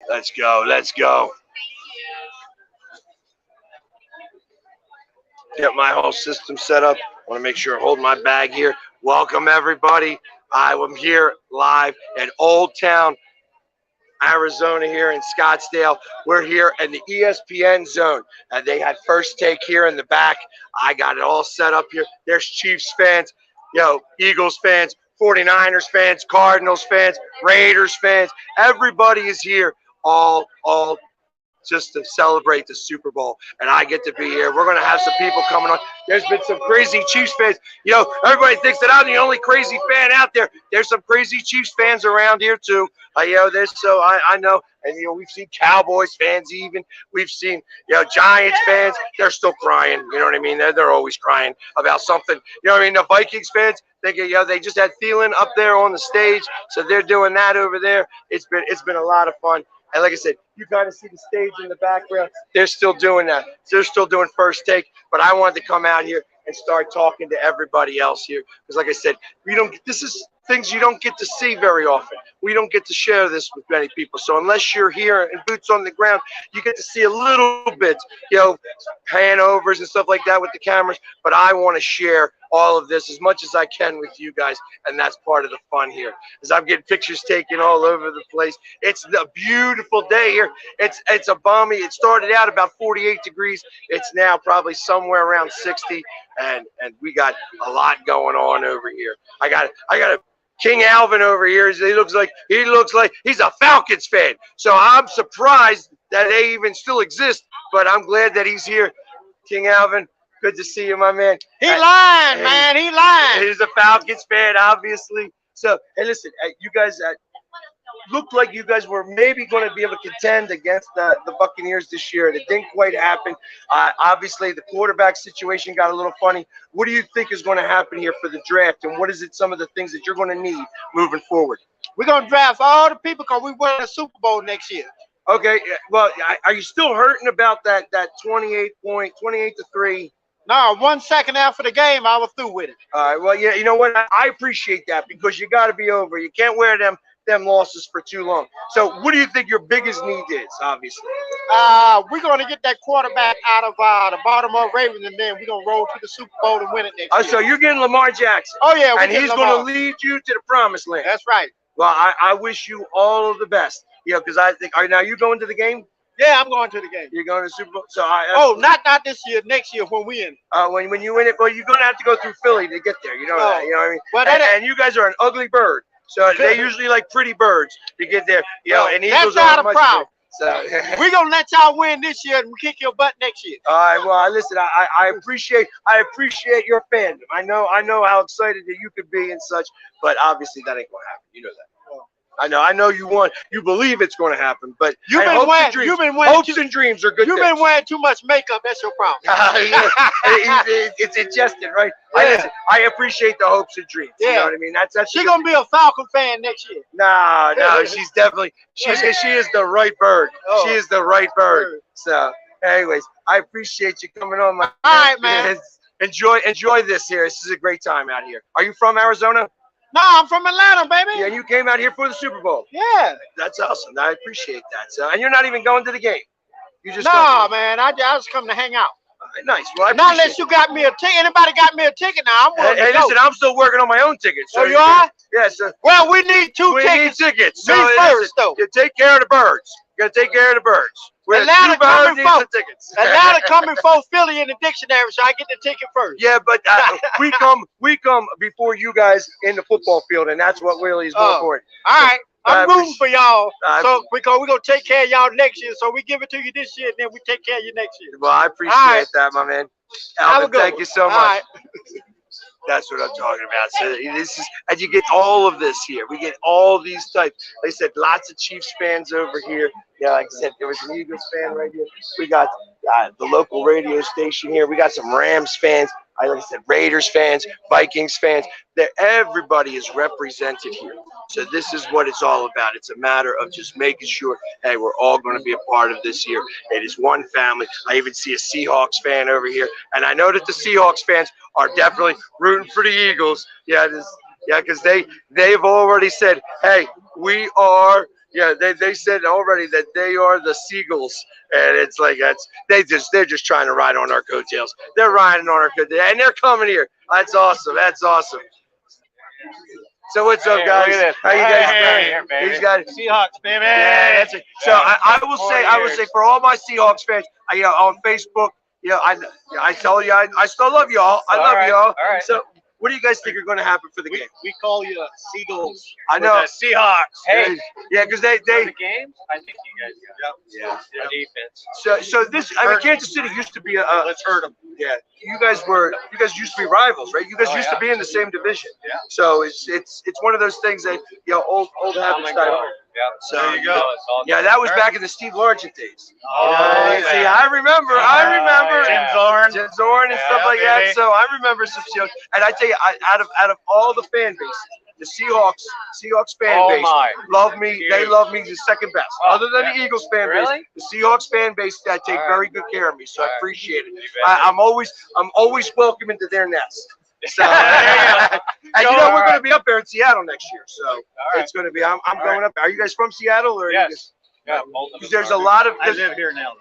Let's go. Let's go. Get my whole system set up. Want to make sure I hold my bag here. Welcome, everybody. I am here live in Old Town, Arizona, here in Scottsdale. We're here in the ESPN zone. And they had First Take here in the back. I got it all set up here. There's Chiefs fans, Eagles fans, 49ers fans, Cardinals fans, Raiders fans. Everybody is here all just to celebrate the Super Bowl, and I get to be here. We're going to have some people coming on. There's been some crazy Chiefs fans. Everybody thinks that I'm the only crazy fan out there. There's some crazy Chiefs fans around here too. I know, and we've seen Cowboys fans even. We've seen Giants fans. They're still crying. You know what I mean? They're always crying about something. You know what I mean? The Vikings fans. They just had Thielen up there on the stage, so they're doing that over there. It's been a lot of fun. And like I said, you kind of see the stage in the background. They're still doing that. They're still doing First Take. But I wanted to come out here and start talking to everybody else here. Because like I said, this is things you don't get to see very often. We don't get to share this with many people. So unless you're here and boots on the ground, you get to see a little bit, pan overs and stuff like that with the cameras. But I want to share all of this as much as I can with you guys, and that's part of the fun here. As I'm getting pictures taken all over the place. It's a beautiful day here. It's a balmy. It started out about 48 degrees. It's now probably somewhere around 60, and we got a lot going on over here. I got a King Alvin over here. He looks like he's a Falcons fan. So I'm surprised that they even still exist, but I'm glad that he's here. King Alvin, good to see you, my man. He lying, man. He lying. He's a Falcons fan, obviously. So, hey, listen, you guys looked like you guys were maybe going to be able to contend against the Buccaneers this year, and it didn't quite happen. Obviously, the quarterback situation got a little funny. What do you think is going to happen here for the draft, and what is it? Some of the things that you're going to need moving forward? We're going to draft all the people because we win the Super Bowl next year. Okay. Well, are you still hurting about that 28 to 3? No, 1 second after the game, I was through with it. All right. Well, yeah. You know what? I appreciate that because you got to be over. You can't wear them losses for too long. So what do you think your biggest need is, obviously? We're going to get that quarterback out of the Baltimore Ravens, and then we're going to roll to the Super Bowl and win it next year. So you're getting Lamar Jackson. Oh, yeah. And he's going to lead you to the promised land. That's right. Well, I wish you all of the best. Because I think, now you going to the game? Yeah, I'm going to the game. You're going to the Super Bowl? So not this year, next year when we win. When you win it, well, you're going to have to go through Philly to get there. You know that. You know what I mean? Well, and you guys are an ugly bird. So they usually like pretty birds to get there. And Eagles that's not a problem. So we're gonna let y'all win this year and kick your butt next year. All right. Well, listen, I appreciate your fandom. I know how excited that you could be and such, but obviously that ain't gonna happen. You know that. I know you believe it's going to happen, but hopes and dreams are good. You've been wearing too much makeup. That's your problem. It's ingested, right? Yeah. I appreciate the hopes and dreams. Yeah. You know what I mean? That's she's gonna be a Falcon fan next year. No, she's definitely she is the right bird. Oh. She is the right bird. So, anyways, I appreciate you coming on. All right, man. Enjoy this here. This is a great time out here. Are you from Arizona? No, I'm from Atlanta, baby. Yeah, and you came out here for the Super Bowl. Yeah. That's awesome. I appreciate that. So, and you're not even going to the game. You just man. I just come to hang out. Nice. Well, not unless you got me a ticket. Anybody got me a ticket now? Hey, listen, I'm still working on my own ticket. So you are? Yes. Yeah, well, we need two tickets. We need tickets. Me first, though. You take care of the birds. You got to take care of the birds. Atlanta coming for Philly in the dictionary, so I get the ticket first. Yeah, but we come before you guys in the football field, and that's what really is more important. All right. I'm rooting for y'all, because we're going to take care of y'all next year. So we give it to you this year, and then we take care of you next year. Well, I appreciate that, my man. Alvin, thank you so much. Right. That's what I'm talking about. So this is, and you get all of this here. We get all these types. Like I said, lots of Chiefs fans over here. Yeah, like I said, there was an Eagles fan right here. We got the local radio station here. We got some Rams fans. Like I said, Raiders fans, Vikings fans. Everybody is represented here. So this is what it's all about. It's a matter of just making sure, hey, we're all going to be a part of this year. It is one family. I even see a Seahawks fan over here. And I know that the Seahawks fans are definitely rooting for the Eagles. Yeah, because they've already said, hey, we are Yeah, they said already that they are the Seagulls, and it's like they're just trying to ride on our coattails. They're riding on our coattails, and they're coming here. That's awesome. That's awesome. So what's up, guys? How you guys doing? These guys, Seahawks, baby. yeah, that's it. So I will say for all my Seahawks fans, on Facebook, I tell you, I still love y'all. I love y'all. All right. So what do you guys think are going to happen for the game? We call you Seagulls. I know. Seahawks. Hey, yeah, because they the games, I think you guys got defense. So this, Kansas City used to be Let's hurt them. Yeah, you guys used to be rivals, right? You guys used to be in the same division. Yeah. So it's one of those things that old habits die hard. Yeah. So There you go. Yeah, that was back in the Steve Largent days. Oh, See, I remember. Jim Zorn. Jim Zorn and stuff like that. So I remember some Seahawks. And I tell you, out of all the fan base, the Seahawks fan base love me. They love me the second best, other than the Eagles fan base. The Seahawks fan base that take very good care of me, so I appreciate it. I'm always welcome into their nest. So, and we're going to be up there in Seattle next year, so it's going to be. I'm going up. Are you guys from Seattle or? Yes. Because there's a lot of. I live here now.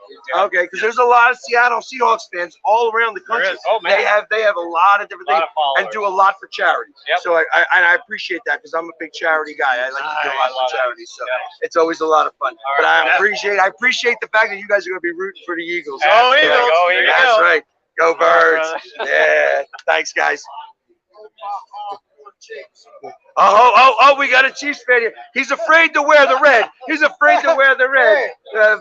Okay, because there's a lot of Seattle Seahawks fans all around the country. Oh, man. They have a lot of different things and do a lot for charity. Yep. So I appreciate that because I'm a big charity guy. I like to do a lot for charity, so it's always a lot of fun. But I appreciate the fact that you guys are going to be rooting for the Eagles. Oh, Eagles! That's right. Go Birds! Yeah. Thanks, guys. Oh, we got a Chiefs fan here. He's afraid to wear the red. He's afraid to wear the red.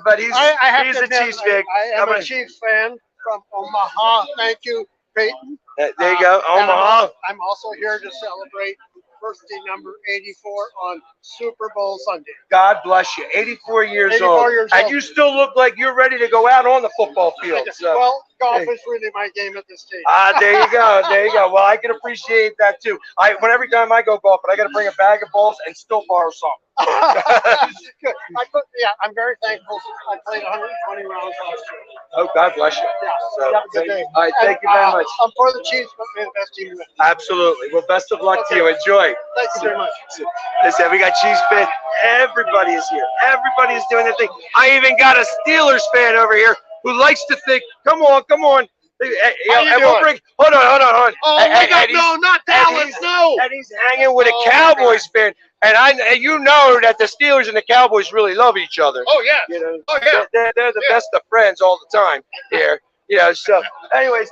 But he's a Chiefs fan. I am a Chiefs fan from Omaha. Thank you, Peyton. There you go, Omaha. I'm also here to celebrate birthday number 84 on Super Bowl Sunday. God bless you. 84 years 84 old. years And old. you still look like you're ready to go out on the football field. So. Well, golf is really my game at this stage. There you go. There you go. Well, I can appreciate that too. Every time I go golfing, I got to bring a bag of balls and still borrow some. Good. I'm very thankful. I played 120 rounds last year. Oh, God bless you. Yeah. So, Have a good day. all right, thank you very much. I'm for the Chiefs, but may the best team win. Absolutely. Well, best of luck to you. Enjoy. Thank you very much. Listen, we got Chiefs fans. Everybody is here. Everybody is doing their thing. I even got a Steelers fan over here who likes to think, come on. How you doing? Hold on. Oh, no, not Dallas, no. And he's hanging with a Cowboys fan. And you know that the Steelers and the Cowboys really love each other. Oh, yeah. Oh, yeah. They're the best of friends all the time here. So anyways,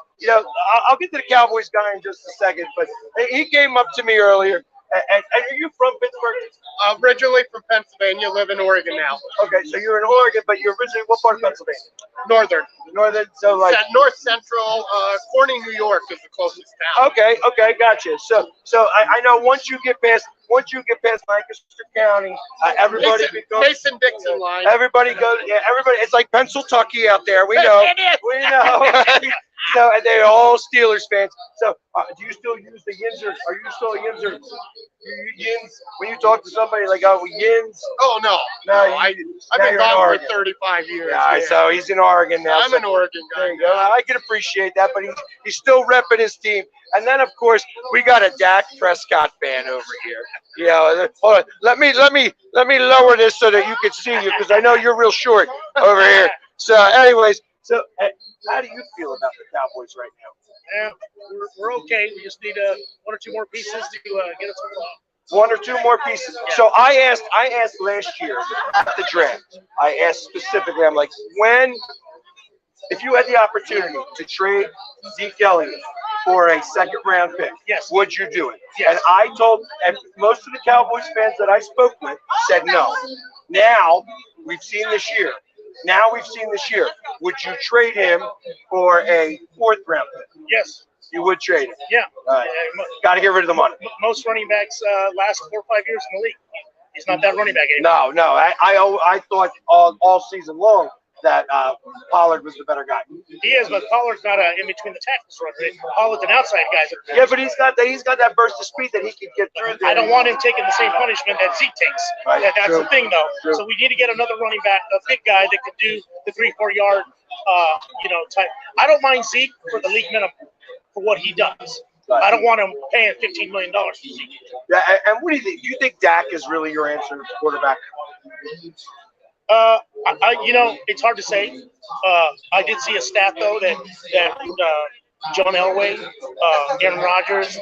I'll get to the Cowboys guy in just a second, but he came up to me earlier. And are you from Pittsburgh? Originally from Pennsylvania, live in Oregon now. Okay, so you're in Oregon, but you're originally what part of Pennsylvania? Northern, so like North Central, Corning, New York is the closest town. Okay, gotcha. So I know once you get past Lancaster County, everybody becomes Mason-Dixon line. Everybody goes, everybody. It's like Pennsylvania out there. We know. So and they're all Steelers fans. So do you still use the Yinzer? Are you still a Yinzer? Yins? When you talk to somebody like, Yins? Oh, no. I've been gone for 35 years. Yeah, so he's in Oregon now. I'm an Oregon guy. There you go. I can appreciate that, but he's still repping his team. And then, of course, we got a Dak Prescott fan over here. Hold on. Let me lower this so that you can see you, because I know you're real short over here. So, anyways, how do you feel about the Cowboys right now? Yeah, we're okay. We just need one or two more pieces to get us over. One or two more pieces. So I asked last year at the draft. I asked specifically. I'm like, if you had the opportunity to trade Zeke Elliott for a second-round pick, would you do it? Yes. And most of the Cowboys fans that I spoke with said no. Now we've seen this year. Would you trade him for a fourth-round pick? Yes. You would trade him? Yeah. Got to get rid of the money. Most running backs last 4 or 5 years in the league. He's not that running back anymore. No. I thought all season long that Pollard was the better guy. He is, but Pollard's not in between the tackles runner. Pollard's an outside guy. Yeah, but he's got that burst of speed that he can get through there. I don't want him taking the same punishment that Zeke takes. Right, That's true. the thing, though. True. So we need to get another running back, a big guy that could do the 3-4 yard, type. I don't mind Zeke for the league minimum for what he does. I don't want him paying $15 million. Yeah, and what do you think? Do you think Dak is really your answer at quarterback? It's hard to say. I did see a stat though that John Elway, Aaron Rodgers,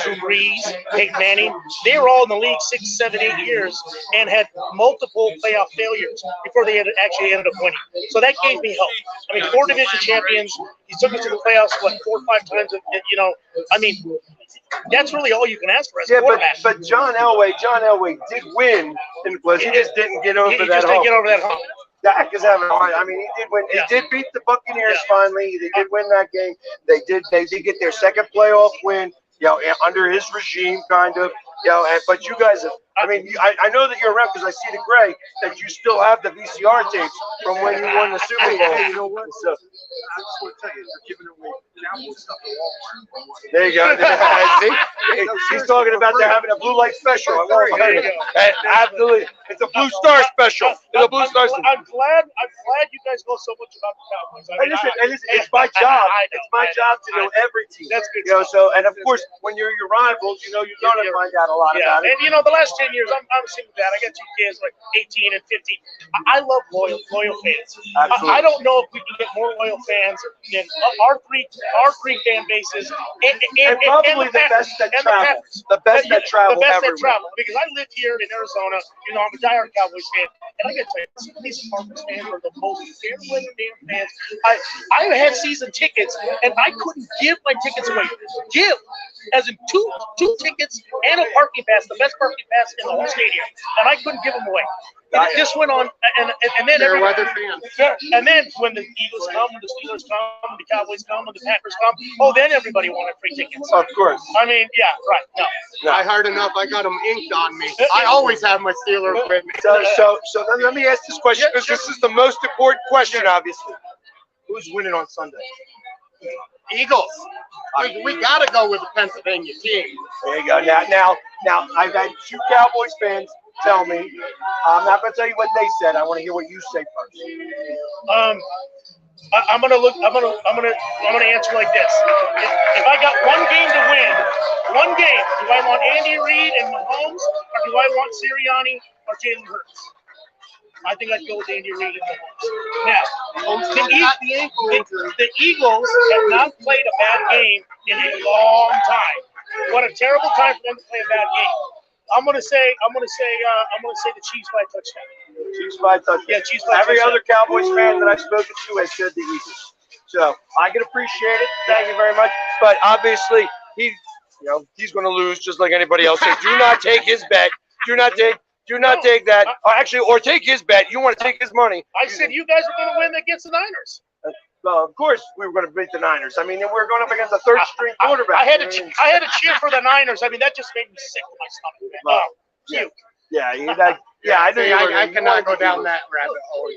Drew Brees, Peyton Manning, they were all in the league 6, 7, 8 years and had multiple playoff failures before they actually ended up winning. So that gave me hope. I mean, 4 division champions. He took us to the playoffs, 4 or 5 times. That's really all you can ask for as a quarterback. But John Elway did win, and he just didn't get over that hump. Dak is having a hard. I mean, he did win. Yeah. He did beat the Buccaneers finally. They did win that game. They did get their second playoff win. Under his regime, kind of. But you guys have. I mean, I know that you're around because I see the gray that you still have the VCR tapes from when you won the Super Bowl. You know what? So, I just want to tell you, they're giving away Cowboy stuff at Walmart. There you go. See? He's talking about they're having a blue light special. Absolutely. It's a Blue Star special. It's a Blue Star special. I'm glad you guys know so much about the Cowboys. Listen, it's my job. It's my job to know every team. That's good. So, and of course, when you're your rivals, you're going to find out a lot about it. And the last 10 years, I'm a single dad. I got 2 kids, like 18 and 15. I love loyal fans. I don't know if we can get more loyal fans than our three fan bases, and probably the best that travel. The best that travel everywhere. Because I live here in Arizona. I'm a diehard Cowboys fan, and I got to tell you, some of these Cowboys fans are the most fair-weather damn fans. I had season tickets, and I couldn't give my tickets away. As in two tickets and a parking pass, the best parking pass in the whole stadium, and I couldn't give them away. This went on, and then Fair-weather fans. And then when the Eagles come, when the Steelers come, when the Cowboys come, when the Packers come, then everybody wanted free tickets. Of course. I mean, yeah, right. No. I hard enough. I got them inked on me. I always have my Steelers with me. So let me ask this question because this is the most important question, obviously. Who's winning on Sunday? Eagles. We got to go with the Pennsylvania team. There you go. Now, I've had 2 Cowboys fans tell me. I'm not going to tell you what they said. I want to hear what you say first. I'm gonna answer like this. If I got one game to win, do I want Andy Reid and Mahomes, or do I want Sirianni or Jalen Hurts? I think I'd go with Andy Reid and Mahomes. Now, the Eagles have not played a bad game in a long time. What a terrible time for them to play a bad game. I'm gonna say the Chiefs by a touchdown. Chiefs by a touchdown. Yeah, Chiefs by a touchdown. Every other Cowboys fan that I've spoken to has said the Eagles. So I can appreciate it. Thank you very much. But obviously he's going to lose just like anybody else. So do not take his bet. Do not take that. Or take his bet. You want to take his money. I said you guys are going to win against the Niners. Well, of course we were going to beat the Niners. I mean, we're going up against a third-string quarterback. I had to cheer for the Niners. I mean, that just made me sick to my stomach. Cute. Yeah, I knew I cannot go down that rabbit hole.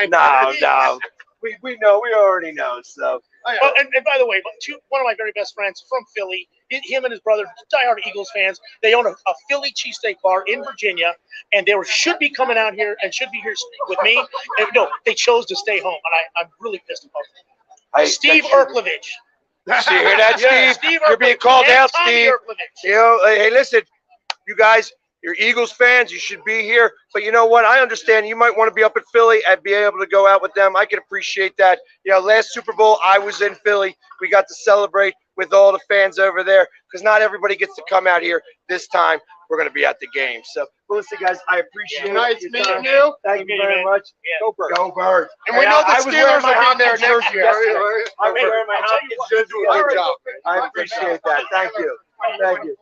No. We know. We already know. So. Well, and by the way, one of my very best friends from Philly, him and his brother, diehard Eagles fans, they own a Philly cheesesteak bar in Virginia, and they should be coming out here and should be here with me. And, no, they chose to stay home, and I'm really pissed about it. Steve Erklovich. See, you hear that, Steve? Steve You're being called out, Steve. Erklovich. Hey, listen, you guys. You're Eagles fans. You should be here. But you know what? I understand you might want to be up in Philly and be able to go out with them. I can appreciate that. Last Super Bowl, I was in Philly. We got to celebrate with all the fans over there because not everybody gets to come out here this time. We're going to be at the game. So, listen, guys, I appreciate it. Nice meeting you. Thank you very much. Yeah. Go Birds. Go Birds. And we know the Steelers will be there next year. I was wearing my Hopkins jersey. Good job. I appreciate that. Thank you. Thank you.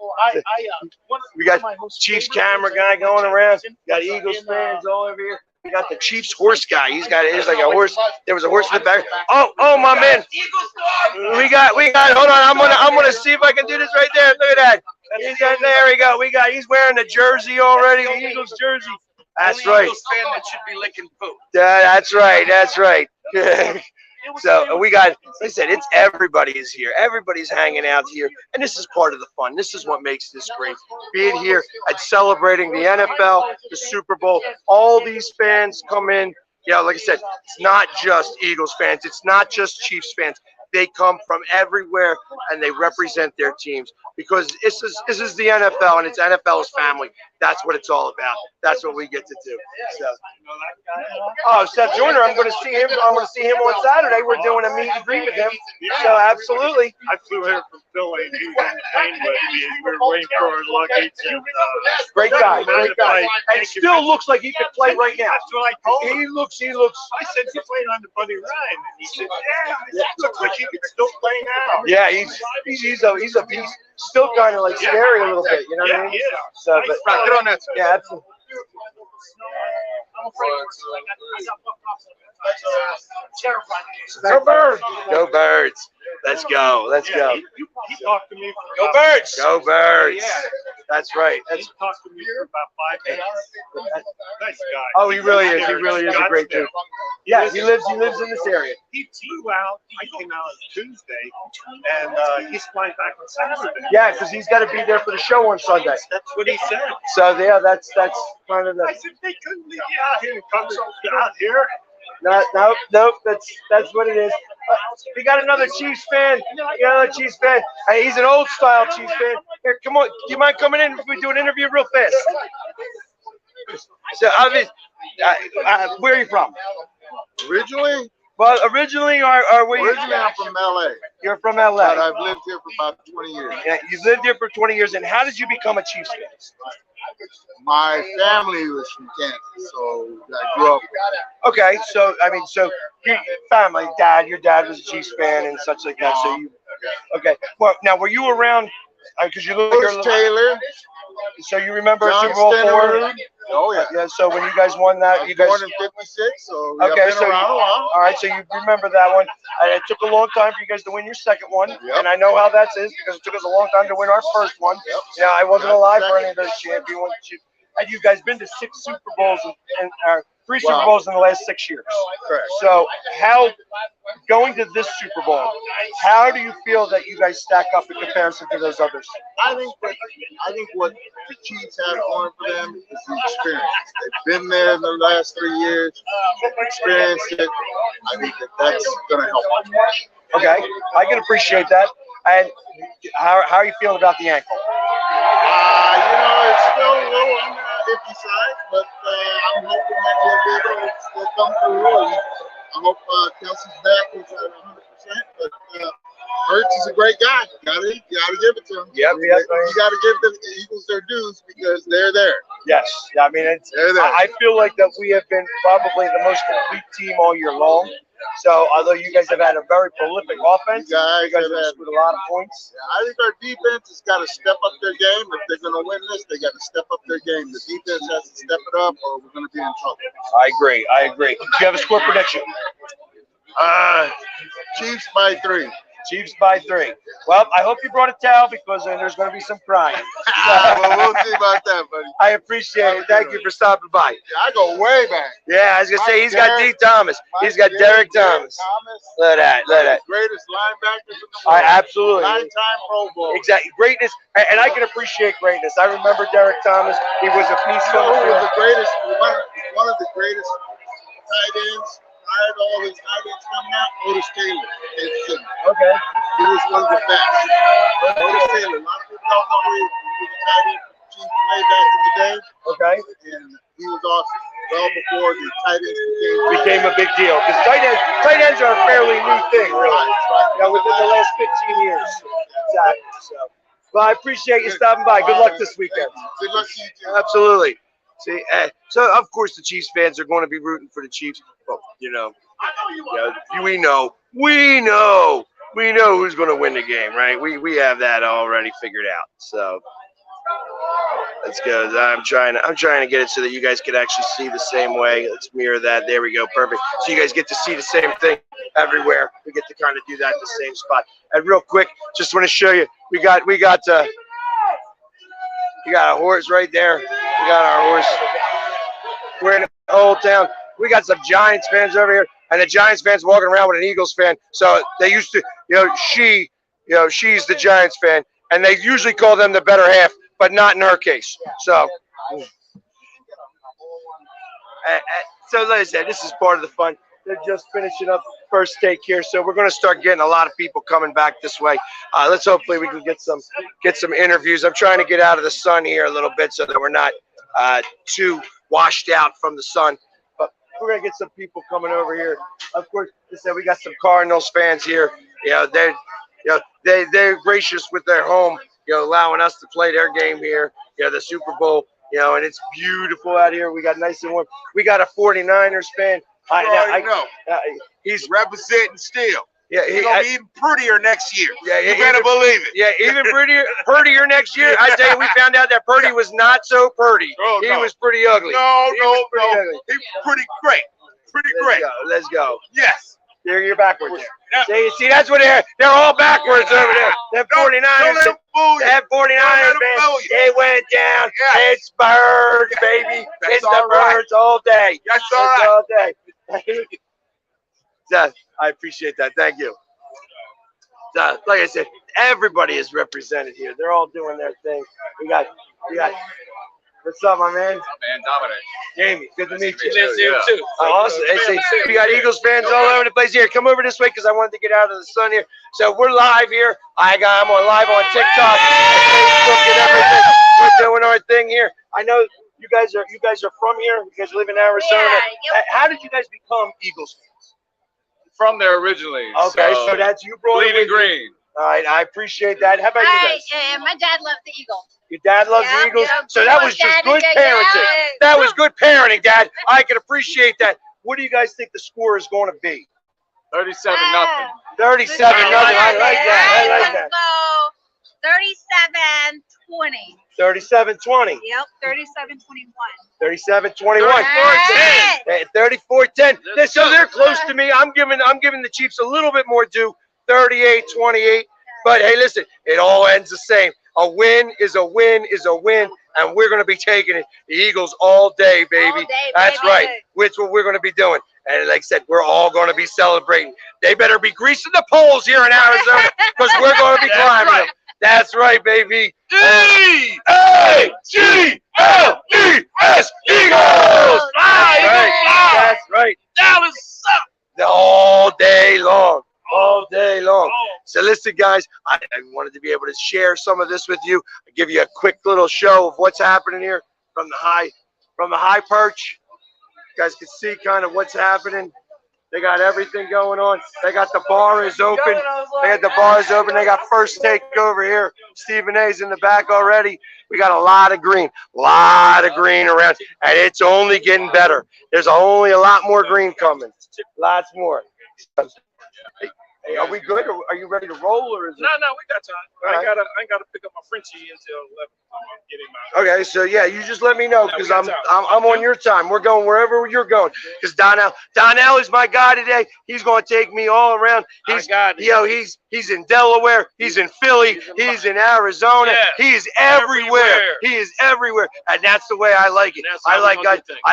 We got Chiefs camera guy going around. Got Eagles fans all over here. We got the Chiefs horse guy. He's got like a horse. There was a horse in the back. Oh, my man. We got. Hold on. I'm gonna see if I can do this right there. Look at that. There we go. He's wearing the jersey already. The Eagles jersey. That's right. Eagles fan that should be licking food. That's right. So we got, like I said, it's everybody is here. Everybody's hanging out here. And this is part of the fun. This is what makes this great. Being here and celebrating the NFL, the Super Bowl. All these fans come in. Like I said, it's not just Eagles fans. It's not just Chiefs fans. they come from everywhere and they represent their teams because this is the NFL and it's NFL's family. That's what it's all about. That's what we get to do. So. Oh, Seth Joyner, I'm going to see him. I'm going to see him on Saturday. We're doing a meet and greet with him. So absolutely. I flew here from Philly and he was on the plane with me. We were waiting for our luggage. And, great guy. And still looks like he could play right now. That's what I told him. He looks. I said, "You playing on the Buddy Ryan?" And he said, "Yeah, it looks like he could still play now." Yeah, he's a beast. Still kind of like scary a little bit, you know what I mean? Yeah. So, but Get on that. yeah, absolutely. Go Birds! Go Birds! Let's go. Let's go. He talked to me. Go Birds! Go Birds! That's right. He talked to me for about 5 minutes. Nice guy. Oh, he really is. He really is a great dude. Yeah, he lives in this area. He flew out. I came out on Tuesday, and he's flying back on Saturday. Yeah, because he's got to be there for the show on Sunday. That's what he said. So yeah, that's kind of I the. said they couldn't leave you out here and come out here. Nope. That's what it is. We got another Chiefs fan. Another Chiefs fan. Hey, he's an old style Chiefs fan. Here, come on. Do you mind coming in if we do an interview real fast? So, where are you from? Originally, Well, originally, I'm from LA, You're from but LA. I've lived here for about 20 years. Yeah, you've lived here for 20 years. And how did you become a Chiefs fan? My family was from Kansas, so I grew up. Okay, so your family, your dad was a Chiefs fan and such like that. So you, okay. Well, now were you around? Because you look Bruce Taylor, So you remember John Super Bowl IV? Stenner. Oh yeah. Yeah. So when you guys won that, I was you guys. born in '56, so we Okay, have been so around a while. all right, so you remember that one. And it took a long time for you guys to win your second one, and I know how that is because it took us a long time to win our first one. Yeah, I wasn't alive for any of those championships. And you guys been to 6 Super Bowls and 3 Super Bowls in the last 6 years. Correct. So how going to this Super Bowl? How do you feel that you guys stack up in comparison to those others? I think what the Chiefs have going for them is the experience. They've been there in the last 3 years, experienced it. I think that's going to help them. Okay, I can appreciate that. And how are you feeling about the ankle? It's still a little on the iffy side, but I'm hoping that we'll be able to still come through. And I hope Kelsey's back is at 100%. But Hurts is a great guy. You gotta give it to him. Yep. You got to give the Eagles their dues because they're there. Yes, I mean They're there. I feel like that we have been probably the most complete team all year long. So although you guys have had a very prolific offense, you guys have scored a lot of points. I think our defense has got to step up their game. If they're going to win this, they got to step up their game. The defense has to step it up, or we're going to be in trouble. I agree. Do you have a score prediction? Chiefs by 3. Chiefs by 3. Well, I hope you brought a towel because there's going to be some crying. Well, we'll see about that, buddy. I appreciate it. Thank you for stopping by. Yeah, I go way back. Yeah, I was going to say, he's got D. Thomas. He's got Derek Thomas. Look at that. Greatest linebackers in the world. Absolutely. 9-time Pro Bowl. Exactly. Greatness. And I can appreciate greatness. I remember Derek Thomas. He was a piece You know of who was the greatest, one of the greatest tight ends prior to all his tight ends coming out? Otis Taylor. Okay. He was one of the best. Otis Taylor. A lot of people don't know he was a tight end chief way back in the day. Okay. And he was awesome. Well before the tight ends Became a big deal because tight ends are a fairly new thing, really. Within the last 15 years. Exactly. So, well, I appreciate you stopping by. Good luck this weekend. Good luck to you too. Absolutely. See, so of course the Chiefs fans are going to be rooting for the Chiefs. Well, we know who's going to win the game, right? We have that already figured out. So let's go. I'm trying to get it so that you guys can actually see the same way. Let's mirror that. There we go. Perfect. So you guys get to see the same thing everywhere. We get to kind of do that in the same spot. And real quick, just want to show you. We got a horse right there. We got our horse. We're in Old Town. We got some Giants fans over here, and the Giants fans walking around with an Eagles fan. So they used to, she's the Giants fan, and they usually call them the better half, but not in her case. So, so like I said, this is part of the fun. They're just finishing up first take here. So we're going to start getting a lot of people coming back this way. Let's hopefully we can get some interviews. I'm trying to get out of the sun here a little bit so that we're not too washed out from the sun. But we're going to get some people coming over here. Of course, we got some Cardinals fans here. They're gracious with their home, allowing us to play their game here, the Super Bowl, and it's beautiful out here. We got nice and warm. We got a 49ers fan. He's representing still. Yeah, he's gonna be even prettier next year. Yeah, you better believe it. Yeah, even prettier next year. I tell you, we found out that Purdy was not so pretty. Oh, he was pretty ugly. No. He was pretty great. Pretty great. Let's go. Yes. You're backwards there. See, that's what they're all backwards over there. Them 49ers. That 49ers, man, they went down. Yeah. It's birds, baby. It's the birds all day. That's all right. All day. I appreciate that. Thank you. Like I said, everybody is represented here. They're all doing their thing. We got. What's up, my man? Man, Dominic. Jamie, good to meet you. Lives here too. Awesome. We got Eagles fans all over the place here. Come over this way because I wanted to get out of the sun here. So we're live here. I'm live on TikTok, Facebook, and everything. We're doing our thing here. I know you guys are from here. You guys live in Arizona. Yeah. How did you guys become Eagles fans? From there originally. Okay, so that's you brought it. Bleeding green. All right, I appreciate that. How about you guys? My dad loved the Eagles. Your dad loves the Eagles, so that was just good parenting. Yeah. That was good parenting, Dad. I can appreciate that. What do you guys think the score is going to be? 37-0. 37-0. I like that. Let's go 37-20. 37-20. Yep, 37-21. 34-10. So they're close to me. I'm giving the Chiefs a little bit more due. 38-28. But hey, listen, it all ends the same. A win is a win is a win, and we're going to be taking it. The Eagles all day, baby. All day, That's baby. right. Which what we're going to be doing. And like I said, we're all going to be celebrating. They better be greasing the poles here in Arizona because we're going to be climbing them. That's right, baby. E-A-G-L-E-S, Eagles! That's right. Dallas up. All day long. All day long. So listen, guys, I wanted to be able to share some of this with you. I'll give you a quick little show of what's happening here from the high perch. You guys can see kind of what's happening. They got everything going on. They got the bar is open. They got first take over here. Stephen A's in the back already. We got a lot of green around, and it's only getting better. There's only a lot more green coming. Lots more. Hey, are we good? Or are you ready to roll? Or is it... No, we got time. I ain't gotta pick up my Frenchie until 11. I'm getting my. Okay, so yeah, you just let me know because I'm on your time. We're going wherever you're going. Because Donnell is my guy today. He's going to take me all around. He's in Delaware. He's in Philly. He's in Arizona. Yeah. He's everywhere. He is everywhere, and that's the way I like it. I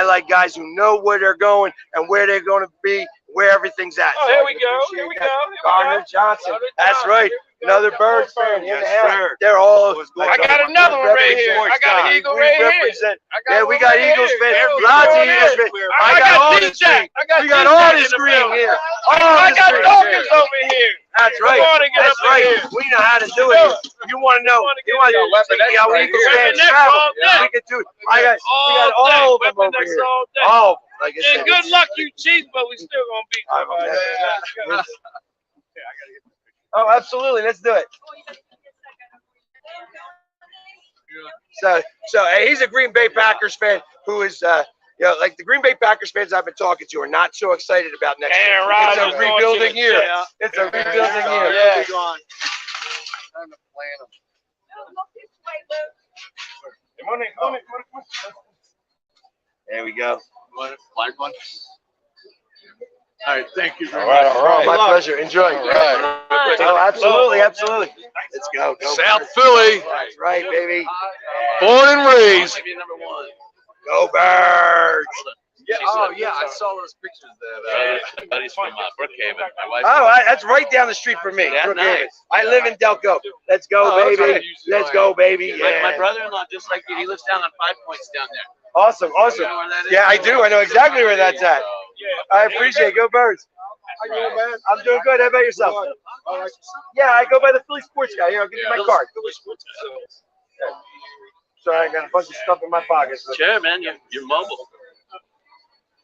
like guys who know where they're going and where they're going to be, where everything's at. Oh, here we go. Gardner Johnson. That's right. Another Birds fan in the Yes, house. sir. They're all. I got another one right here. I got an Eagle right here. We got Eagles fans. Lots of Eagles fans. I got all this green. We got all this green here. I got Dawkins over here. That's right. That's right. We know how to do it. You want to know? You want to know how Eagles fans travel? We can do it. We got all of them over here. Oh, like I said. And good luck, you Chiefs, but we still gonna beat them. Oh, absolutely. Let's do it. So hey, he's a Green Bay Packers fan who is, like the Green Bay Packers fans I've been talking to are not so excited about next year. It's a rebuilding year. It's a rebuilding year. Yeah. There we go. Black one. All right, thank you very All much. right. My pleasure. Enjoy. Oh, absolutely. Let's go. South Philly. That's right, baby. Born and raised. Go Birds. Yeah. Oh, yeah. I saw those pictures that. Buddies from Brookhaven. My wife. Oh, that's right down the street from me. Yeah, Brookhaven. nice. I live in Delco. Let's go, baby. Let's go, baby. My brother-in-law, just like you, he lives down on 5 Points down there. Awesome. You know where that is? Yeah, I do. I know exactly where that's at. I appreciate it. Go Birds. How you doing, man? I'm doing good. How about yourself? All right. Yeah, I go by the Philly Sports Guy. Here, I'll give you my card. Sorry, I got a bunch of stuff in my pockets. Sure, man. You're mobile.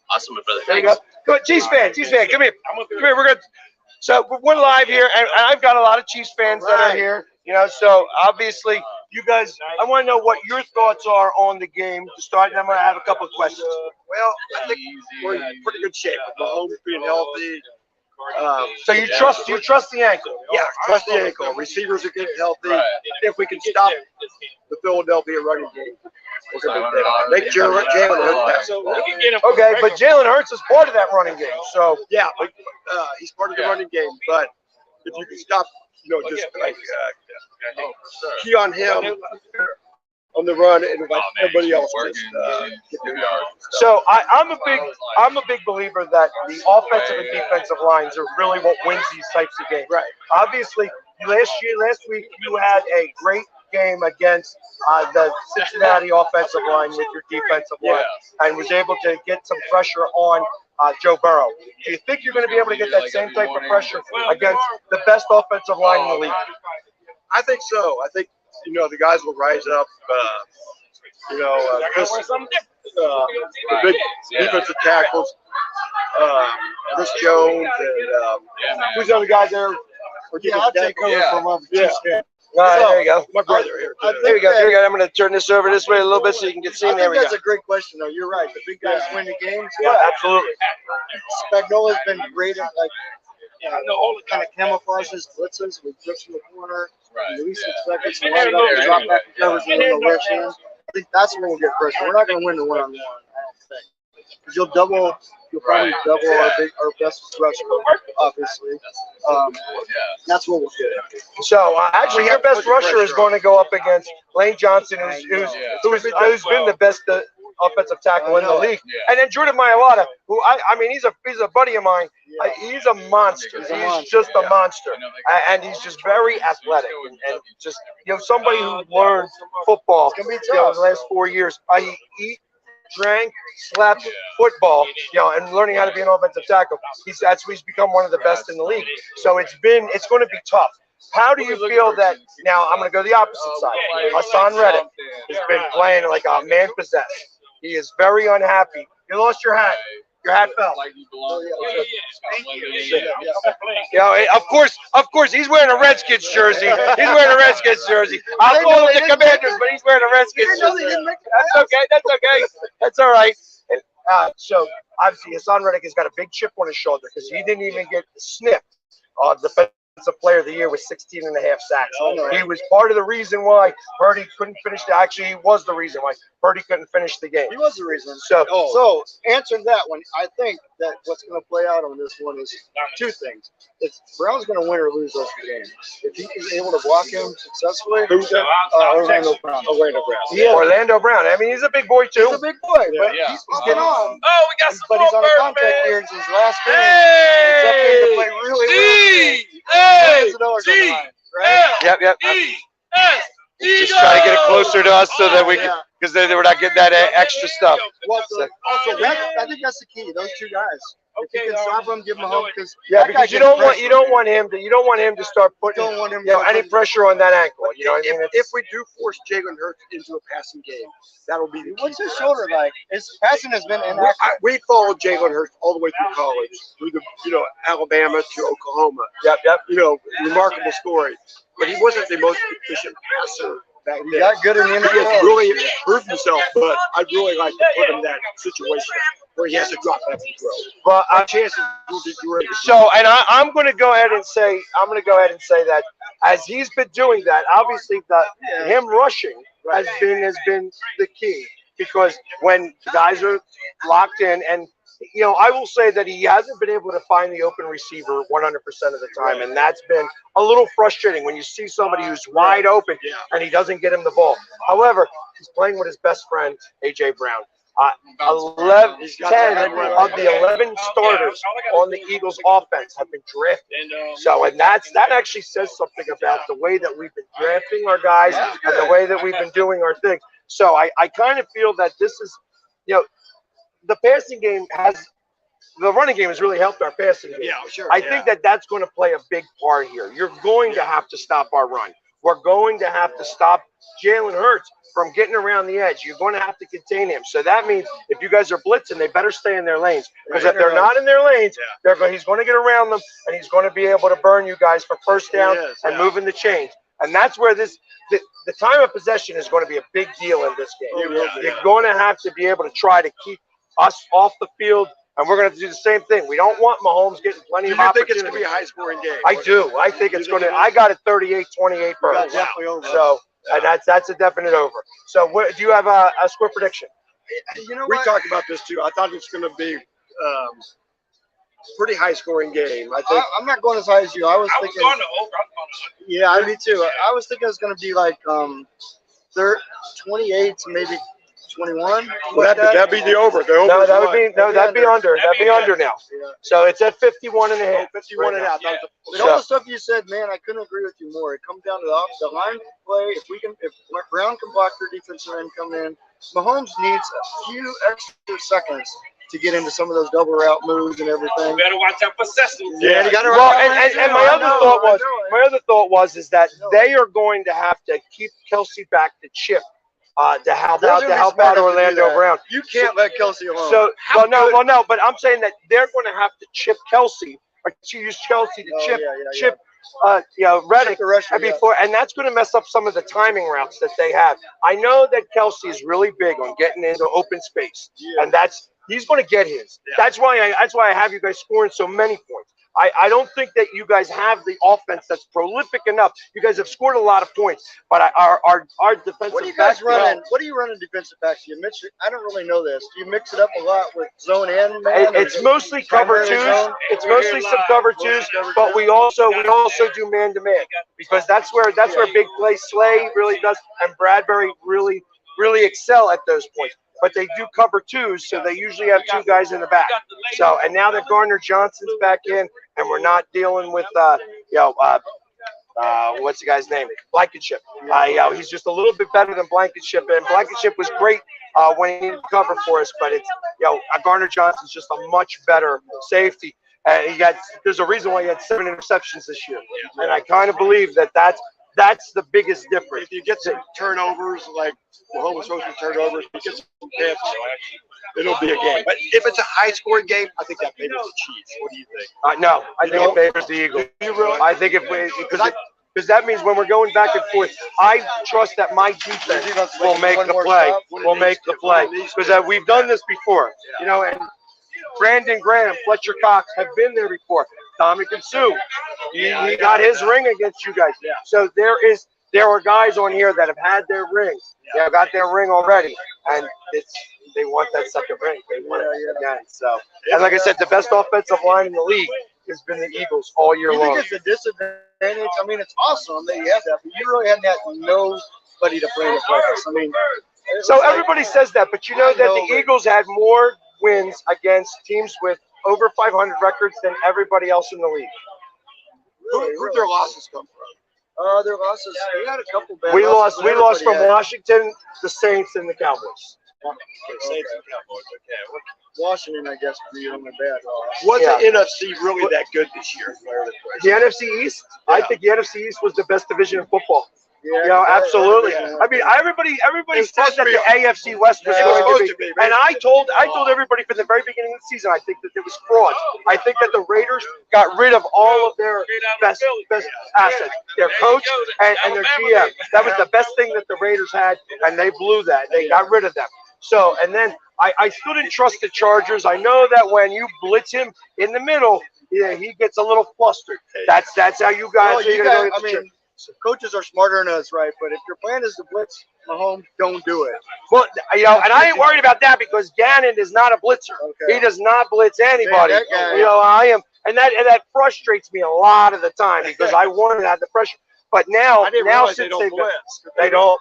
Awesome, my brother. There you go. Good. Chiefs fan. Come here. Come here. We're good. So we're live here, and I've got a lot of Chiefs fans that are here. You know, so obviously you guys, I want to know what your thoughts are on the game to start, and I'm going to have a couple of questions. Well, I think we're in pretty good shape. Mahomes being healthy. So you trust the ankle? Yeah, trust the ankle. Receivers are getting healthy. If we can stop the Philadelphia running game, we're going to make Jalen Hurts. Okay, but Jalen Hurts is part of that running game. So Yeah, but he's part of the running game. But if you can stop, just like key on him on the run, and like everybody else just get their yards. So I'm a big believer that the offensive and defensive lines are really what wins these types of games. Right. Obviously, last week you had a great game against the Cincinnati offensive line with your defensive line, and was able to get some pressure on Joe Burrow. Do you think you're going to be able to get that same type of pressure against the best offensive line in the league? I think so. I think the guys will rise up. The big defensive tackles, Chris Jones, and who's the other guy there? I'll take over from him. Yeah. All right, there you go. My brother here. There you go. There you go. I'm going to turn this over this way a little bit so you can get seen. There we go. That's a great question, though. You're right. The big guys win the games. Yeah, absolutely. Spagnola's been great at kind of camouflages, blitzes. We blitz from the corner. The least expected, so line up and drop back and covers in the rush in. I think that's where we'll get pressure. We're not going to win the one-on-one, I don't think. Because you'll probably double our best rusher, obviously. That's what we'll do. So actually, your best rusher is going to go up against Lane Johnson, who's been the best offensive tackle in the league, and then Jordan Mailata, who I mean he's a buddy of mine. He's a monster. He's just a monster, and he's just very athletic and just somebody who learned football the last 4 years. He drank, slept football, and learning how to be an offensive tackle. He's become one of the best in the league. So it's going to be tough. How do you feel that now? I'm going to go the opposite side. Hassan Reddick has been playing like a man possessed. He is very unhappy. You lost your hat. Your hat fell. Of course, he's wearing a Redskins jersey. I'll call him the Commanders, but he's wearing a Redskins jersey. That's all right. And, so obviously, Hassan Reddick has got a big chip on his shoulder because he didn't even get snipped. Defensive Player of the Year with 16 and a half sacks. He was part of the reason why Purdy couldn't finish. Actually, he was the reason why Purdy couldn't finish the game. He was the reason. So answering that one, I think that what's going to play out on this one is two things. If Brown's going to win or lose those games, if he is able to block him successfully, Orlando Brown. Orlando Brown. I mean, he's a big boy too. He's a big boy, but he's getting on. Oh, we got some But he's on a contract here in his last game. He's up there to play really well. Yep. Just try to get it closer to us so that we can, because we're not getting that extra stuff. Also, I think that's the key. Those two guys. If you can stop him, give him a hope. Because you don't want him to start putting any pressure on that ankle. You know what I mean? If we do force Jalen Hurts into a passing game, that'll be the key. What's his shoulder like? His passing has been inactive. We followed Jalen Hurts all the way through college, through the Alabama to Oklahoma. Yep. Remarkable story. But he wasn't the most efficient passer back then. He got good in the He has NFL. really proved himself, but I'd really like to put him in that situation where he has to drop back and throw. But Chances will be great. so, and I'm going to go ahead and say that as he's been doing that, obviously him rushing has been the key, because when the guys are locked in, and I will say that he hasn't been able to find the open receiver 100% of the time, and that's been a little frustrating when you see somebody who's wide open and he doesn't get him the ball. However, he's playing with his best friend, A.J. Brown. 10 of the 11 starters on the Eagles offense have been drafted. So, and that actually says something about the way that we've been drafting our guys and the way that we've been doing our thing. So I kind of feel that this is, the passing game has the running game has really helped our passing game. Yeah, sure. I think that that's going to play a big part here. You're going to have to stop our run. We're going to have to stop Jalen Hurts from getting around the edge. You're going to have to contain him. So that means if you guys are blitzing, they better stay in their lanes. Because if they're not in their lanes, he's going to get around them, and he's going to be able to burn you guys for first down and moving the chains. And that's where the time of possession is going to be a big deal in this game. You're going to have to be able to try to keep us off the field. And we're going to have to do the same thing. We don't want Mahomes getting plenty of opportunities. Do you think it's going to be a high-scoring game? I do. I think it's going to. I got it 38-28 Birds. So that's a definite over. So do you have a score prediction? You know, we talked about this too. I thought it's going to be pretty high-scoring game. I think. I'm not going as high as you. I was thinking. Yeah, me too. I was thinking it's going to be like 28 to maybe 21. Well, that'd be the over. No, that'd be under. That'd be under now. Yeah. So it's at 51 and a half. 51 and a half. With all the stuff you said, man, I couldn't agree with you more. It comes down to the line play. If Brown can block their defensive end come in, Mahomes needs a few extra seconds to get into some of those double route moves and everything. Better watch out for Cecil. Yeah, you got to. Well, and my other thought was that they are going to have to keep Kelsey back to chip. To help out Orlando Brown. You can't let Kelsey alone. So, no. But I'm saying that they're going to have to chip Kelsey, or to use Kelsey to chip Reddick before, and that's going to mess up some of the timing routes that they have. I know that Kelsey is really big on getting into open space, and he's going to get his. That's why I have you guys scoring so many points. I don't think that you guys have the offense that's prolific enough. You guys have scored a lot of points, but our defensive. What are you guys running? What are you running defensive backs? You mix it. I don't really know this. Do you mix it up a lot with zone in, man? It's mostly cover twos. It's mostly some cover twos, but we also do man to man because that's where big play Slay really does, and Bradbury really excel at those points. But they do cover twos, so they usually have two guys in the back. So, and now that Gardner Johnson's back in, and we're not dealing with, what's the guy's name? Blankenship. He's just a little bit better than Blankenship, and Blankenship was great when he needed to cover for us. But it's, Gardner Johnson's just a much better safety. There's a reason why he had 7 interceptions this year, and I kind of believe that's the biggest difference. If you get some turnovers, like Mahomes was supposed to turnovers, you get some hits, it'll be a game. But if it's a high-scoring game, I think that favors the Chiefs. What do you think? No, I think it favors the Eagles. I think because that means when we're going back and forth, I trust that my defense will make the play. Will make the play because we've done this before, and Brandon Graham, Fletcher Cox have been there before. Dominican Sue, he got his ring against you guys. So there are guys on here that have had their ring. They got their ring already, and they want that second ring. They want it again. So, and like I said, the best offensive line in the league has been the Eagles all year long. You think it's a disadvantage? I mean, it's awesome that you have that, but you really hadn't had nobody to play with us. I mean, so everybody says that, but you know that the Eagles had more wins against teams with over 500 records than everybody else in the league. Who'd their losses come from? Their losses. We had a couple bad We lost from Washington, the Saints, and the Cowboys. Saints and Cowboys. Okay. Washington, I guess, would be only bad. Was the NFC really that good this year? The NFC East? Yeah. I think the NFC East was the best division in football. Yeah, absolutely. I mean, everybody says that the AFC West was going to be, and I told everybody from the very beginning of the season, I think that it was fraud. I think that the Raiders got rid of all of their best assets, their coach and their GM. That was the best thing that the Raiders had, and they blew that. They got rid of them. So, and then I still didn't trust the Chargers. I know that when you blitz him in the middle, he gets a little flustered. That's how you guys. Coaches are smarter than us, right? But if your plan is to blitz Mahomes, don't do it. Well, and I ain't worried about that because Gannon is not a blitzer. Okay. He does not blitz anybody. I am, and that frustrates me a lot of the time because I wanted to have the pressure. But now since they don't blitz, they don't.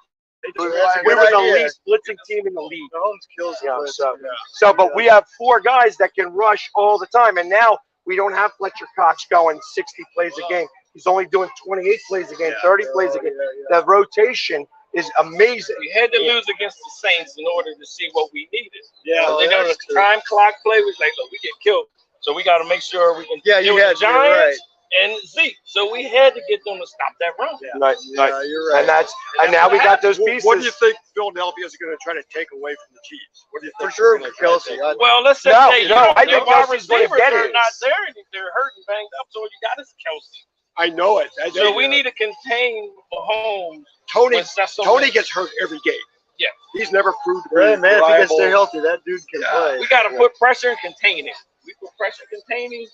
We were the least blitzing team in the league. Mahomes kills but we have 4 guys that can rush all the time, and now we don't have Fletcher Cox going 60 plays a game. He's only doing 28 plays a game, 30 plays a game. The rotation is amazing. We had to lose against the Saints in order to see what we needed. Yeah, So they know the time clock play was like, look, we get killed, so we got to make sure we can Yeah, deal you with had the to, you're Giants and Zeke. So we had to get them to stop that run. Right, Yeah, you're right. and now we got those pieces. What do you think Philadelphia is going to try to take away from the Chiefs? What do you think? For sure, they're gonna try to Kelsey. take away? Well, let's just No, say no, I think wide Kelsey's gonna receivers get are his. not there, and they're hurt and banged up. So all you got is Kelsey. I know it. So we need to contain Mahomes. Tony. with Cecil Tony Mims. gets hurt every game. Yeah. He's never proved to be Right, man. If he can reliable. stay healthy, that dude can Yeah. play. We got to put pressure and contain him. We put pressure and contain him.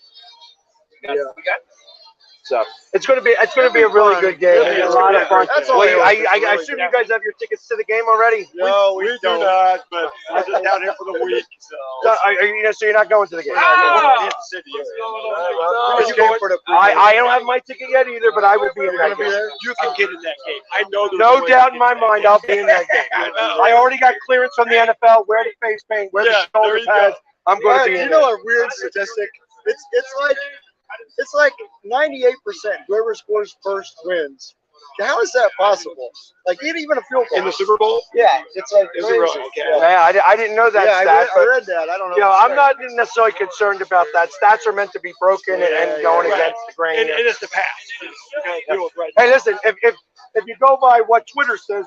We got So it's gonna be a really good game. It'll be a lot of fun. That's all Well, I I hope. assume you guys have your tickets to the game already. No, we do not. But I'm just down here for the week. So, so you're not going to the game? Ah! You just came for the I don't have my ticket yet either, but I will be in You're that gonna be game. there? You can get in that game. I know. there's No way doubt you in my can get mind, I'll be in that game. I already got clearance from the NFL. Wear the face paint, wear the Yeah, there shoulder you go. pads. I'm going to be You in know there. a weird statistic? It's like 98%. Whoever scores first wins. How is that possible? Like even a field goal in the Super Bowl. Yeah, it's like Is it crazy. really? Okay. Yeah, I didn't know that yeah stat. I read that. I don't know. You know, if I'm it's not necessarily concerned about that. Stats are meant to be broken and going right. against the grain. And it's the past. You gotta do it right. Hey, listen, if you go by what Twitter says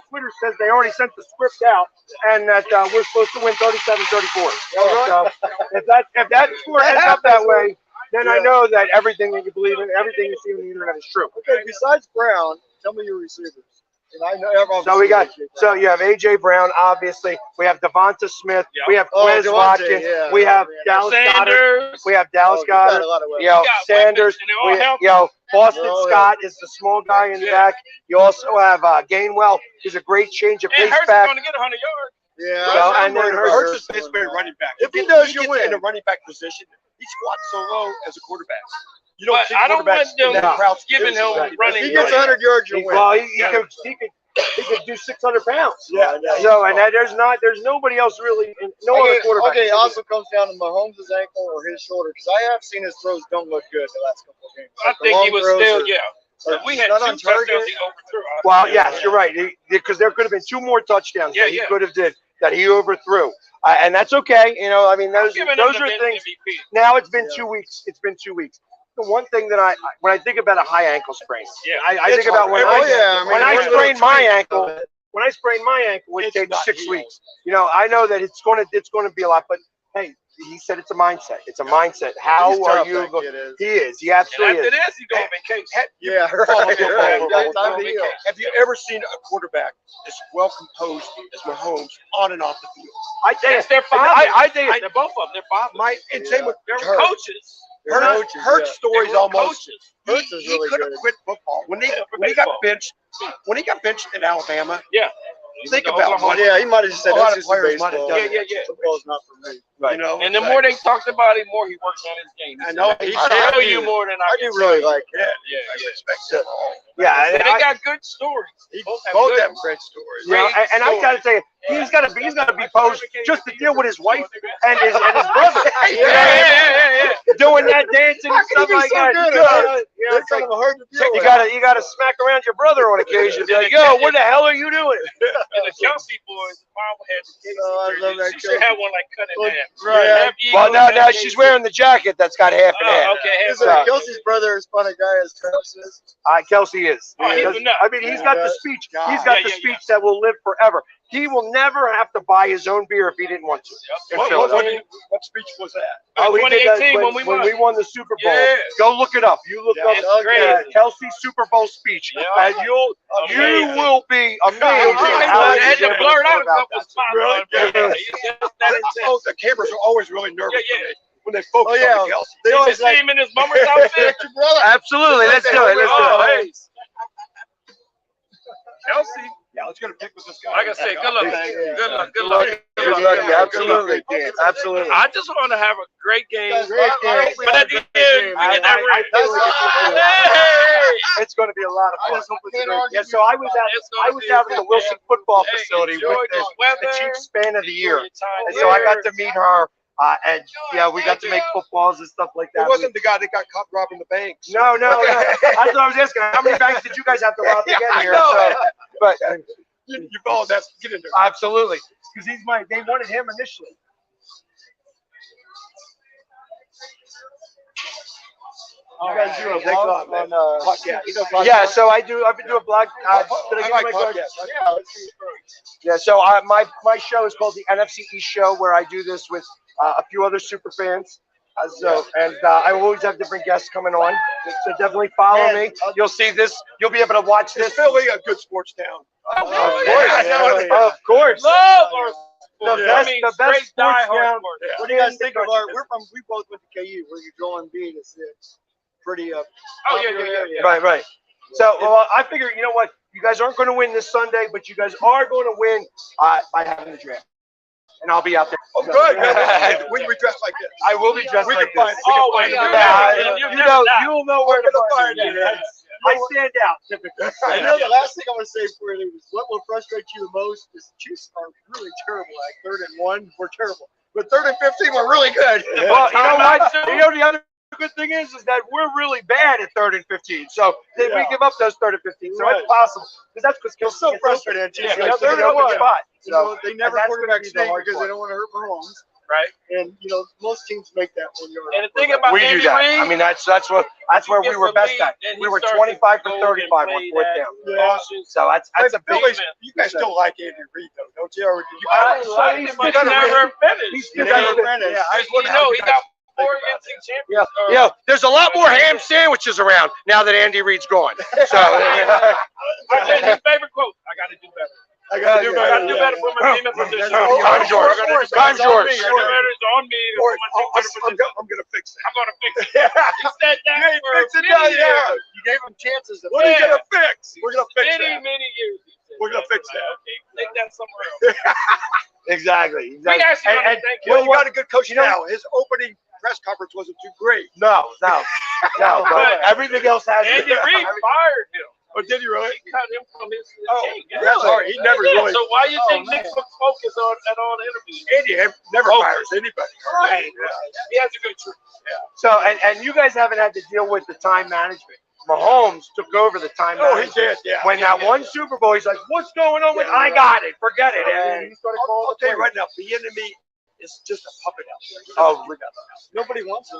they already sent the script out and that we're supposed to win 37-34. So if that score ends up that way, then I know that everything that you believe in, everything you see on the internet is true. Okay, besides Brown, tell me your receivers. And I know everyone. So you have AJ Brown, obviously. We have Devonta Smith. Yeah. We have Quez Devontae, Watkins. yeah. We have Dallas Goedert. Sanders. We have Dallas You got Goedert. a lot of weapons. You know, We got Sanders. weapons, and they're all healthy. Boston Oh, yeah. Scott is the small guy in the back. You also have Gainwell. He's a great change of And pace Hurts is back. going to get 100 yards. Yeah. Well, I'm and then worried about Hurts is Hurts basically a going running back. If he does, you gets win. in a running back position. He squats so low as a quarterback. You don't But see I don't quarterbacks want them in that crouch giving him position. running. If he gets yards. 100 yards, you win. Well, he could do 600 pounds. Yeah. So there's nobody else really. No other quarterback. Okay, it also comes down to Mahomes' ankle or his shoulder because I have seen his throws don't look good the last couple of games. I Like the think he long was throws still, are- If we had not two on target. touchdowns, he overthrew. Well, yes, you're right. Because there could have been 2 more touchdowns Yeah, that he yeah. could have did that he overthrew, and that's okay. You know, I mean, those Giving him are the things. MVP. Now it's been 2 weeks. It's been 2 weeks. The one thing that when I think about a high ankle sprain, Yeah. I think about when Oh, yeah, I mean, when I one little sprained my tweak ankle. of it. When I sprained my ankle, it It's takes not 6 healed. weeks. You know, I know that it's going to be a lot, but hey, he said it's a mindset. It's a mindset. How He's are tough, you? that kid is. He is. He And absolutely after is. this, he go on vacation. Yeah, Follow right. football. right. You got time to heal. Have you ever seen a quarterback as well composed as Mahomes on and off the field? I think It's their father. I think it's They're both of them. They're fathers. And same with They're Hurts. coaches. They're Hurts coaches, stories They were almost. coaches. Hurts is He really could have good. quit football when he Baseball. got benched in Alabama. Yeah. Think about what Yeah, he might have just said A lot that's of just players might have baseball. done Yeah. Football's not for me. you know. And the more they talked about it, more he works on his game. I know. He I tell do. you more than I I do can really tell you. like it. Yeah, I respect that. yeah. And and they I- got good stories. Both have Both good have great stories. You know, Great and I story. gotta tell you, he's gotta be posed just to deal with his wife and his brother. Yeah. Doing that dancing and How can stuff he be like so that. good You at know, it? you know, They're it's like, kind of hard to deal you with. gotta smack around your brother on occasion. Be like, yo, what the hell are you doing? And the Kelsey boys, the mom had the Oh, I love that She should Kelsey. have one like cut in half. Right. Half Well, Eagles, now half she's Yankees. wearing the jacket that's got half and half. Oh, okay. half Listen, Eagles. Kelsey's brother is fun a guy as Travis is. Kelsey is. Oh, he's Because, a nut. I mean, he's got the speech. He's got the Yeah. speech that will live forever. He will never have to buy his own beer if he didn't want to. in Philadelphia. What speech was that? Oh, he did that 2018 when we won. the Super Bowl. Yeah. Go look it up. You look Yeah, up it's crazy. Kelsey's Super Bowl speech, Yeah. and you Amazing. will be amazed. I at how had he's to able blur it out a about couple that. spots. Really? Yeah. It's just that intense. Oh, the cameras are always really nervous Yeah. when they focus Oh, yeah. on Kelsey. They You always just see him in his mummer's outfit. your brother. Absolutely. Let's do it. Let's do Oh, it. hey. Kelsey. Yeah, let's get a pic with this guy. Like I said, good luck. Good luck. Good luck. Good luck. Absolutely. Absolutely. I just want to have a great game. Great game. But at the end, we get that ring. Hey! It's going to be a lot of fun. Can't argue. Yeah, so I was out at the Wilson football facility enjoy with this the weather. Chiefs fan of the year, Enjoy your and time so I here. got to meet her. And yeah, we got to make footballs and stuff like that. It wasn't the guy that got caught robbing the banks. No. That's what I was asking. How many banks did you guys have to rob to get here? I know. So, but You follow that. Get in there. Absolutely. Because they wanted him initially. You guys do a vlog on podcast. Yeah, so I've been doing a blog. Did I give you my card? Yeah, so my show is called the NFC East Show, where I do this with a few other super fans. I always have different guests coming on. So definitely follow me. You'll see this. You'll be able to watch this. Is Philly a good sports town? Of course. Of course. Love our The best sports town. What do you guys think of our? We both went to KU. Where you go and beat is pretty. yeah. Right. So I figure, you know what? You guys aren't going to win this Sunday, but you guys are going to win by having the draft. And I'll be out there. Oh, good. When we dress like this, I will be dressed like this. Oh, wait. You'll know where to find me. I stand out typically. I know the last thing I want to say for you is what will frustrate you the most is the Chiefs are really terrible at 3rd and 1. We're terrible. but 3rd and 15 were really good. Well, you know what? You know the other good thing is that we're really bad at 3rd and 15. So we give up those 3rd and 15. So it's possible because that's because It's so frustrating. They're in a good spot. So they never quarterback sneak because they don't want to hurt Mahomes. Right. And most teams make that 1 yard. And the thing about we Andy do that. Reid, I mean, that's where we were best at. We were 25 for 35 on 4th down. So that's a big. You guys still like Andy Reid though, don't you? Or I like him, but he never finished. He got 4 NC champions. Yeah, there's a lot more ham sandwiches around now that Andy Reid's gone. So, His favorite quote: "I got to do better. I got to do better for my team in position." I'm George. I'm George. It's on me. I'm gonna fix it. I'm gonna fix it. He said that for many years. You gave them chances. What are you gonna fix? We're gonna fix Many years. We're gonna fix that. Okay, take that somewhere else. Exactly. We actually And well, you got a good coach now. His opening press conference wasn't too great. No. But everything else has. Andy Reid fired him. Oh, did you really? He cut him from his team. That's all right. He never really. So why you think Nick took focus on interviews? Andy never fires anybody. Right. He has a good truth. So and you guys haven't had to deal with the time management. Mahomes took over the time management. He did. Yeah. When that one Super Bowl, he's like, "What's going on with? I got it. Forget it." And he started calling. I'll tell you right now, the enemy is just a puppet out there. Oh, Nobody wants him.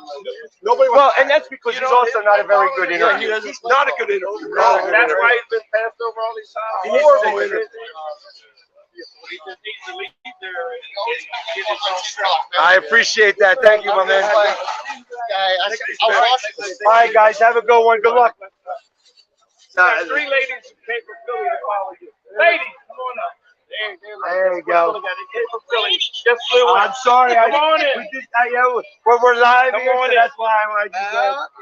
Nobody. Well, and that's because he's also not a very good interviewer. He's not a good interviewer. That's why he's been passed over all these times. Horrible interviewer. He just needs to leave there and get his own shot. I appreciate that. Thank you, my man. I'll watch this. All right, guys, have a good one. Good luck. Got 3 ladies who came from Philly to follow you. Ladies, come on up. There you go. Just flew in. I'm sorry. Come on in. We're live Come here, on so in. that's why I just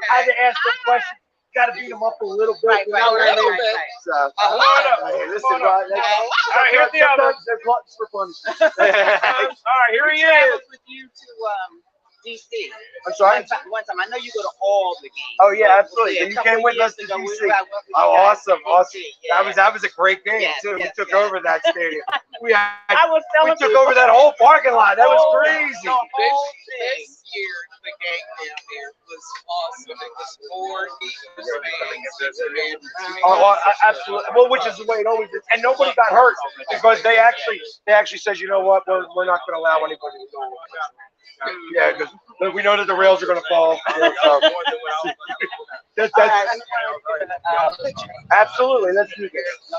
had to ask some questions. Got to beat them up a little bit. You know what I mean? So, hey, listen, All right, here's the other. There's lots for fun. All right, here he is. With you to DC. I'm sorry? One time. I know you go to all the games. Oh yeah, absolutely. Yeah, And you came with us to ago, we DC. were at one- Oh, awesome. Yeah. That was a great game Yeah, too. yeah, We took yeah. over that stadium. We I took over that whole parking lot. That was crazy. This year, the game down there was awesome. It was 4 Eagles fans. Oh, absolutely. Well, which is the way it always is. And nobody got hurt because they actually says, you know what, we're not going to allow anybody to go. Yeah, because we know that the rails are going to fall. So. That's absolutely. Let's do this.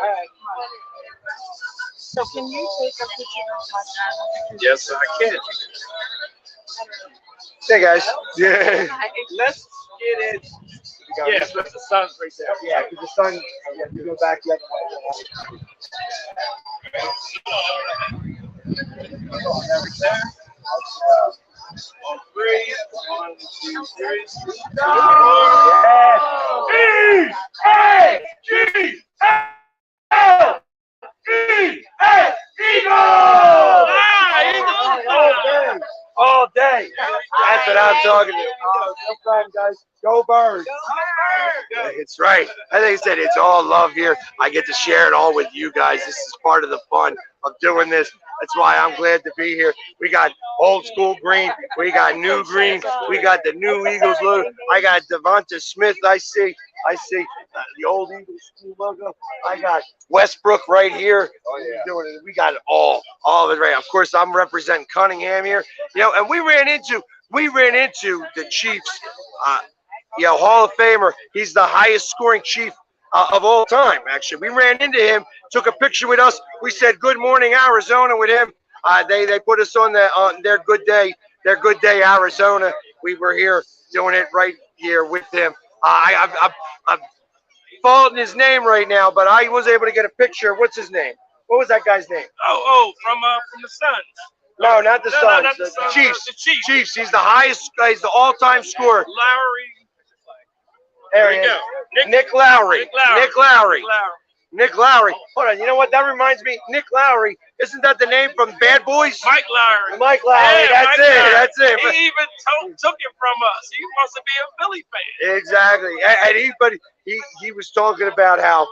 All right. So can you take a picture of my channel? Yes, I can. Hey guys. Yeah. Let's get it. Yes, but the sun's right there. Yeah, because the sun. Yeah, you go back the Three. 1, 2, 3. All day. That's what I'm talking about. No problem, guys. Go Birds. It's right. I think I said it's all love here. I get to share it all with you guys. This is part of the fun of doing this. That's why I'm glad to be here. We got old school green. We got new green. We got the new Eagles logo. I got Devonta Smith. I see. I see the old Eagle School logo. I got Westbrook right here. Oh, yeah. We got it all of it right. Of course, I'm representing Cunningham here. And we ran into the Chiefs. Hall of Famer. He's the highest scoring Chief of all time. Actually, we ran into him, took a picture with us. We said "Good morning, Arizona" with him. They put us on their good day, Arizona. We were here doing it right here with him. I'm faulting his name right now, but I was able to get a picture. What's his name? What was that guy's name? From the Suns. No, not the Suns. No, not the The Suns. Chiefs. The Chiefs. Chiefs. He's the highest. He's the all-time scorer. Lowry. There he is. Nick Lowry. Nick Lowry. Hold on. You know what? That reminds me. Nick Lowry. Isn't that the name from Bad Boys? Mike Lowry. Mike Lowry. Yeah, That's Mike it. Lowry. That's it. He even took it from us. He must be a Philly fan. Exactly. And he was talking about how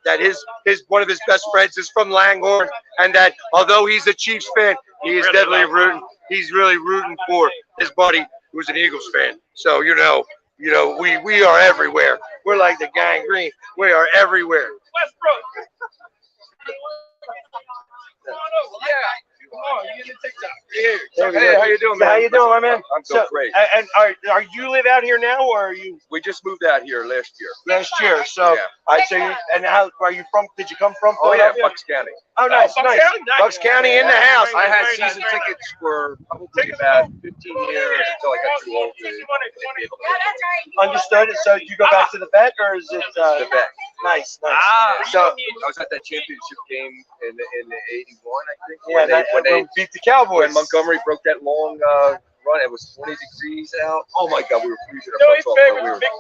that his one of his best friends is from Langhorne, and that although he's a Chiefs fan, he is definitely rooting. He's really rooting for his buddy who's an Eagles fan. So we are everywhere. We're like the gang green. We are everywhere. Westbrook. Come on, you get the TikTok. Hey, how you doing, man? How you doing, my man? I'm doing great. And are you live out here now, or are you? We just moved out here last year. Last year. So how are you from? Did you come from? Oh yeah, Philadelphia? Bucks County. Oh, nice, nice. Bucks County in the house. I had season tickets for probably about 15 years until I got too old. Understood. So you go back to the vet, or is it The vet. Nice, nice. So I was at that championship game in the '81, I think. Yeah, when they beat the Cowboys. When Montgomery broke that long run, it was 20 degrees out. Oh my God, we were freezing our butts off.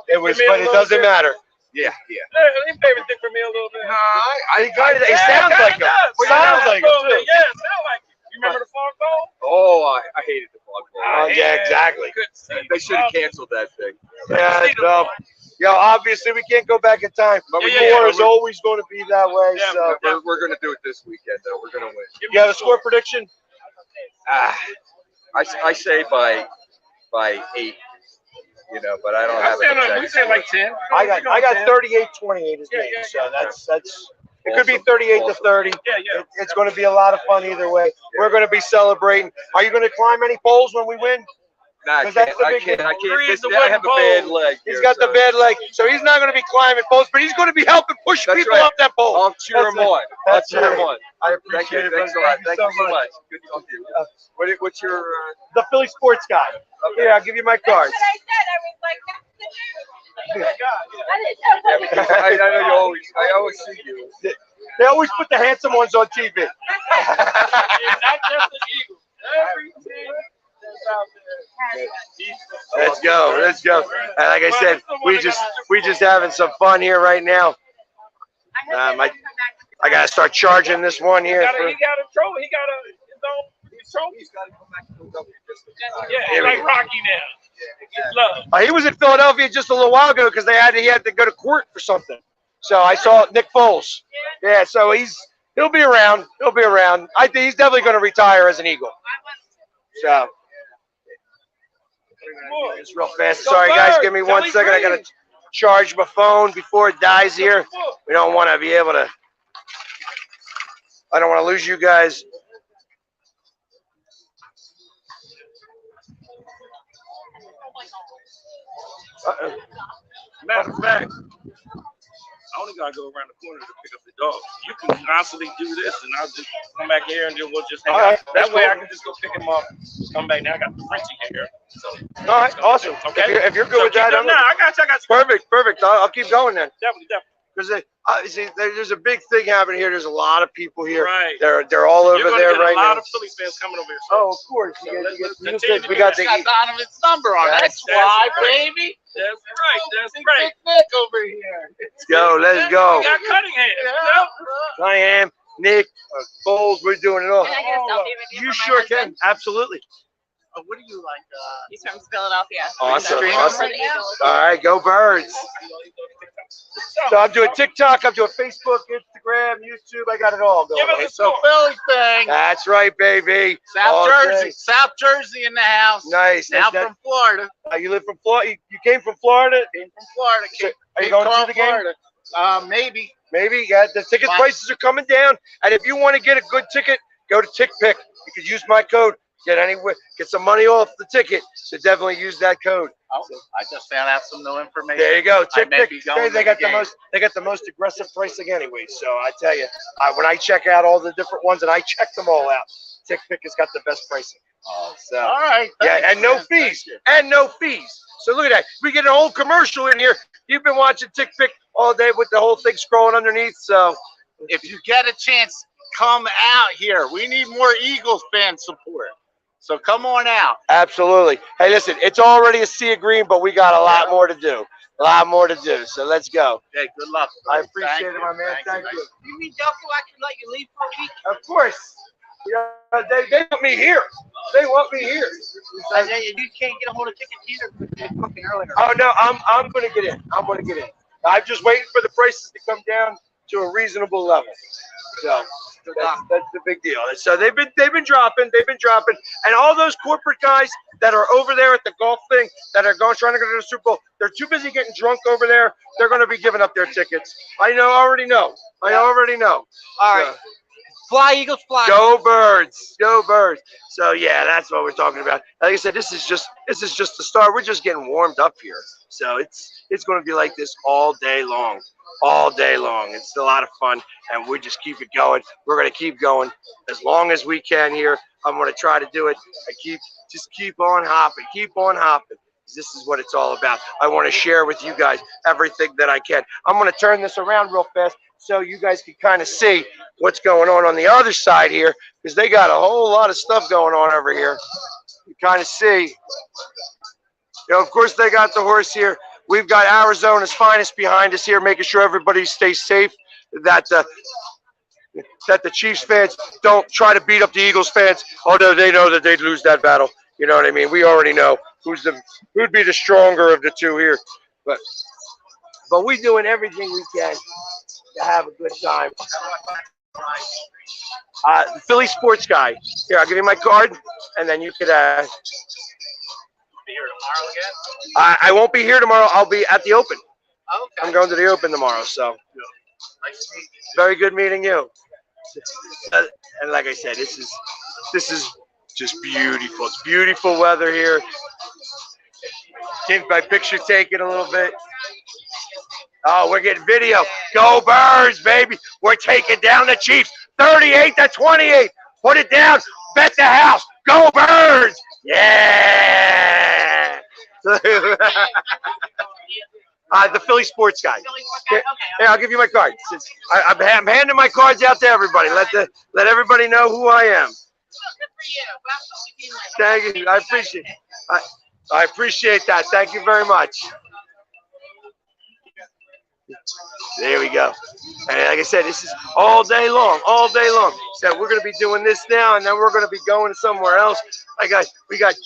It was, but it doesn't matter. Yeah. He favored Dick for me a little bit. He sounds like him. Sounds like him. Yeah, it sounds like it. You remember the fog ball? Oh, I hated the fog ball. Yeah, exactly. They should have canceled that thing. Yeah, obviously we can't go back in time, but war is always going to be that way. So We're going to do it this weekend, though. We're going to win. you have a score prediction? I say by 8, but I don't have an exact. We say like 10. I got 38-28 is me. So that's it could be 38-30. Yeah. It's going to be a lot of fun either way. We're going to be celebrating. Are you going to climb any poles when we win? Nah, I can't. I can't. I have a bad leg. He's got the bad leg, so he's not going to be climbing poles, but he's going to be helping push people up that pole. I'll cheer him on. I appreciate it. Thanks a lot. Thank you so much. Good talking to you. What's your? The Philly sports guy. Here, I'll give you my cards. I know you always. I always see you. They always put the handsome ones on TV. Not just the Eagles. Every team. Let's go. And like I said, we just having some fun here right now. I gotta start charging this one here. He got a trophy. He got his own trophy. He's got to come back to Philadelphia. Yeah, like Rocky now. He was in Philadelphia just a little while ago because he had to go to court for something. So I saw Nick Foles. Yeah, so he'll be around. I think he's definitely going to retire as an Eagle. So. It's real fast. Sorry, guys. Give me 1 second. I gotta charge my phone before it dies here. We don't want to be able to. I don't want to lose you guys. Matter of fact, I only gotta go around the corner to pick up the dog. You can constantly do this, and I'll just come back here, and then we'll just hang out. That way, I can just go pick him up, come back. Now I got the Frenchie here. So. All right, awesome. Okay. If you're good with that, I got you. Perfect. I'll keep going then. Definitely. Because there's a big thing happening here. There's a lot of people here. Right. They're all over there right now. A lot of Philly fans coming over here. So. Oh, of course. We got Donovan's number on. That's why, baby. That's right. Nick over here. Let's go. We got Cunningham. Cunningham, Nick, Foles, we're doing it all. Can I get a selfie with you? You sure can. Absolutely. What do you like? He's from Philadelphia. Awesome. For the Eagles. All right, go Birds. So I'm doing TikTok, I'm doing Facebook, Instagram. Instagram, YouTube. I got it all going. Give us a Philly thing. That's right, baby. All day. South Jersey in the house. Nice. Now from Florida. You live from Florida? You came from Florida? Came from Florida. So, are you going to the game? Florida. Maybe. Maybe. Yeah, the ticket prices are coming down. And if you want to get a good ticket, go to TickPick. You could use my code. Get some money off the ticket. So definitely use that code. Oh, I just found out some new information. There you go. TickPick. They got the most aggressive pricing anyway. So I tell you, when I check out all the different ones, and I check them all out, TickPick has got the best pricing. So all right. Yeah, and no fees. And no fees. So look at that. We get an old commercial in here. You've been watching TickPick all day with the whole thing scrolling underneath. So if you get a chance, come out here. We need more Eagles fan support. So come on out. Absolutely. Hey, listen, it's already a sea of green, but we got a lot more to do. A lot more to do. So let's go. Hey, good luck. I appreciate it, my man. Thank you. You mean Delco actually let you leave for a week? Of course. Yeah, they want me here. They want me here. You can't get a hold of tickets either. Earlier. Oh no, I'm gonna get in. I'm gonna get in. I'm just waiting for the prices to come down to a reasonable level. So that's the big deal. So they've been dropping, and all those corporate guys that are over there at the golf thing that are trying to go to the Super Bowl, they're too busy getting drunk over there. They're going to be giving up their tickets. I already know. All right. Fly, Eagles, fly. Go Birds. Go Birds. So yeah, that's what we're talking about. Like I said, this is just the start. We're just getting warmed up here. So it's going to be like this all day long. All day long. It's a lot of fun, and we just keep it going. We're going to keep going as long as we can here. I'm going to try to do it. Just keep on hopping. Keep on hopping. This is what it's all about. I want to share with you guys everything that I can. I'm going to turn this around real fast so you guys can kind of see what's going on the other side here, because they got a whole lot of stuff going on over here. You kind of see. Of course, they got the horse here. We've got Arizona's finest behind us here, making sure everybody stays safe, that the Chiefs fans don't try to beat up the Eagles fans, although they know that they'd lose that battle. You know what I mean? We already know who'd be the stronger of the two here. But we doing everything we can to have a good time. The Philly sports guy. Here, I'll give you my card, and then you could Here tomorrow again? I won't be here tomorrow. I'll be at the Open. Okay. I'm going to the Open tomorrow, so. Nice to meet you. Very good meeting you. And like I said, this is just beautiful. It's beautiful weather here. Get my picture taken a little bit. Oh, we're getting video. Go Birds, baby. We're taking down the Chiefs. 38-28. Put it down. Bet the house. Go Birds. Yeah. The Philly sports guy. Here, I'll give you my card. I'm handing my cards out to everybody. Let everybody know who I am. Thank you. I appreciate it. I appreciate that. Thank you very much. There we go. And like I said, this is all day long, So we're going to be doing this now, and then we're going to be going somewhere else. We got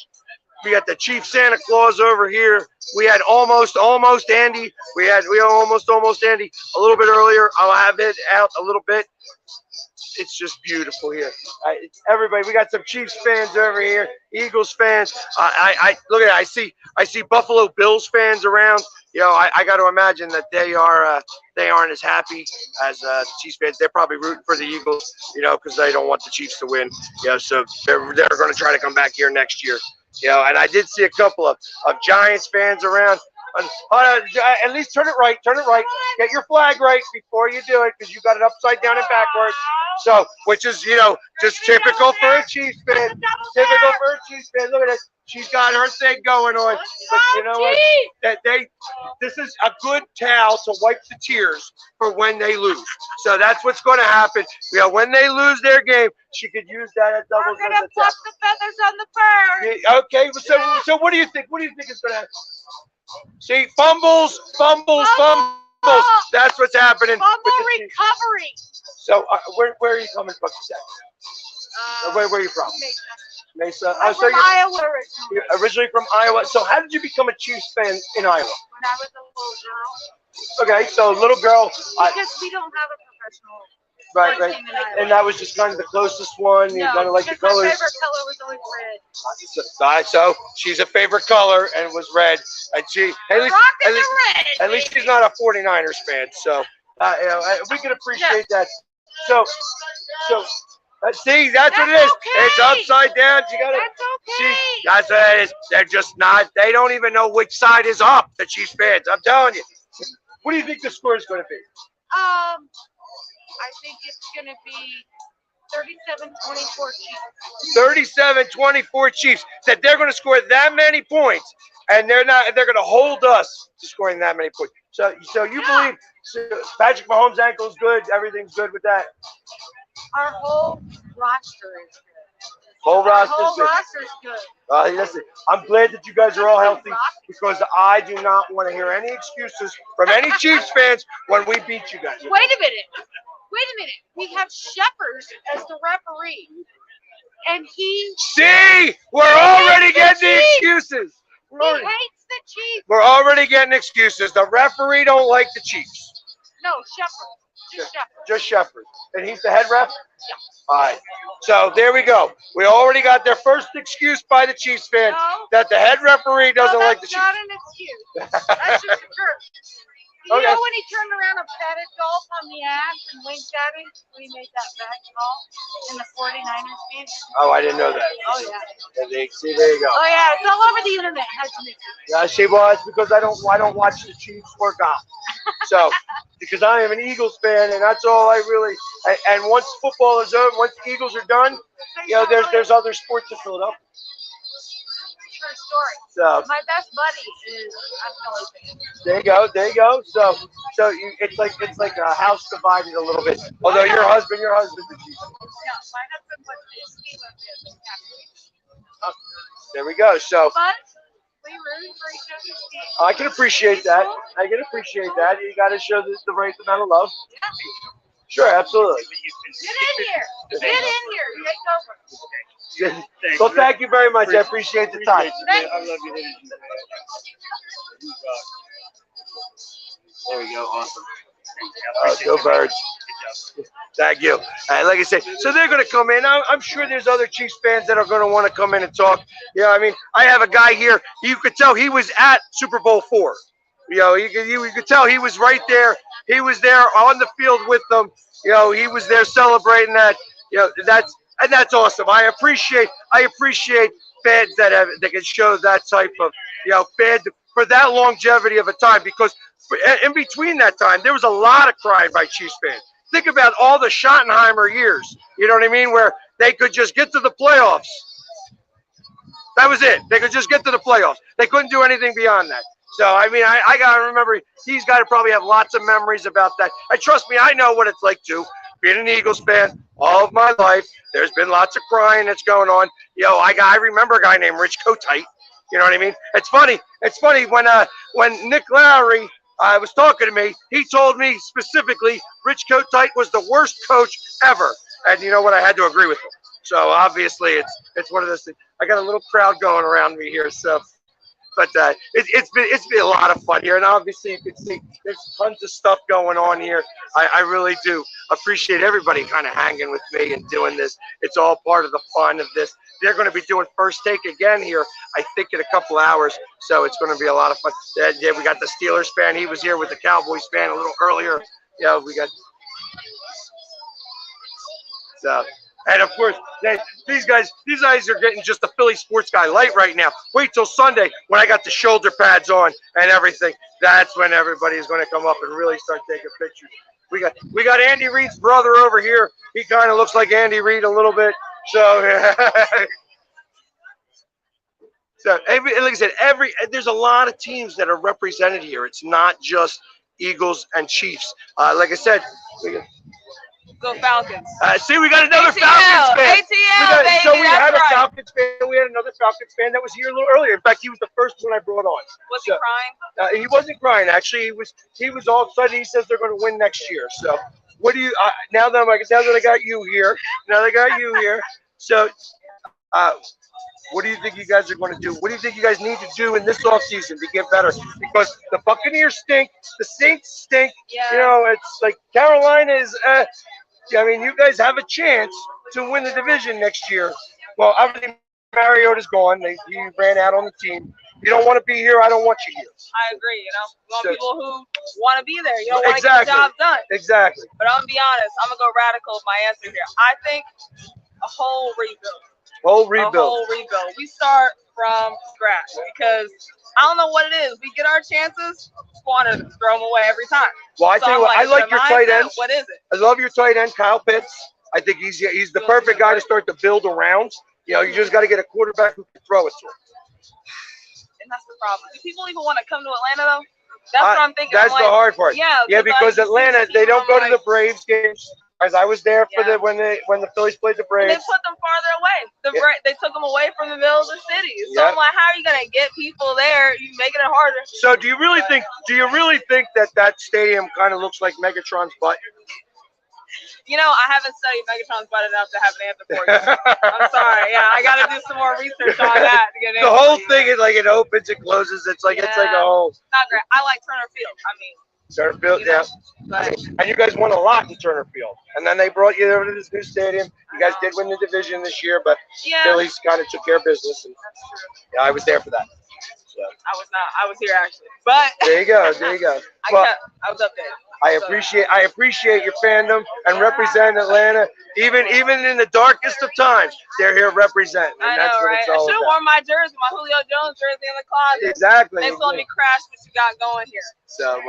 the Chief Santa Claus over here. We had almost Andy. We almost Andy a little bit earlier. I'll have it out a little bit. It's just beautiful here. Everybody, we got some Chiefs fans over here, Eagles fans. I look at it. I see Buffalo Bills fans around. I got to imagine that they aren't as happy as the Chiefs fans. They're probably rooting for the Eagles, because they don't want the Chiefs to win. So they're going to try to come back here next year. And I did see a couple of Giants fans around. At least turn it right. Get your flag right before you do it, because you got it upside down and backwards. So, which is, just typical for a Chiefs fan. Look at it. She's got her thing going on. But you know what? This is a good towel to wipe the tears for when they lose. So that's what's going to happen. When they lose their game, she could use that as doubles. We're gonna pluck the feathers on the fur. Okay. So what do you think? What do you think is going to happen? See, fumbles. That's what's happening. Fumble recovery. So where are you coming from? Where are you from? Mesa. I'm from Iowa originally. You're originally from Iowa. So how did you become a Chiefs fan in Iowa? When I was a little girl. Okay, so little girl. Because we don't have a professional. Right, sports right. team in Iowa. And that was just kind of the closest one. You No, kind of like the because my colors. favorite color was always red. So she's a favorite color and it was red. And she, at least, Rockin' the red. at least she's not a 49ers fan. So, you know, we can appreciate that. So, see, that's what it is. okay. It's upside down. You gotta That's okay. see. That's what it is. They're just not. They don't even know which side is up. The Chiefs fans. I'm telling you. What do you think the score is going to be? I think it's gonna be 37-24 Chiefs. 37-24 Chiefs. That they're going to score that many points, and they're not. They're going to hold us to scoring that many points. So you believe Patrick Mahomes' ankle is good. Everything's good with that. Our whole roster is good. Whole roster's Our whole good. roster's good. Listen, I'm glad that you guys are all healthy because I do not want to hear any excuses from any Chiefs fans when we beat you guys. Wait a minute. We have Shepard as the referee, and he See, we're already getting the excuses. hates the Chiefs. We're already getting excuses. The referee don't like the Chiefs. No, Shepard. Just Shepard. Just Shepard. And he's the head ref? Yeah. All right. So there we go. We already got their first excuse by the Chiefs fan that the head referee doesn't like the Chiefs. That's not an excuse. That's just a curse. You Okay. know when he turned around and patted Dolph on the ass and winked at him when he made that back call in the 49ers game? Oh, I didn't know that. Oh, yeah. See, there you go. Oh, yeah. It's all over the internet. Yeah, see, well, it's because I don't watch the Chiefs work out. So, because I am an Eagles fan, and that's all I really. And once football is over, once the Eagles are done, you know, there's other sports in Philadelphia. True story. So My best buddy is a Philly fan. there you go. So it's like a house divided a little bit. Although your husband's a Chiefs. No, my husband was a Steelers fan. There we go. So But we root for each other's teams. I can appreciate that. You got to show the right amount of love. Sure, absolutely. Get in here. Get in here. Take over. Well, thank you very much. I appreciate the time. Thank I love you, ladies and There we go. Awesome. Go Birds. Thank you. Like I said, so they're going to come in. I'm sure there's other Chiefs fans that are going to want to come in and talk. Yeah, I mean, I have a guy here. You could tell he was at Super Bowl IV. You know, you could tell he was right there. He was there on the field with them. You know, he was there celebrating that. You know, that's awesome. I appreciate fans that can show that type of, you know, fan for that longevity of a time, because in between that time there was a lot of crying by Chiefs fans. Think about all the Schottenheimer years. You know what I mean? Where they could just get to the playoffs. That was it. They could just get to the playoffs. They couldn't do anything beyond that. So, I mean, I got to remember, he's got to probably have lots of memories about that. Trust me, I know what it's like to being an Eagles fan all of my life. There's been lots of crying that's going on. You know, I remember a guy named Rich Kotite. You know what I mean? It's funny when Nick Lowry was talking to me, he told me specifically Rich Kotite was the worst coach ever. And you know what? I had to agree with him. So obviously it's one of those things. I got a little crowd going around me here, so. But it's been a lot of fun here, and obviously you can see there's tons of stuff going on here. I really do appreciate everybody kind of hanging with me and doing this. It's all part of the fun of this. They're going to be doing First Take again here, I think, in a couple hours, so it's going to be a lot of fun. Yeah, we got the Steelers fan. He was here with the Cowboys fan a little earlier. Yeah, we got so. And of course, these guys are getting just a Philly sports guy light right now. Wait till Sunday when I got the shoulder pads on and everything. That's when everybody is going to come up and really start taking pictures. We got Andy Reid's brother over here. He kind of looks like Andy Reid a little bit. So, like I said, there's a lot of teams that are represented here. It's not just Eagles and Chiefs. Like I said. Go Falcons. See, we got another ATL, Falcons fan. ATL, baby, so we that's had a right. Falcons fan. We had another Falcons fan that was here a little earlier. In fact, he was the first one I brought on. Was he crying? He wasn't crying. Actually, he was all excited. He says they're going to win next year. So, what do you? Now that I got you here. So What do you think you guys are going to do? What do you think you guys need to do in this offseason to get better? Because the Buccaneers stink, the Saints stink. Yeah. You know, it's like Carolina is. I mean, you guys have a chance to win the division next year. Well, obviously Mariota's gone. He ran out on the team. You don't want to be here. I don't want you here. I agree. You know, you want So- people who want to be there. You don't want to Exactly. get the job done. Exactly. But I'm gonna be honest. I'm gonna go radical with my answer here. I think a whole rebuild. Whole A rebuild. whole rebuild. We start from scratch because I don't know what it is. We get our chances, squander them, throw them away every time. Well, I So tell you I'm what, I is like it your a tight mindset? ends. What is it? I love your tight end, Kyle Pitts. I think he's the perfect guy to start to build around. You know, you just got to get a quarterback who can throw it to him. And that's the problem. Do people even want to come to Atlanta though? That's what I'm thinking. That's I'm the like, hard part. Yeah. Yeah, because I see Atlanta, the they team, don't I'm go to like, the Braves games. As I was there for Yeah. when the Phillies played the They Braves. put them farther away. Yeah. They took them away from the middle of the city. So Yeah. I'm like, how are you gonna get people there? You making it harder. So do you really think that stadium kind of looks like Megatron's butt? You know, I haven't studied Megatron's butt enough to have an answer for you. I'm sorry. Yeah, I got to do some more research on that to get an The answer whole for you. thing is like it opens, it closes. It's like a Yeah. whole Not great. I like Turner Field. I mean, Turner Field. you know, Yeah. but And you guys won a lot in Turner Field. And then they brought you over to this new stadium. You guys did win the division this year, but yeah, Phillies kind of took care of business. And that's true. yeah, I was there for that. So I was not. I was here actually, but there you go. There you go. Well, I was up there. I So, appreciate your fandom and representing Atlanta. Even in the darkest of times, they're here representing. And I that's know, what right? it's I all should have about. worn my jersey, my Julio Jones jersey in the closet. Exactly. They told me crash what you got going here. So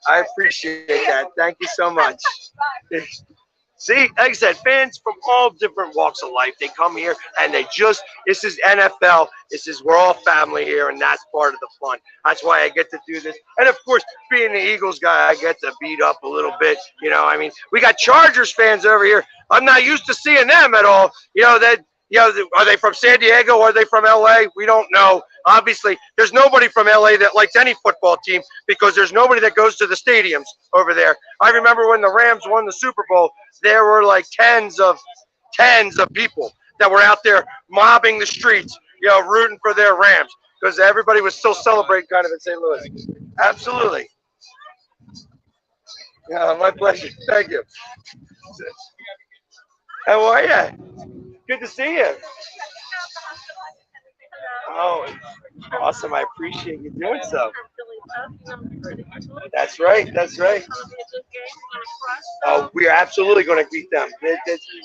I appreciate that. Thank you so much. See, like I said, fans from all different walks of life, they come here and this is NFL. We're all family here, and that's part of the fun. That's why I get to do this. And of course, being the Eagles guy, I get to beat up a little bit. You know, I mean, we got Chargers fans over here. I'm not used to seeing them at all. Are they from San Diego? Are they from LA? We don't know. Obviously, there's nobody from LA that likes any football team because there's nobody that goes to the stadiums over there. I remember when the Rams won the Super Bowl, there were like tens of people that were out there mobbing the streets, rooting for their Rams because everybody was still celebrating kind of in St. Louis. Absolutely. Yeah, my pleasure. Thank you. How are you? Good to see you. Oh, awesome. I appreciate you doing so. That's right. That's right. Oh, we're absolutely going to beat them.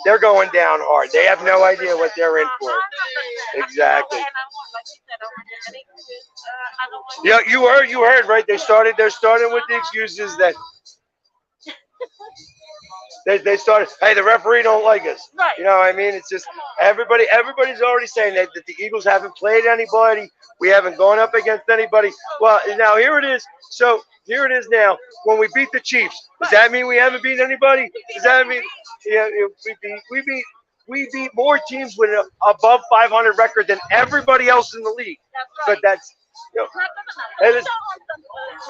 They're going down hard. They have no idea what they're in for. Exactly. Yeah, you heard, right? They're starting with the excuses that they started, hey, the referee don't like us. Right. You know what I mean? It's just everybody's already saying that the Eagles haven't played anybody. We haven't gone up against anybody. Well, now here it is. So here it is now. When we beat the Chiefs, does that mean we haven't beat anybody? Does that mean we beat more teams with an above 500 record than everybody else in the league? But that's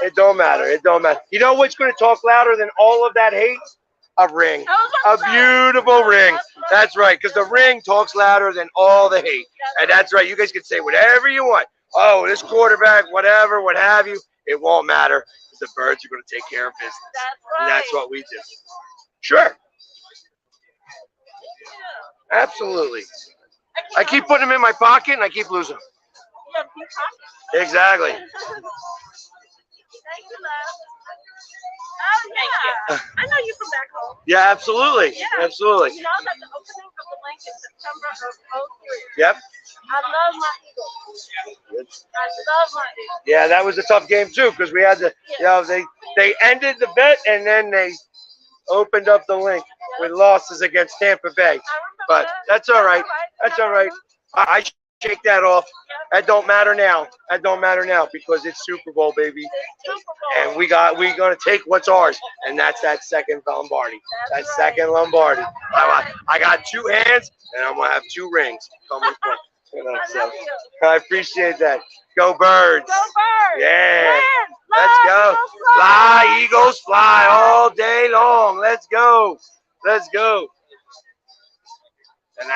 it don't matter. It don't matter. You know what's going to talk louder than all of that hate? A ring. A beautiful ring. That's right, because the ring talks louder than all the hate. And that's right. You guys can say whatever you want. Oh, this quarterback, whatever, what have you. It won't matter. The Birds are going to take care of business. And that's what we do. Sure. Absolutely. I keep putting them in my pocket and I keep losing them. Exactly. Thank you, love. Oh, yeah. I know you from back home. Yeah, absolutely. Yeah. Absolutely. You know, I was at the opening of the link in September of 03. Yep. I love my Eagles. I love my Eagles. Yeah, that was a tough game too because we had to, they ended the bet and then they opened up the link with losses against Tampa Bay. But that's all right. That's all right. I shake that off. That don't matter now. That don't matter now because it's Super Bowl, baby. And we're gonna take what's ours, and that's that second Lombardi. That second Lombardi. I got two hands, and I'm gonna have two rings coming from. So I appreciate that. Go Birds. Go Birds. Yeah. Let's go. Fly, Eagles, fly all day long. Let's go. Let's go. And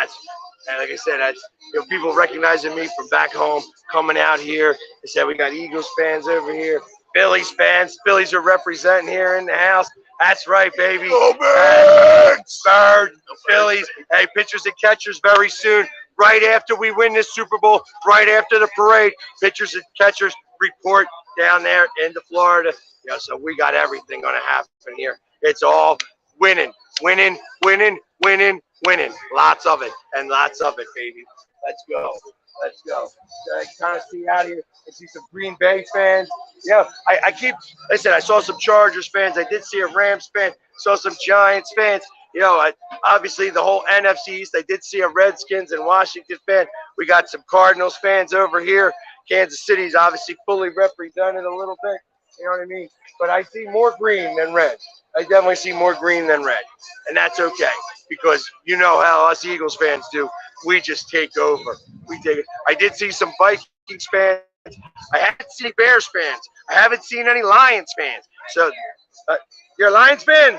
And like I said, that's people recognizing me from back home, coming out here. They said we got Eagles fans over here, Phillies fans. Phillies are representing here in the house. That's right, baby. Go Birds! Birds, Phillies. Hey, pitchers and catchers very soon. Right after we win this Super Bowl, right after the parade, pitchers and catchers report down there into Florida. So we got everything going to happen here. It's all winning, winning, winning, winning, winning. Lots of it, and lots of it, baby. Let's go. Let's go. I kind of see out here. I see some Green Bay fans. I said I saw some Chargers fans. I did see a Rams fan. Saw some Giants fans. Obviously the whole NFC East. I did see a Redskins and Washington fan. We got some Cardinals fans over here. Kansas City's obviously fully represented a little bit. You know what I mean? But I see more green than red. I definitely see more green than red. And that's okay because you know how us Eagles fans do. We just take over. We take it. I did see some Vikings fans. I haven't seen Bears fans. I haven't seen any Lions fans. So you're a Lions fan?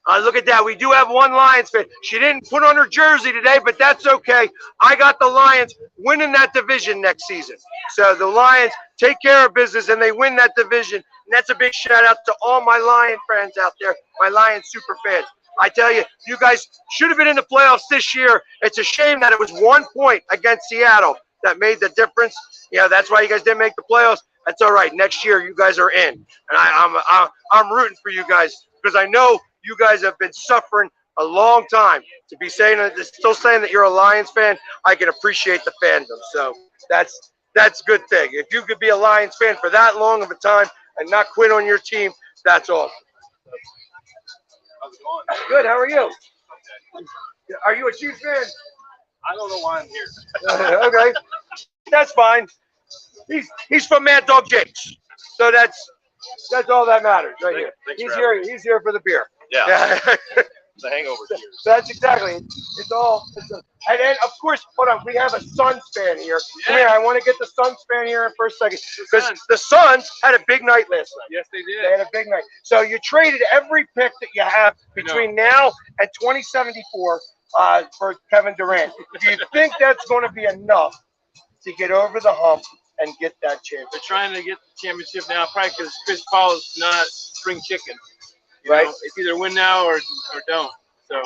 Look at that. We do have one Lions fan. She didn't put on her jersey today, but that's okay. I got the Lions winning that division next season. So the Lions take care of business, and they win that division. And that's a big shout-out to all my Lion fans out there, my Lion super fans. I tell you, you guys should have been in the playoffs this year. It's a shame that it was 1 point against Seattle that made the difference. That's why you guys didn't make the playoffs. That's all right. Next year, you guys are in. And I'm rooting for you guys because I know you guys have been suffering a long time. To be still saying that you're a Lions fan, I can appreciate the fandom. So that's a good thing. If you could be a Lions fan for that long of a time and not quit on your team, that's awesome. How's it going? Good. How are you? Are you a Chiefs fan? I don't know why I'm here. Okay, that's fine. He's from Mad Dog Jake's, so that's all that matters right here. He's here for the beer. Yeah. The hangover tears. That's exactly. And then, of course, hold on. We have a Suns fan here. Come here. I want to get the Suns fan here for a second because the Suns had a big night last night. Yes, they did. They had a big night. So you traded every pick that you have between now and 2074 for Kevin Durant. Do you think that's going to be enough to get over the hump and get that championship? They're trying to get the championship now, probably because Chris Paul is not spring chicken. Right. It's either win now or don't. So,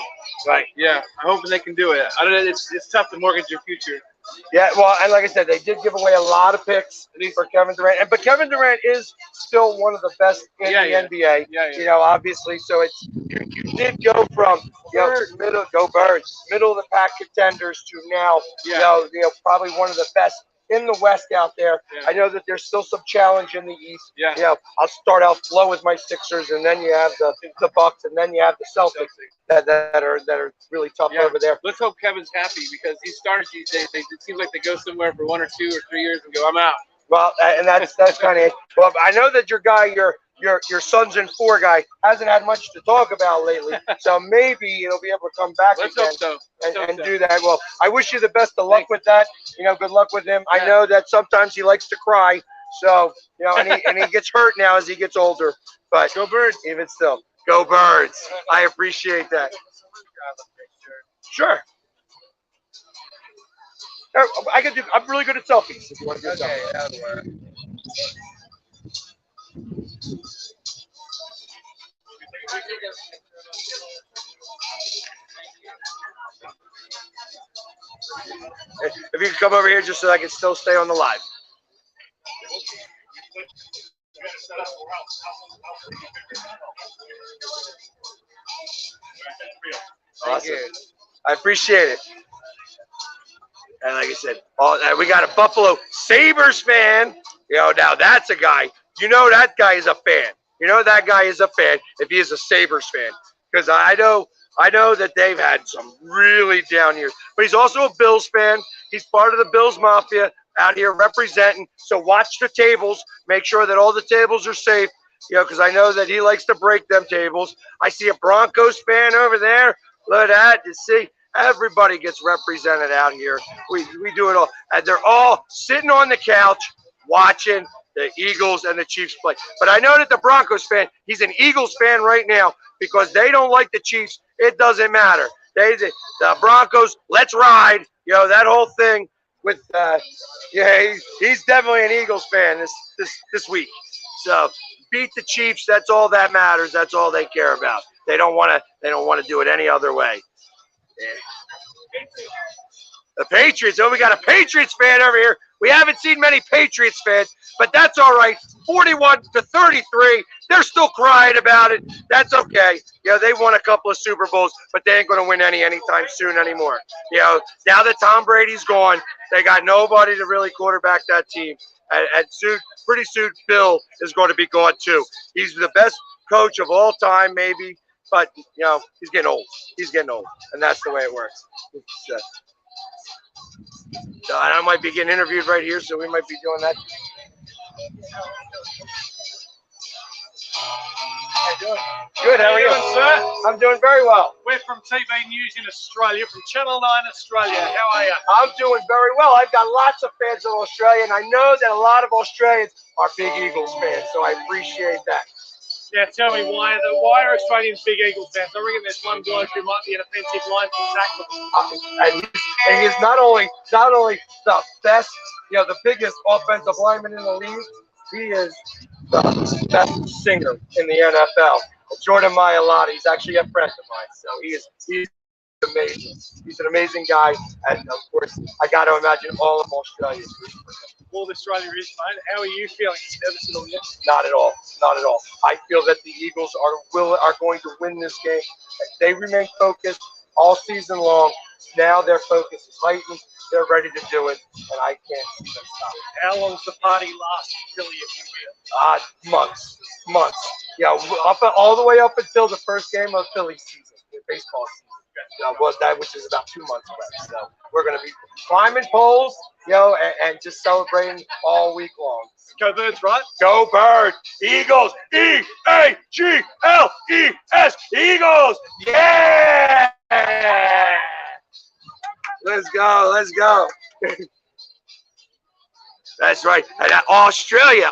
right. Yeah, I'm hoping they can do it. I don't know. It's tough to mortgage your future. Yeah, well, and like I said, they did give away a lot of picks for Kevin Durant, but Kevin Durant is still one of the best in the NBA. Yeah. Obviously, so it's you did go from middle of the pack contenders to now probably one of the best in the West out there. Yeah. I know that there's still some challenge in the East. Yeah. I'll start out slow with my Sixers, and then you have the Bucks, and then you have the Celtics that are really tough over there. Let's hope Kevin's happy because these stars these days, it seems like they go somewhere for 1 or 2 or 3 years and go, I'm out. Well, and that's kind of it. Well, I know that your guy, your Sons and 4 guy, hasn't had much to talk about lately, so maybe he'll be able to come back Let's again hope so. and do that. Well, I wish you the best of luck with that. Good luck with him. Yeah. I know that sometimes he likes to cry, so and he gets hurt now as he gets older. But Go Birds. Even still, go Birds. I appreciate that. Sure. I'm really good at selfies. If you want to do selfies. If you can come over here just so I can still stay on the live. Awesome. I appreciate it. And like I said, we got a Buffalo Sabres fan. Now that's a guy. That guy is a fan. That guy is a fan if he is a Sabres fan. Because I know that they've had some really down years. But he's also a Bills fan. He's part of the Bills Mafia out here representing. So watch the tables. Make sure that all the tables are safe. Because I know that he likes to break them tables. I see a Broncos fan over there. Look at that. You see, everybody gets represented out here. We do it all. And they're all sitting on the couch watching the Eagles and the Chiefs play. But I know that the Broncos fan, he's an Eagles fan right now because they don't like the Chiefs. It doesn't matter. The Broncos, let's ride. you know, that whole thing with, yeah, he's definitely an Eagles fan this week. So beat the Chiefs. That's all that matters. That's all they care about. They don't want to do it any other way. Yeah. The Patriots. Oh, we got a Patriots fan over here. We haven't seen many Patriots fans, but that's all right. 41-33. They're still crying about it. That's okay. You know, they won a couple of Super Bowls, but they ain't going to win anytime soon anymore. You know, now that Tom Brady's gone, they got nobody to really quarterback that team. And soon, pretty soon, Bill is going to be gone too. He's the best coach of all time, maybe, but you know, he's getting old. He's getting old, and that's the way it works. So I might be getting interviewed right here, so we might be doing that. How you doing? Good, how are you? Sir? I'm doing very well. We're from TV News in Australia, from Channel 9 Australia. How are you? I'm doing very well. I've got lots of fans in Australia, and I know that a lot of Australians are big Eagles fans, so I appreciate that. Yeah, tell me why are Australians big Eagles fans? I reckon there's one bloke who might be an offensive lineman tackle. And he's not only the best, you know, the biggest offensive lineman in the league, he is the best singer in the NFL. Jordan Mailata, he's actually a friend of mine, so he's amazing. He's an amazing guy, and of course, I got to imagine all of Australia is rooting for him. All Australia is, mate. How are you feeling? Nervous at all yet? Not at all. Not at all. I feel that the Eagles are going to win this game. They remain focused all season long. Now their focus is heightened. They're ready to do it, and I can't see them stop. How long's the party last in Philly if you will? Months. Yeah, all the way up until the first game of Philly season, the baseball season. Which is about 2 months away. So we're going to be climbing poles, you know, and just celebrating all week long. Go Birds, right? Go Birds! Eagles! E-A-G-L-E-S! Eagles! Yeah! Let's go. That's right. And Australia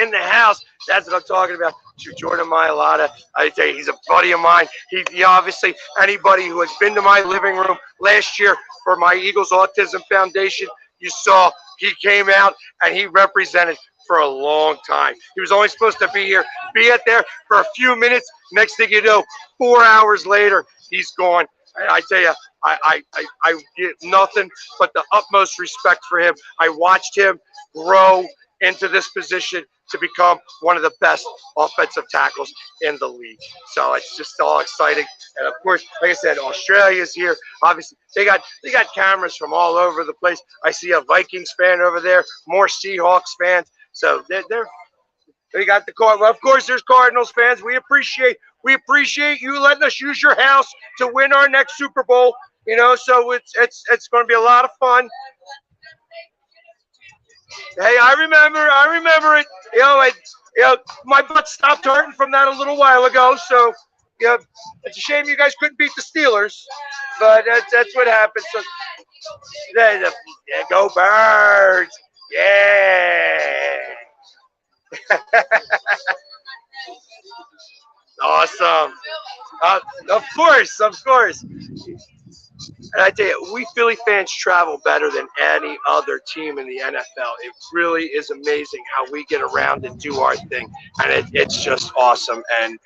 in the house. That's what I'm talking about. Jordan Mailata, I tell you, he's a buddy of mine. He obviously, anybody who has been to my living room last year for my Eagles Autism Foundation, you saw he came out and he represented for a long time. He was only supposed to be there for a few minutes. Next thing you know, 4 hours later, he's gone. And I tell you, I get nothing but the utmost respect for him. I watched him grow into this position to become one of the best offensive tackles in the league. So it's just all exciting. And of course, like I said, Australia's here. Obviously, they got cameras from all over the place. I see a Vikings fan over there, more Seahawks fans. So they got the card. Well, of course, there's Cardinals fans. We appreciate you letting us use your house to win our next Super Bowl. You know, so it's going to be a lot of fun. Hey, I remember it. You know, my butt stopped hurting from that a little while ago. So, yeah, it's a shame you guys couldn't beat the Steelers, but that's what happened. So, yeah, go Birds! Yeah. Awesome. Of course. And I tell you, we Philly fans travel better than any other team in the NFL. It really is amazing how we get around and do our thing, and it's just awesome. And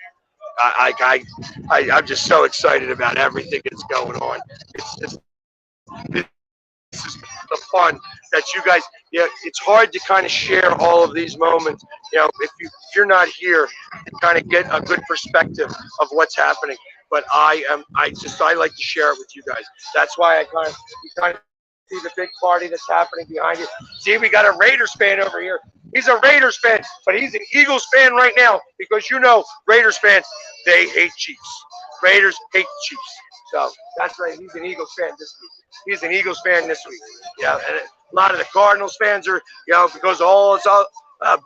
I'm just so excited about everything that's going on. It's the fun that you guys. Yeah, it's hard to kind of share all of these moments. You know, if you're not here, to kind of get a good perspective of what's happening. But I like to share it with you guys. That's why you kind of see the big party that's happening behind you. See, we got a Raiders fan over here. He's a Raiders fan, but he's an Eagles fan right now because you know Raiders fans, they hate Chiefs. Raiders hate Chiefs. So that's right. He's an Eagles fan this week. He's an Eagles fan this week. Yeah, and a lot of the Cardinals fans are, you know, because all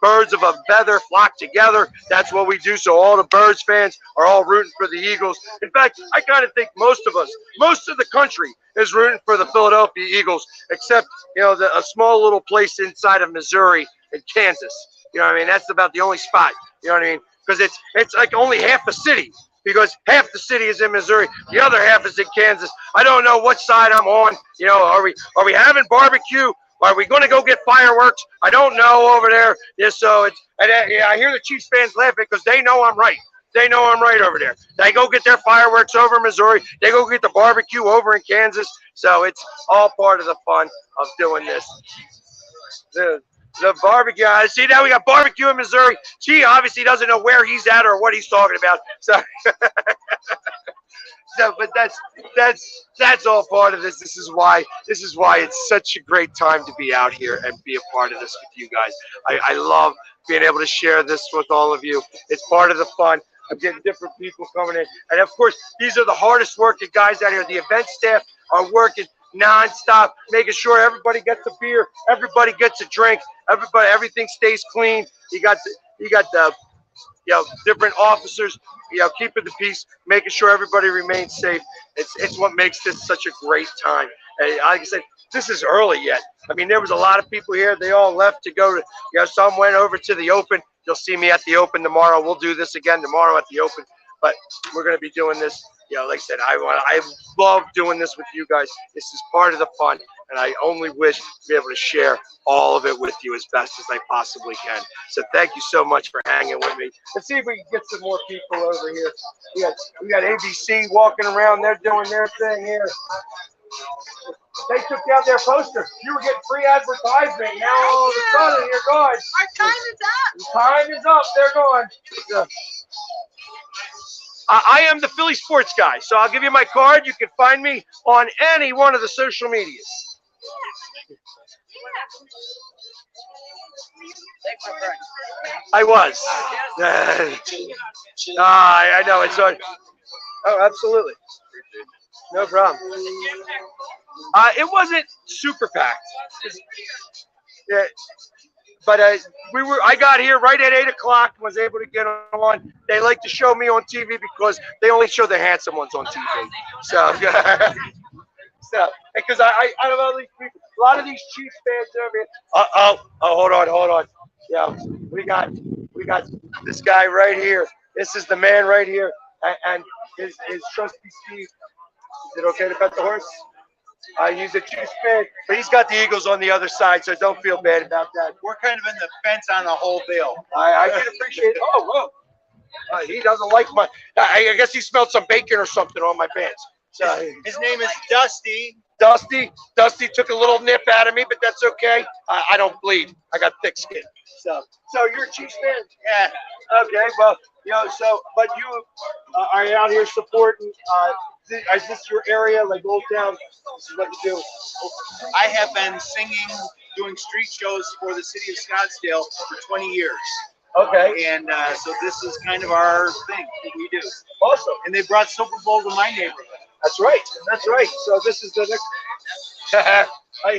birds of a feather flock together. That's what we do. So all the Birds fans are all rooting for the Eagles. In fact, I kind of think most of the country is rooting for the Philadelphia Eagles, except, you know, a small little place inside of Missouri and Kansas. You know what I mean? That's about the only spot. You know what I mean? Because it's like only half a city. because half the city is in Missouri, the other half is in Kansas. I don't know which side I'm on. You know, are we having barbecue? Are we going to go get fireworks? I don't know over there. Yeah, so it's yeah, I hear the Chiefs fans laughing because they know I'm right. They know I'm right over there. They go get their fireworks over in Missouri. They go get the barbecue over in Kansas. So it's all part of the fun of doing this. The barbecue. See, now we got barbecue in Missouri. She obviously doesn't know where he's at or what he's talking about. So, but that's all part of this. This is why it's such a great time to be out here and be a part of this with you guys. I love being able to share this with all of you. It's part of the fun. I'm getting different people coming in, and of course, these are the hardest working guys out here. The event staff are working non-stop, making sure everybody gets a beer, everybody gets a drink, everything stays clean. You got the different officers, keeping the peace, making sure everybody remains safe. It's what makes this such a great time. And like I said, this is early yet. I mean, there was a lot of people here. They all left to go to, some went over to the Open. You'll see me at the Open tomorrow. We'll do this again tomorrow at the Open, but we're going to be doing this. Like I said, I love doing this with you guys. This is part of the fun, and I only wish to be able to share all of it with you as best as I possibly can. So thank you so much for hanging with me. Let's see if we can get some more people over here. We got ABC walking around. They're doing their thing here. They took down their poster. You were getting free advertisement. Now all of a sudden you're gone. Our time is up. The time is up. They're gone. Yeah. I am the Philly sports guy, so I'll give you my card. You can find me on any one of the social medias. I was. I know it's on. Oh, absolutely. No problem. It wasn't super packed. Yeah, but I got here right at 8 o'clock. Was able to get on. They like to show me on TV because they only show the handsome ones on TV. So, because I out of all these people, a lot of these Chiefs fans over here. Hold on. Yeah, we got this guy right here. This is the man right here, and his trusty Steve. Is it okay to pet the horse? He's a Chiefs fan, but he's got the Eagles on the other side, so don't feel bad about that. We're kind of in the fence on the whole deal. I can appreciate it. Oh, whoa. He doesn't like my. I guess he smelled some bacon or something on my pants. So, his name is Dusty. Dusty took a little nip out of me, but that's okay. I don't bleed. I got thick skin. So you're a Chiefs fan? Yeah. Okay, well, but you are out here supporting. Is this your area, like Old Town? This is what you do. I have been singing, doing street shows for the city of Scottsdale for 20 years. Okay. And so this is kind of our thing that we do. Awesome. And they brought Super Bowl to my neighborhood. That's right. So this is the next.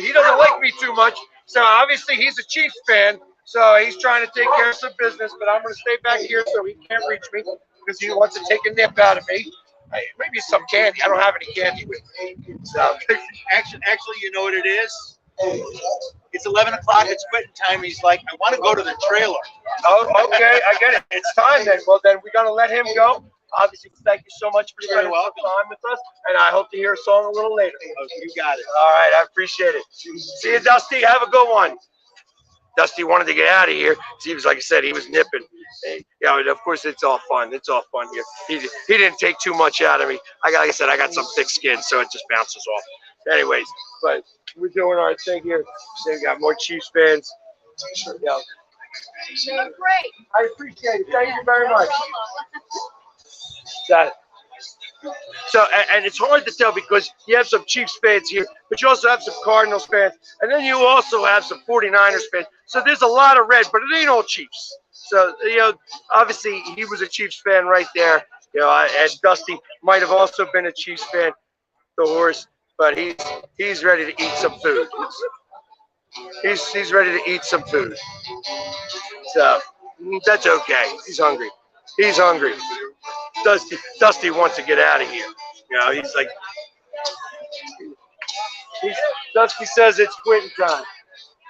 He doesn't like me too much. So obviously he's a Chiefs fan. So he's trying to take care of some business, but I'm going to stay back here so he can't reach me because he wants to take a nip out of me. Maybe some candy. I don't have any candy with me. So actually, you know what it is? It's 11 o'clock. It's quitting time. He's like, I want to go to the trailer. Oh, okay. I get it. It's time then. Well, then we got to let him go. Obviously, thank you so much for spending some time with us, and I hope to hear a song a little later. You got it. All right. I appreciate it. See you, Dusty. Have a good one. Dusty wanted to get out of here. He was, like I said, he was nipping. And, of course, it's all fun. It's all fun here. He didn't take too much out of me. Like I said, I got some thick skin, so it just bounces off. Anyways, but we're doing our thing here. We got more Chiefs fans. Yeah. Great. I appreciate it. Thank you very much. So, and it's hard to tell because you have some Chiefs fans here, but you also have some Cardinals fans, and then you also have some 49ers fans. So there's a lot of red, but it ain't all Chiefs. So, obviously he was a Chiefs fan right there. And Dusty might have also been a Chiefs fan, the horse, but he's ready to eat some food. He's ready to eat some food. So that's okay. He's hungry. Dusty wants to get out of here. He's like, Dusty says it's quitting time.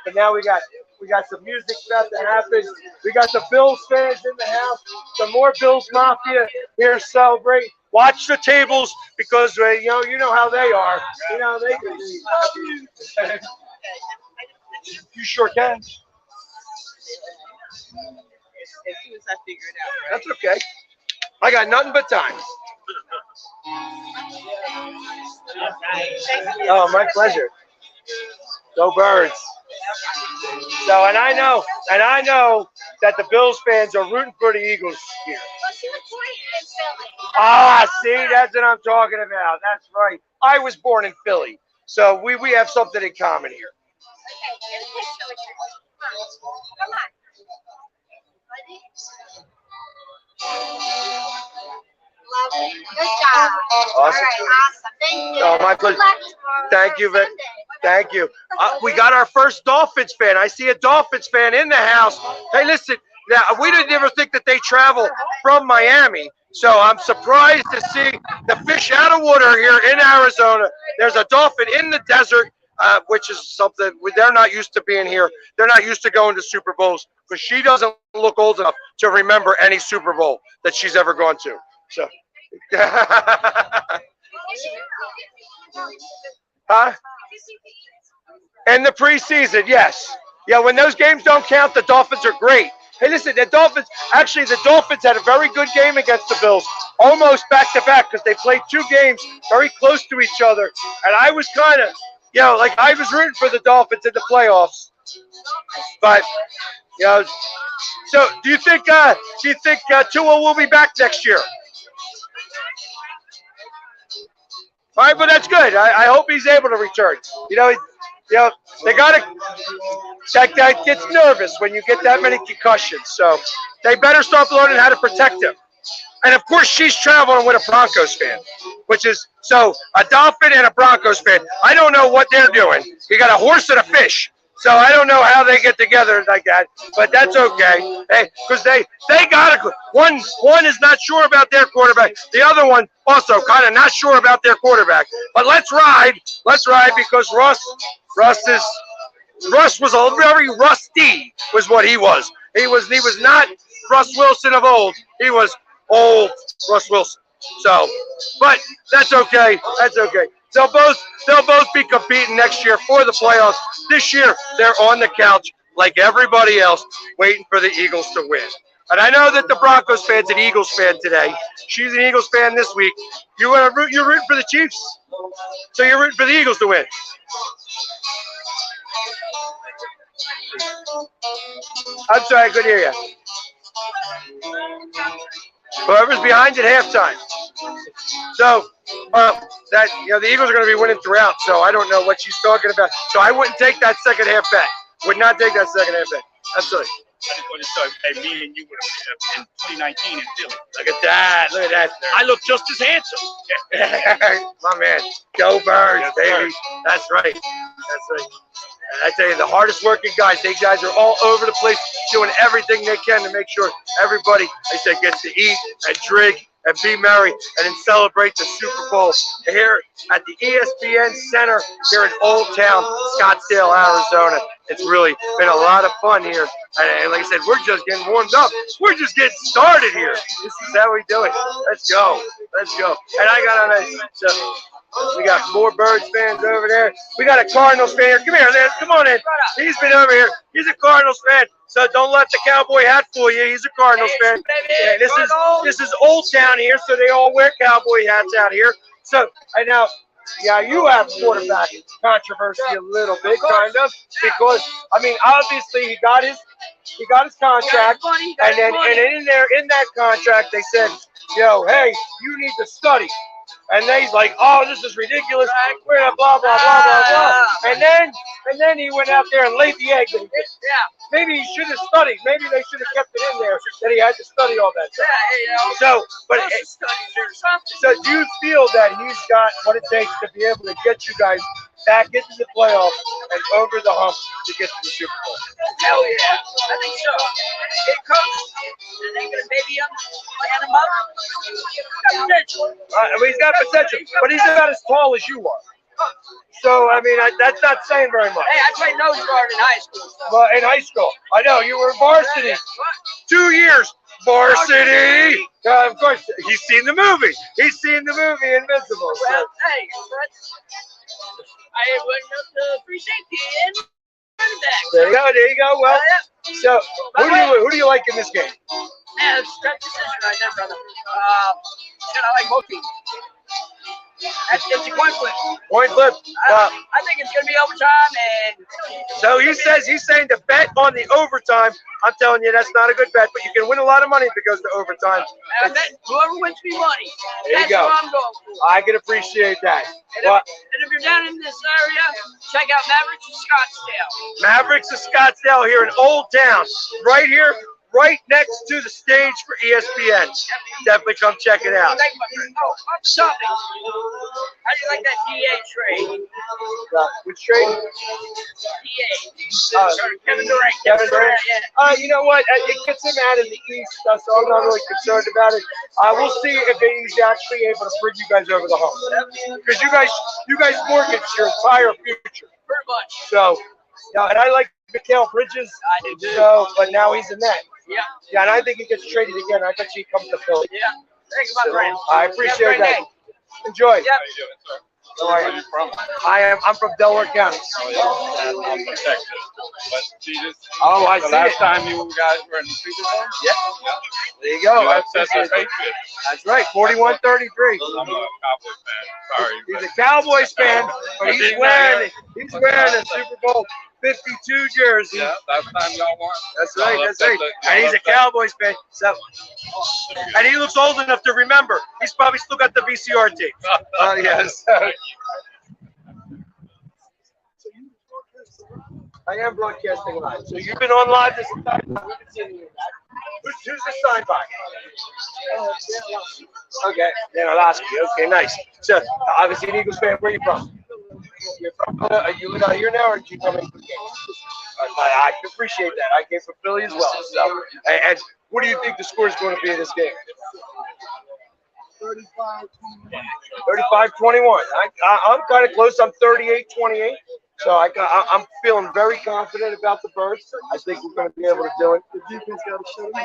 But now we got We got some music about to happen. We got the Bills fans in the house. Some more Bills Mafia here celebrating. Watch the tables because you know how they are. You know they can be. You sure can. As soon as I figure it out. That's okay. I got nothing but time. Oh, my pleasure. Go Birds. So, and I know that the Bills fans are rooting for the Eagles here. Ah, see, that's what I'm talking about. That's right. I was born in Philly, so we have something in common here. Come on. Lovely. Good job. Awesome. All right, awesome. Thank you. Oh, my pleasure. Thank you. Thank you. We got our first Dolphins fan. I see a Dolphins fan in the house. Hey, listen, now, we didn't ever think that they travel from Miami, so I'm surprised to see the fish out of water here in Arizona. There's a dolphin in the desert, which is something they're not used to being here. They're not used to going to Super Bowls because she doesn't look old enough to remember any Super Bowl that she's ever gone to. So, huh? In the preseason, yes. Yeah, when those games don't count, the Dolphins are great. Hey, listen, the Dolphins had a very good game against the Bills, almost back-to-back because they played two games very close to each other. And I was kind of, I was rooting for the Dolphins in the playoffs. But, so do you think Tua will be back next year? All right, but that's good. I hope he's able to return. They got to. That guy gets nervous when you get that many concussions. So they better start learning how to protect him. And of course, she's traveling with a Broncos fan, which is so a Dolphin and a Broncos fan. I don't know what they're doing. You got a horse and a fish. So I don't know how they get together like that, but that's okay. Hey, because they got to. One is not sure about their quarterback. The other one also kind of not sure about their quarterback. But let's ride because Russ was a very rusty, was what he was. He was not Russ Wilson of old. He was old Russ Wilson. So, but that's okay. That's okay. They'll both be competing next year for the playoffs. This year, they're on the couch like everybody else, waiting for the Eagles to win. And I know that the Broncos fan's an Eagles fan today. She's an Eagles fan this week. You're rooting for the Chiefs, so you're rooting for the Eagles to win. I'm sorry, I couldn't hear you. Whoever's behind at halftime. So, the Eagles are going to be winning throughout, so I don't know what she's talking about. So I wouldn't take that second half bet. Would not take that second half bet. Absolutely. I just want to say, me and you were in 2019 in Philly. Look at that. Look at that. I look just as handsome. My man. Go Birds, baby. That's right. That's right. And I tell you, the hardest working guys, they guys are all over the place doing everything they can to make sure everybody, they say, gets to eat and drink and be merry and then celebrate the Super Bowl here at the ESPN Center here in Old Town, Scottsdale, Arizona. It's really been a lot of fun here. And like I said, we're just getting warmed up. We're just getting started here. This is how we do it. Let's go. Let's go. And I got a nice, we got more Birds fans over there. We got a Cardinals fan here. Come here, Liz. Come on in. He's been over here. He's a Cardinals fan. So don't let the cowboy hat fool you. He's a Cardinals fan. Yeah, this is Old Town here, so they all wear cowboy hats out here. So I know, yeah, you have quarterback controversy a little bit, kind of, because I mean, obviously he got his contract, and then in that contract they said, hey, you need to study. And then he's like, oh, this is ridiculous. We're gonna blah, blah, blah, blah, blah. And then he went out there and laid the egg. Yeah. Maybe he should have studied. Maybe they should have kept it in there that he had to study all that stuff. So do you feel that he's got what it takes to be able to get you guys back into the playoffs and over the hump to get to the Super Bowl? Hell yeah, I think so. Hey, coach, are they gonna baby him, plan him up? He's got potential. He's got potential, but he's about as tall as you are. So, I mean, that's not saying very much. Hey, I played nose guard in high school. Well, in high school. I know, you were varsity. 2 years. Varsity. Of course, he's seen the movie. He's seen the movie Invincible. So. Well, hey, I went up to free safety and running back. There you go. There you go. Well, so who do you like in this game? Yeah, it's a tough decision right there, brother. Shit, I like both teams. That's just a coin flip. Coin flip. I think it's gonna be overtime, and so he's saying to bet on the overtime. I'm telling you, that's not a good bet, but you can win a lot of money if it goes to overtime. I bet whoever wins me money. There you go. That's what I'm going for. I can appreciate that. And if you're down in this area, check out Mavericks of Scottsdale. Mavericks of Scottsdale here in Old Town, right here, right next to the stage for ESPN. Definitely come check it out. Oh, I'm shopping. How do you like that DA trade? Which trade? DA. Kevin Durant. Kevin Durant. Yeah. You know what? It gets him out of the East, so I'm not really concerned about it. We'll see if he's actually able to bring you guys over the hump. Because you guys mortgage your entire future. Pretty much. So, yeah, and I like Mikal Bridges. I do too. So, but now he's in that. Yeah. Yeah, and I think he gets traded again. I bet he comes to Philly. Yeah. Thanks, my friend. I appreciate that. Enjoy. Yep. How you doing, sir? Where are you from? I'm from Delaware County. Oh, yeah. I'm from Texas. But see this? Oh, I the see last it. time you guys were in the speakerphone? Yeah. There you go. You upset the Patriots. That's right. 41-33. I'm a Cowboys fan. Sorry. He's a Cowboys fan, but he's wearing a Super Bowl 52 jersey. Yeah, last time y'all won. That's right. That's right. And he's a Cowboys fan. So, and he looks old enough to remember. He's probably still got the VCR tape. Yes. I am broadcasting live. So you've been on live this entire time. We've been seeing you. Who's the sign by? Okay, Dan Orlowski. Okay, nice. So obviously an Eagles fan. Where are you from? You're from? Are you live out here now, or did you come in for the game? I appreciate that. I came from Philly as well. So, and what do you think the score is going to be in this game? 35-21. I'm kind of close. I'm 38-28. So I'm feeling very confident about the Birds. I think we're going to be able to do it. The defense got to shut them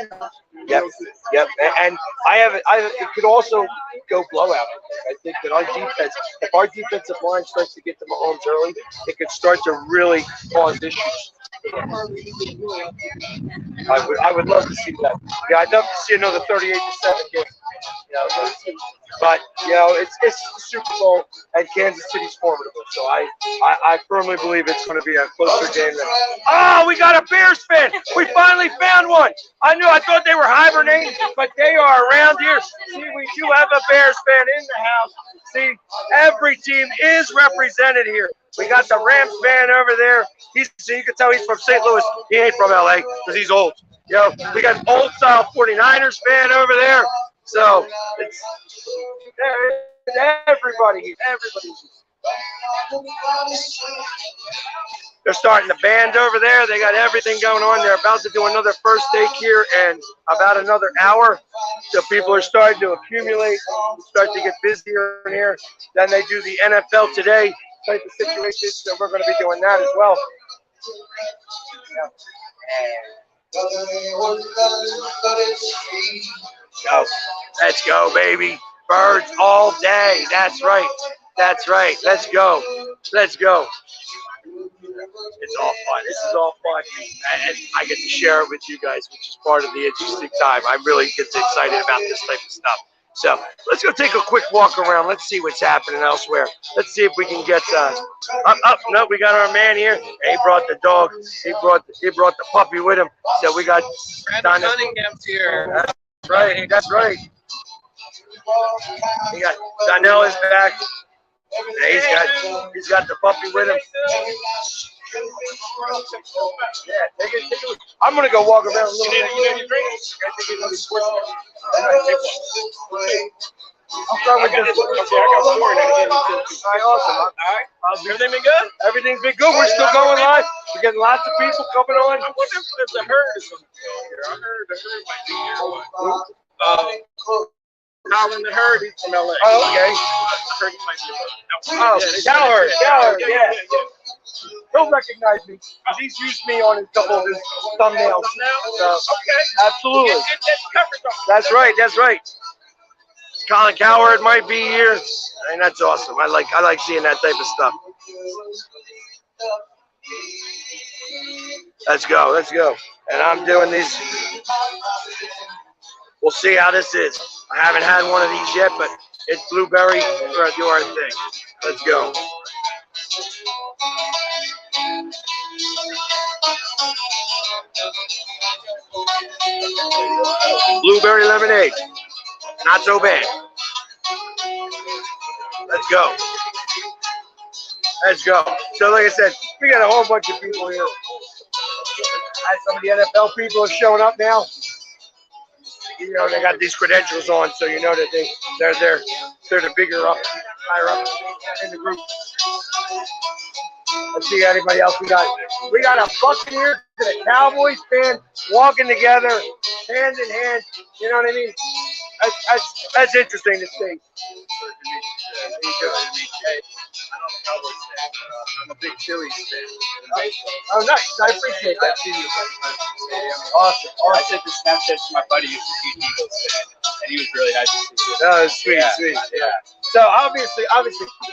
down. Yep. And it could also go blowout. I think that our defense, if our defensive line starts to get to Mahomes early, it could start to really cause issues. I would love to see that. Yeah, I'd love to see another 38-7 game. But it's the Super Bowl and Kansas City's formidable. So I firmly believe it's going to be a closer game than. Oh, we got a Bears fan. We finally found one. I thought they were hibernating, but they are around here. See, we do have a Bears fan in the house. See, every team is represented here. We got the Rams fan over there. You can tell he's from St. Louis. He ain't from LA because he's old. We got old style 49ers fan over there. So it's everybody. They're starting the band over there. They got everything going on. They're about to do another first take here in about another hour. So people are starting to accumulate, start to get busier in here. Then they do the NFL Today type of situation. So we're going to be doing that as well. Go. Let's go, baby. Birds all day. That's right. That's right. Let's go. Let's go. It's all fun. This is all fun. And I get to share it with you guys, which is part of the interesting time. I really get excited about this type of stuff. So let's go take a quick walk around. Let's see what's happening elsewhere. Let's see if we can get no, we got our man here. He brought the dog. He brought the puppy with him. So we got Brandon Cunningham's here. That's right. That's right. We got Donnell is back. And he's got the puppy with him. Yeah, take it. I'm gonna go walk around a little bit. I'll start with this. Awesome. Everything been good? Everything's been good. We're still going live. We're getting lots of people coming on. I wonder if the herd is going to be here. I heard the herd might be here. Colin the Herd. He's from LA. Oh, okay. Herd might be Oh, Cowherd, yeah. He'll recognize me because he's used me on a couple of his thumbnails. So, Okay. absolutely. Coverage on. That's right. That's right. Colin Cowherd might be here. And that's awesome. I like seeing that type of stuff. Let's go. Let's go. And I'm doing these. We'll see how this is. I haven't had one of these yet, but it's blueberry. We're gonna do our thing. Let's go. Blueberry lemonade. Not so bad. Let's go. Let's go. So like I said, we got a whole bunch of people here. Some of the NFL people are showing up now. You know, they got these credentials on, so you know that they're the bigger up, higher up in the group. Let's see anybody else we got. We got a Buccaneers and a Cowboys fan walking together, hand in hand. You know what I mean? That's interesting to see. I'm a big Phillies fan. Oh, nice. I appreciate that. Awesome. I sent the Snapchat to my buddy who's a huge Eagles fan, and he was really nice to see you. That was sweet, sweet. Yeah. So obviously,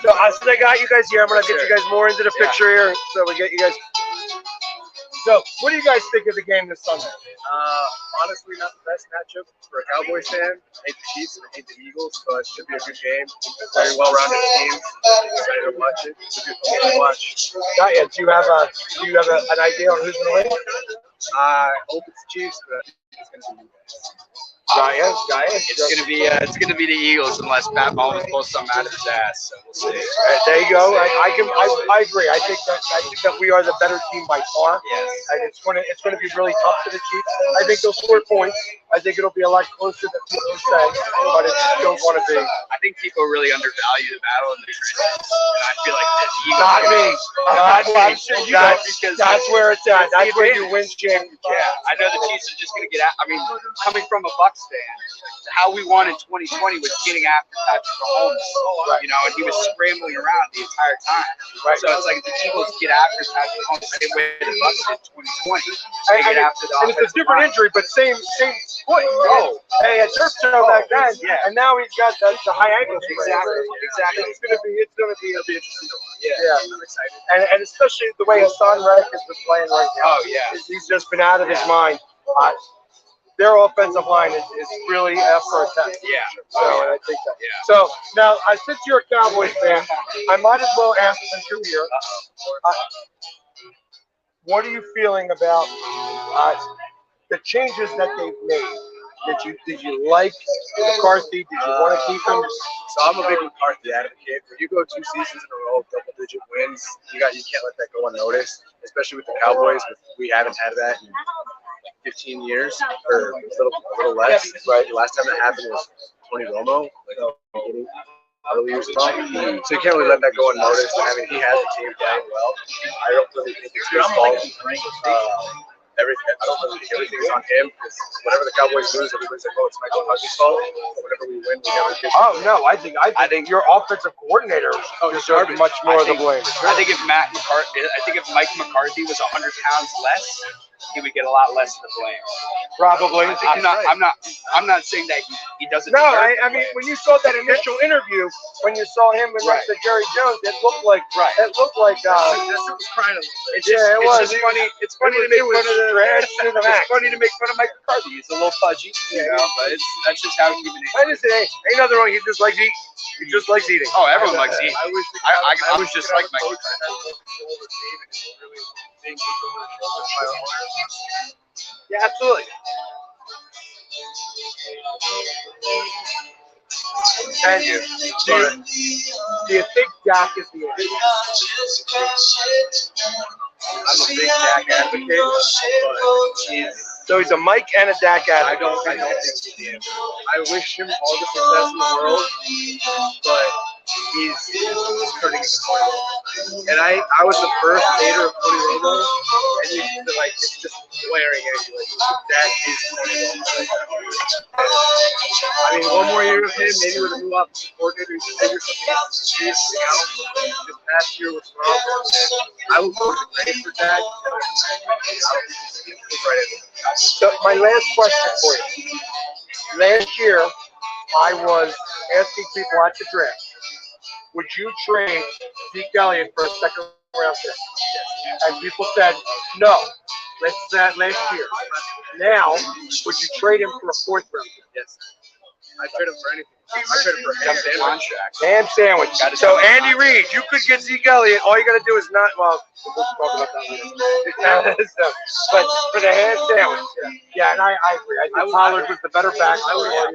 so I got you guys here. I'm gonna get you guys more into the picture here. So we get you guys. So, what do you guys think of the game this Sunday? Honestly, not the best matchup for a Cowboys fan. I hate the Chiefs and I hate the Eagles, but it should be a good game. Very well-rounded teams. Excited to watch it. It's a good game to watch. Not yet. Do you have an idea on who's going to win? I hope it's the Chiefs, but it's going to be you guys. Giants. It's gonna be the Eagles unless Pat Mahomes pulls something out of his ass. So we'll see. There you go. I agree. I think that we are the better team by far. Yes. And it's going to be really tough for the Chiefs. I think they'll score points. I think it'll be a lot closer than people say, but it's still going to be. I think people really undervalue the battle in the trenches, and I feel like the Eagles. Not me. I'm sure you don't, because that's where it's at. That's where you win championships. Yeah, I know the Chiefs are just gonna get out. I mean, coming from a Bucs fan, how we won in 2020 was getting after Patrick Mahomes, you know, and he was scrambling around the entire time. Right. So it's like the Eagles get after Patrick Mahomes the same way the Bucs did 2020. They get after the and it's a different injury, but same foot. Oh, hey, a turf toe back then, and now he's got the high ankle. Exactly. It's gonna be It'll be interesting to watch. Yeah. I'm excited. And especially the way Hassan Reddick has been playing right now. Oh yeah. He's just been out of his mind. Their offensive line is really up for attack. Yeah. So I think that. Yeah. So now, since you're a Cowboys fan, I might as well ask since you're here. What are you feeling about the changes that they've made? Did you like McCarthy? Did you want to keep him? So I'm a big McCarthy advocate. When you go 2 seasons in a row of double-digit wins, you can't let that go unnoticed. Especially with the Cowboys, we haven't had that in 15 years or a little less. Right. The last time that happened was Tony Romo, early years ago. So you can't really let that go unnoticed. I mean, he has the team playing well. I don't really think it's his fault. I don't really think everything is on him because whenever the Cowboys lose, everybody's like, "Oh, it's Michael Hussey's fault." But whenever we win, we never get. Oh no, I think your offensive coordinator deserves much more of the blame. I think if Mike McCarthy was 100 pounds less, he would get a lot less of the blame. Probably. I'm not saying that he doesn't. No, I mean when you saw that initial interview, when you saw him next to Jerry Jones, it looked like was crying a little bit. It was. Just funny. It's funny to make fun of the It's funny to make fun of Mike McCarthy. He's a little pudgy, you know, but that's just how human is. I just say, ain't nothing wrong. He just likes eating. He just likes eating. Oh, everyone likes eating. I was just like Mike McCarthy. Yeah, absolutely. And do you think Dak is the answer? I'm a big Dak advocate, but he's a Mike and a Dak advocate. I don't think he's the answer. I wish him all the success in the world, but he's hurting his heart. And I was the first hater of Tony Romo, and it's just glaring at you. Like, that is Tony Romo. I mean, one more year with him, maybe with a new offensive coordinator, he can figure something out. This past year was rough. I would go to grade for that. So my last question for you. Last year, I was asking people at the draft, would you trade Zeke Elliott for a second round pick? And people said, no. Let's that last year. Now, would you trade him for a fourth round pick? Yes. I'd trade him for anything. I'd trade him for a ham sandwich. Ham sandwich. So Andy Reid, you could get Zeke Elliott. All you got to do is not. Well, we'll talk about that later. So, but for the ham sandwich, yeah, and I agree. I think Pollard was the better back. I would have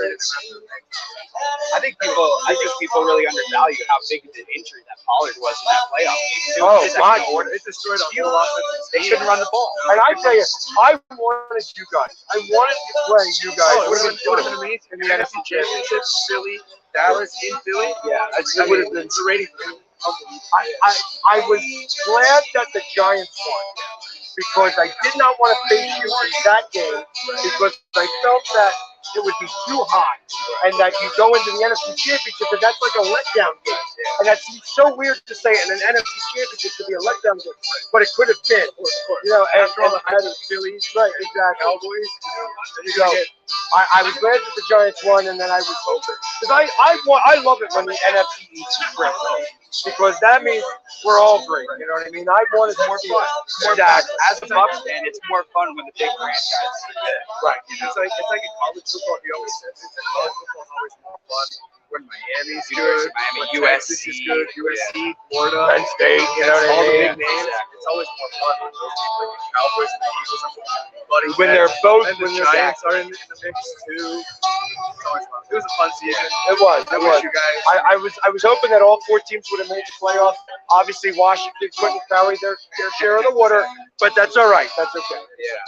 traded him. I think people really undervalue how big of an injury that Pollard was in that playoff game. Oh, my. It destroyed a whole offense. They shouldn't run the ball. And I tell you, I wanted you guys. I wanted to play you guys. It would have been amazing in the NFC Championship, Philly, Dallas, in Philly. Yeah, that would have been the rating. I was glad that the Giants won because I did not want to face you in that game because I felt that it would be too high and that you go into the NFC Championship and that's like a letdown game. And that seems so weird to say in an NFC Championship to be a letdown game, but it could have been. You know, after all the hype of the Phillies, right, exactly. Cowboys. So I was glad that the Giants won, and then I was hoping because I love it when the NFC East is great because that means we're all great. You know what I mean? I wanted more fun. As a Bucs fan, it's more fun when the big franchise. Right. It's like in college football. He always says it's like college football is always more fun when Miami's good, Miami, when Texas is good, USC, Florida, Penn State. You know what I all the mean? big names. It's always more fun when those people like the Cowboys and the Eagles are buddy. When they're both and the Giants are in the mix too. It's always fun. It was a fun season. It was. I wish you guys. I was hoping that all four teams would have made the playoffs. Obviously, Washington couldn't carry their share of the water, but that's all right. That's okay. Yeah.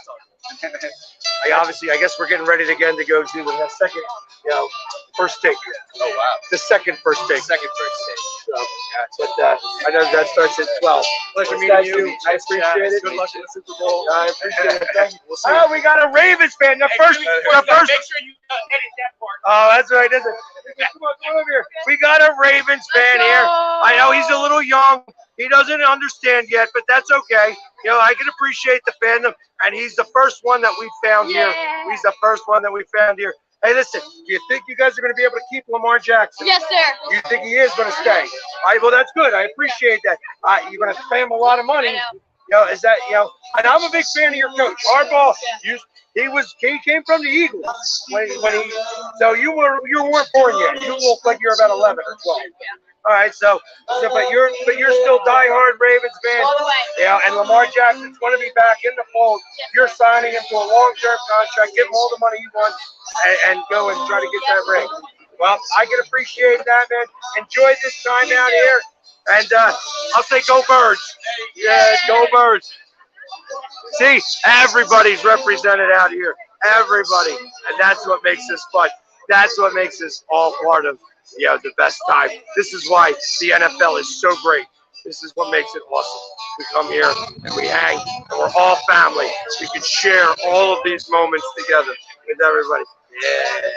I guess we're getting ready again to go do the second, first take. Oh wow. The second first take. Second first take. So, but I know that starts at 12. Pleasure Thanks, meeting guys, you. too. I appreciate it. Good luck in the Super Bowl. I appreciate it. Thank you. We'll see. Oh, we got a Ravens fan. The first. Make sure you edit that part. Oh, that's right, isn't it? Come over here. We got a Ravens fan here. I know he's a little young. He doesn't understand yet, but that's okay. You know, I can appreciate the fandom, and he's the first one that we found here. He's the first one that we found here. Hey, listen, do you think you guys are going to be able to keep Lamar Jackson? Yes, sir. You think he is going to stay? All right, well, that's good. I appreciate that. You're going to pay him a lot of money. Is that, and I'm a big fan of your coach. Harbaugh, he came from the Eagles so you weren't born yet. You look like you're about 11 or 12. All right, but you're still diehard Ravens fan. All the way. Yeah, and Lamar Jackson's going to be back in the fold. You're signing him to a long-term contract. Give him all the money you want, and go and try to get that ring. Well, I can appreciate that, man. Enjoy this time out here, and I'll say go Birds. Yeah, go Birds. See, everybody's represented out here. Everybody, and that's what makes this fun. That's what makes this all part of the best time. This is why the NFL is so great. This is what makes it awesome. We come here and we hang, and we're all family. We can share all of these moments together with everybody. Yeah.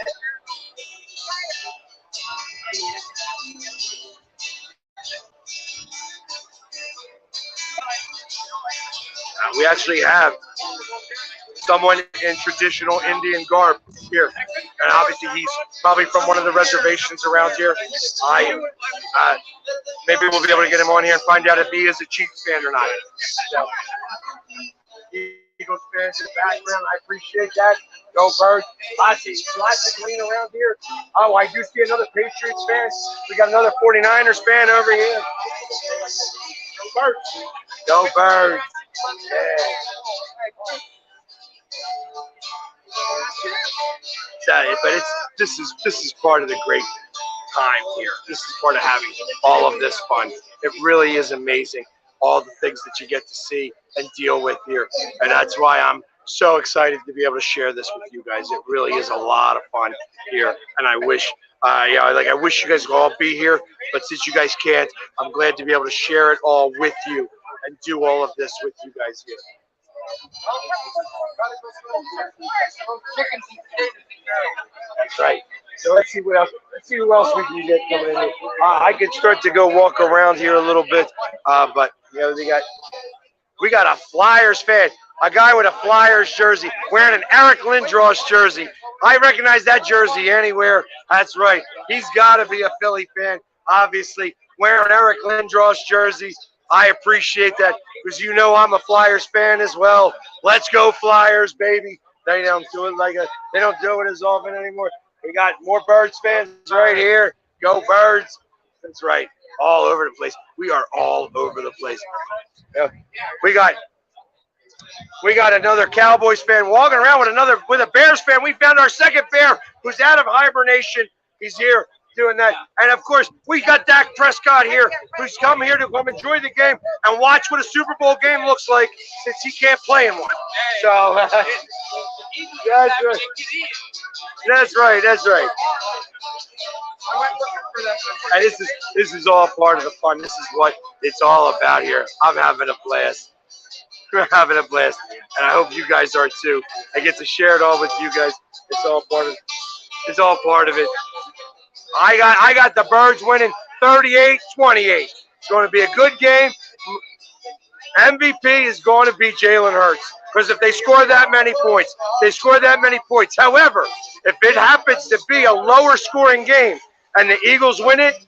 We actually have someone in traditional Indian garb here, and obviously he's probably from one of the reservations around here. Maybe we'll be able to get him on here and find out if he is a Chiefs fan or not. So, Eagles fans in the background, I appreciate that. Go Birds. Lots of green around here. Oh, I do see another Patriots fan. We got another 49ers fan over here. Go Birds. Go Birds. Yeah. But this is part of the great time here. This is part of having all of this fun. It really is amazing, all the things that you get to see and deal with here, and that's why I'm so excited to be able to share this with you guys. It really is a lot of fun here, and I wish I wish you guys could all be here, but since you guys can't, I'm glad to be able to share it all with you and do all of this with you guys here. That's right. So let's see what else. Let's see who else we can get coming in here. I can start to go walk around here a little bit, but you know we got a Flyers fan, a guy with a Flyers jersey, wearing an Eric Lindros jersey. I recognize that jersey anywhere. That's right. He's got to be a Philly fan, obviously, wearing Eric Lindros jersey. I appreciate that because you know I'm a Flyers fan as well. Let's go Flyers, baby. They don't do it they don't do it as often anymore. We got more Birds fans right here. Go Birds. That's right. All over the place. We are all over the place. Yeah. We got another Cowboys fan walking around with a Bears fan. We found our second Bear who's out of hibernation. He's here doing that. And of course, we got Dak Prescott here, who's come here to come enjoy the game and watch what a Super Bowl game looks like since he can't play in one. So that's right. That's right. And this is all part of the fun. This is what it's all about here. I'm having a blast. We're having a blast, and I hope you guys are too. I get to share it all with you guys. It's all part of it. I got the Birds winning 38-28. It's going to be a good game. MVP is going to be Jalen Hurts because if they score that many points, they score that many points. However, if it happens to be a lower scoring game and the Eagles win it,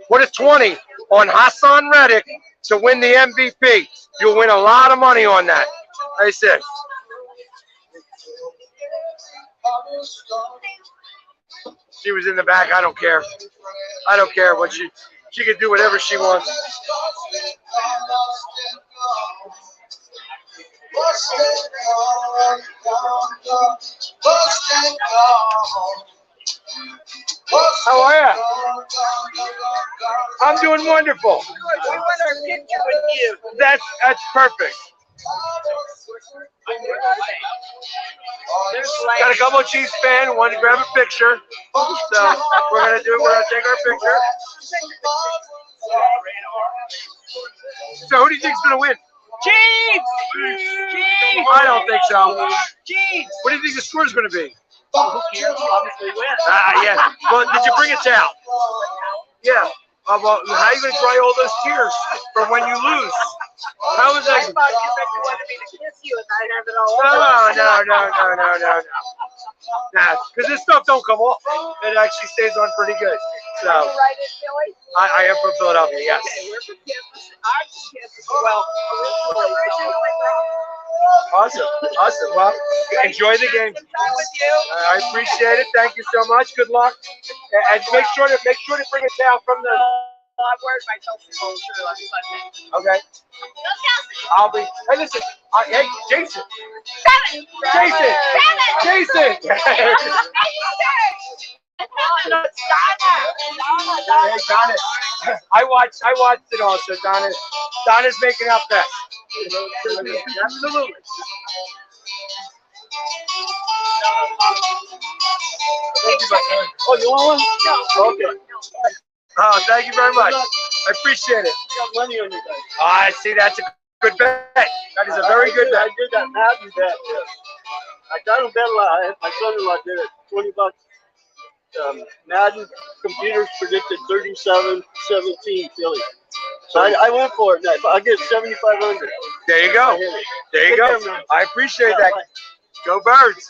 put a 20 on Hassan Reddick to win the MVP. You'll win a lot of money on that. I said. She was in the back. I don't care. I don't care what she can do whatever she wants. How are you? I'm doing wonderful. We want our picture with you. That's perfect. Got a couple of Chiefs fans who wanted to grab a picture. So we're gonna take our picture. So who do you think's gonna win? Chiefs! I don't think so. Chiefs! What do you think the score is gonna be? Who cares? Obviously win. Yeah. Well, did you bring a towel? Yeah. Well, how are you gonna dry all those tears from when you lose? How was that? I thought you wanted me to kiss you and I'd have it all No. Nah, because this stuff don't come off. It actually stays on pretty good. So Are you right in Philly? I am from Philadelphia, yes. Okay, we're from Kansas. I'm from Kansas as well. Awesome. Well, enjoy the game. I appreciate it. Thank you so much. Good luck. And make sure to bring a towel from the. I'm wearing my Chelsea Bowl shirt on Sunday. Okay. I'll be. Hey, listen. Hey, Jason. Jason. Hey, Donna. I watched it also. Donna's making out best. Absolutely. Oh, you want one? Okay. Oh, thank you very much. I appreciate it. Money on you guys. I see. That's a good bet. That is a very good bet. I did that Madden bet. Yes. I got a bet a lot. My son-in-law did it. $20. Madden computers predicted 37-17 Philly. So I went for it. I get 7,500. There you go. There you go. I appreciate that. Go Birds.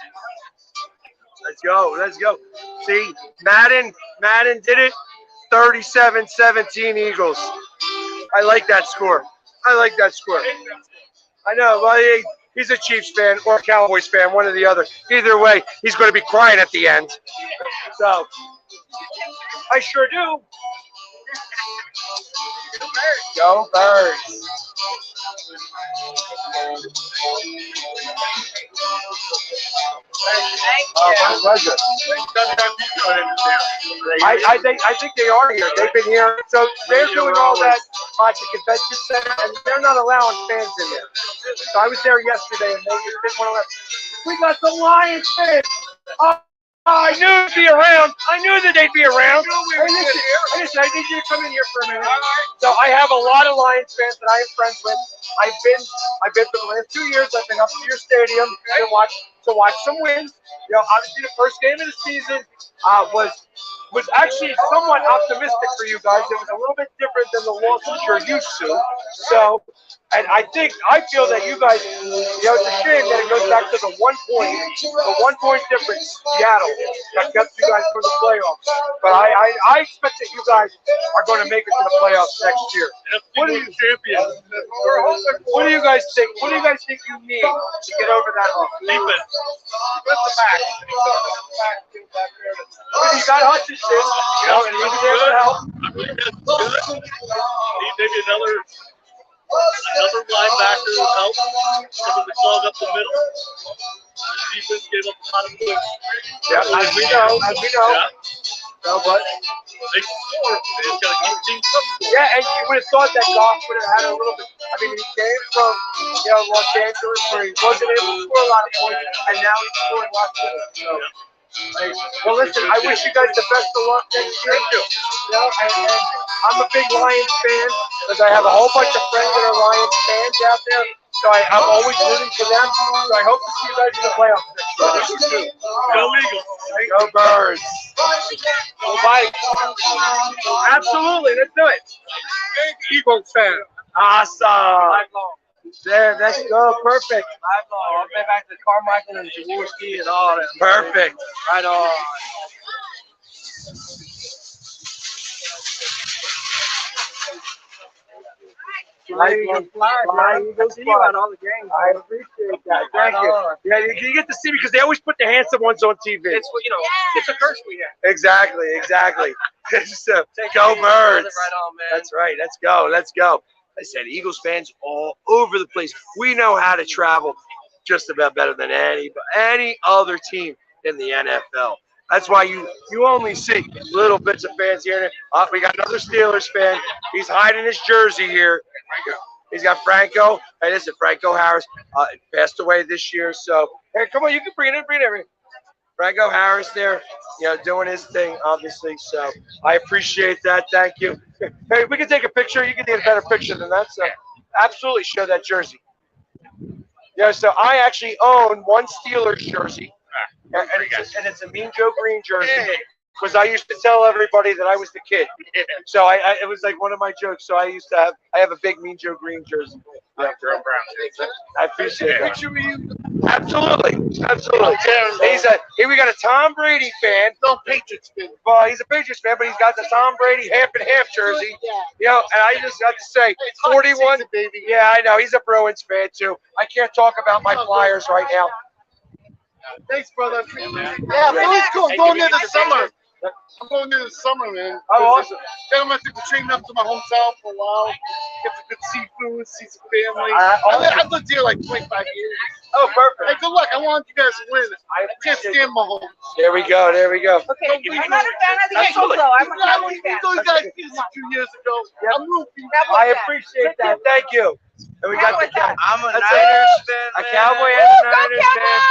Let's go. See, Madden did it. 37-17 Eagles. I like that score. I know. Well, he's a Chiefs fan or a Cowboys fan, one or the other. Either way, he's going to be crying at the end. So, I sure do. Go Birds. My pleasure. I think they are here. They've been here. So they're doing all that at the convention center, and they're not allowing fans in there. So I was there yesterday, and they just didn't want to let. We got the Lions fans. I knew they'd be around. I knew that they'd be around. Hey, listen, I need you to come in here for a minute. So I have a lot of Lions fans that I am friends with. I've been for the last 2 years. I've been up to your stadium to watch some wins. You know, obviously the first game of the season was actually somewhat optimistic for you guys. It was a little bit different than the losses you're used to. So, and I feel that you guys, you know, it's a shame that it goes back to the 1 point difference, Seattle, that kept you guys from the playoffs. But I expect that you guys are going to make it to the playoffs next year. What do you guys think? What do you guys think you need to get over that hump? Defense. With the back. You got Hutchinson, you know, and he's there to help. Maybe another linebacker will help. Someone to clog up the middle. Defense gave up a lot of points. Yeah, as we know. Yeah. No, but they scored. They've got a good team. Yeah, and you would have thought that Goff would have had a little bit. I mean, he came from Los Angeles where he wasn't able to score a lot of points, and now he's scoring lots of them. So. Well, listen, I wish you guys the best of luck next year. You know, and I'm a big Lions fan because I have a whole bunch of friends that are Lions fans out there. So I'm always rooting for them. So I hope to see you guys in the playoffs next year. Go Eagles. Go Birds. Go Vikes. Absolutely, let's do it. Eagles fan. Awesome. There, let's go. Perfect. I'll be back to Carmichael and Jaworski and all that. Perfect. Right on. See you at all the games. I appreciate that. Thank you. Yeah, you get to see me because they always put the handsome ones on TV. It's it's a curse we have. Exactly. So, go Birds. Right on, man. That's right. Let's go. I said Eagles fans all over the place. We know how to travel just about better than any other team in the NFL. That's why you only see little bits of fans here. Oh, we got another Steelers fan. He's hiding his jersey here. He's got Franco. Hey, listen, Franco Harris passed away this year. So, hey, come on, you can bring it in. Franco Harris there, doing his thing, obviously. So I appreciate that. Thank you. Hey, we can take a picture. You can get a better picture than that. So absolutely show that jersey. Yeah, so I actually own one Steelers jersey, and it's a Mean Joe Green jersey. Because I used to tell everybody that I was the kid. So it was like one of my jokes. So I have a big Mean Joe Green jersey. Yeah. I appreciate that. Absolutely. We got a Tom Brady fan. No Patriots fan. Well, he's a Patriots fan, but he's got the Tom Brady half and half jersey. And I just got to say, 41. Yeah, I know. He's a Bruins fan too. I can't talk about my Flyers right now. Thanks, brother. Yeah, Philly's cool. I'm going there this summer. Man. Oh, awesome. Then I'm going to take the train up to my hometown for a while. Get some good seafood, see some family. I've lived here like 25 years. Oh, perfect. Hey, good luck. I want you guys to win. I can't stand Mahomes. There we go. Okay, I'm not a fan of the Eagles, though. I'm a Cowboys fan. Those guys did this 2 years ago. Yep. I'm rooting. I appreciate that. Thank you. And we got the guy. I'm a Niners fan. A Cowboy and a Niners fan.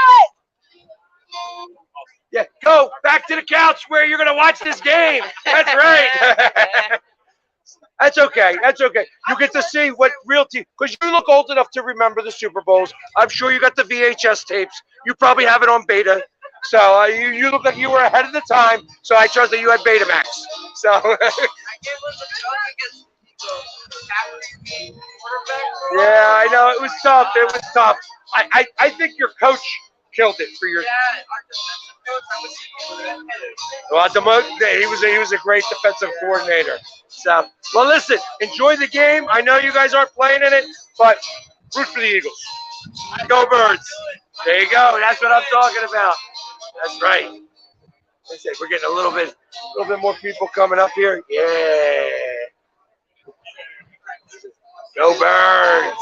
Yeah, go back to the couch where you're going to watch this game. That's right. That's okay. You get to see what real team, because you look old enough to remember the Super Bowls. I'm sure you got the VHS tapes. You probably have it on beta. So you look like you were ahead of the time. So I trust that you had Betamax. So. Yeah, I know. It was tough. I think your coach killed it for your. Well, he was a great defensive coordinator. So, well, listen, enjoy the game. I know you guys aren't playing in it, but root for the Eagles. Go Birds. There you go. That's what I'm talking about. That's right. I said we're getting a little bit more people coming up here. Yeah. Go Birds.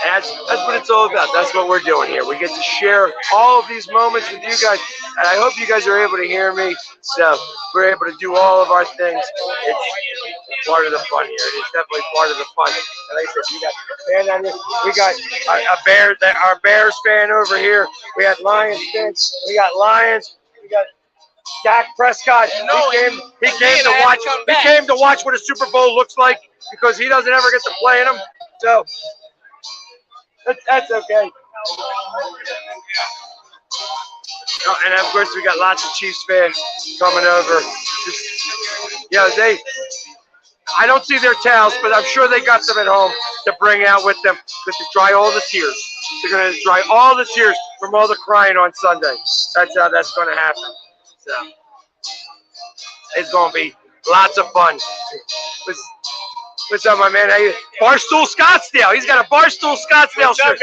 That's what it's all about. That's what we're doing here. We get to share all of these moments with you guys, and I hope you guys are able to hear me. So we're able to do all of our things. part of the fun here. It is definitely part of the fun. And like I said, we got fan down here. We got our Bears fan over here. We had Lions fans. We got Lions. We got Dak Prescott. He came to watch what a Super Bowl looks like because he doesn't ever get to play in them. So that's okay. And of course, we got lots of Chiefs fans coming over. I don't see their towels, but I'm sure they got them at home to bring out with them to dry all the tears. They're going to dry all the tears from all the crying on Sunday. That's how that's going to happen. So it's going to be lots of fun. What's up, my man? Barstool Scottsdale. He's got a Barstool Scottsdale shirt.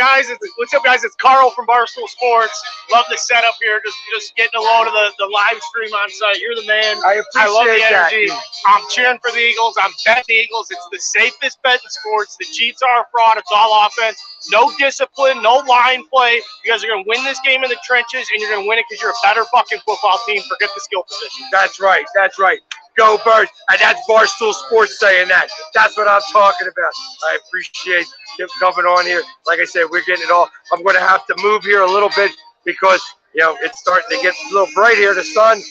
What's up, guys? It's Carl from Barstool Sports. Love the setup here. Just getting a load of the live stream on site. You're the man. I love the appreciate energy. that. I'm cheering for the Eagles. I'm betting the Eagles. It's the safest bet in sports. The Chiefs are a fraud. It's all offense. No discipline. No line play. You guys are going to win this game in the trenches, and you're going to win it because you're a better fucking football team. Forget the skill position. That's right. That's right. Go Birds. And that's Barstool Sports saying that. That's what I'm talking about. I appreciate him coming on here. Like I said, we're getting it all. I'm going to have to move here a little bit because, it's starting to get a little bright here. The sun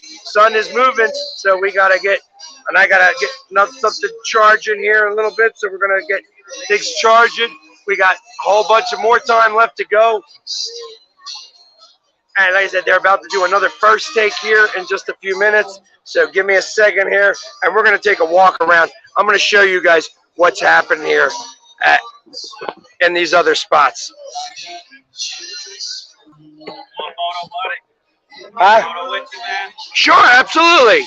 is moving. So we got to get, and I got to get something charging here a little bit. So we're going to get things charging. We got a whole bunch of more time left to go. And like I said, they're about to do another first take here in just a few minutes. So give me a second here, and we're going to take a walk around. I'm going to show you guys what's happening here in these other spots. Sure, absolutely.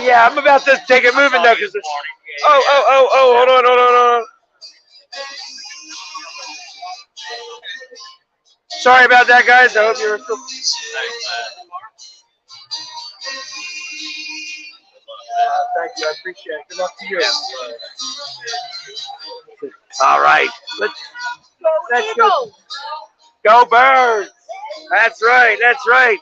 Yeah, I'm about to take it moving though, because it's. Hold on. Sorry about that, guys. I hope you're still. Thank you. I appreciate it. Good luck to you. All right. Let's go. Go Birds. That's right. That's right.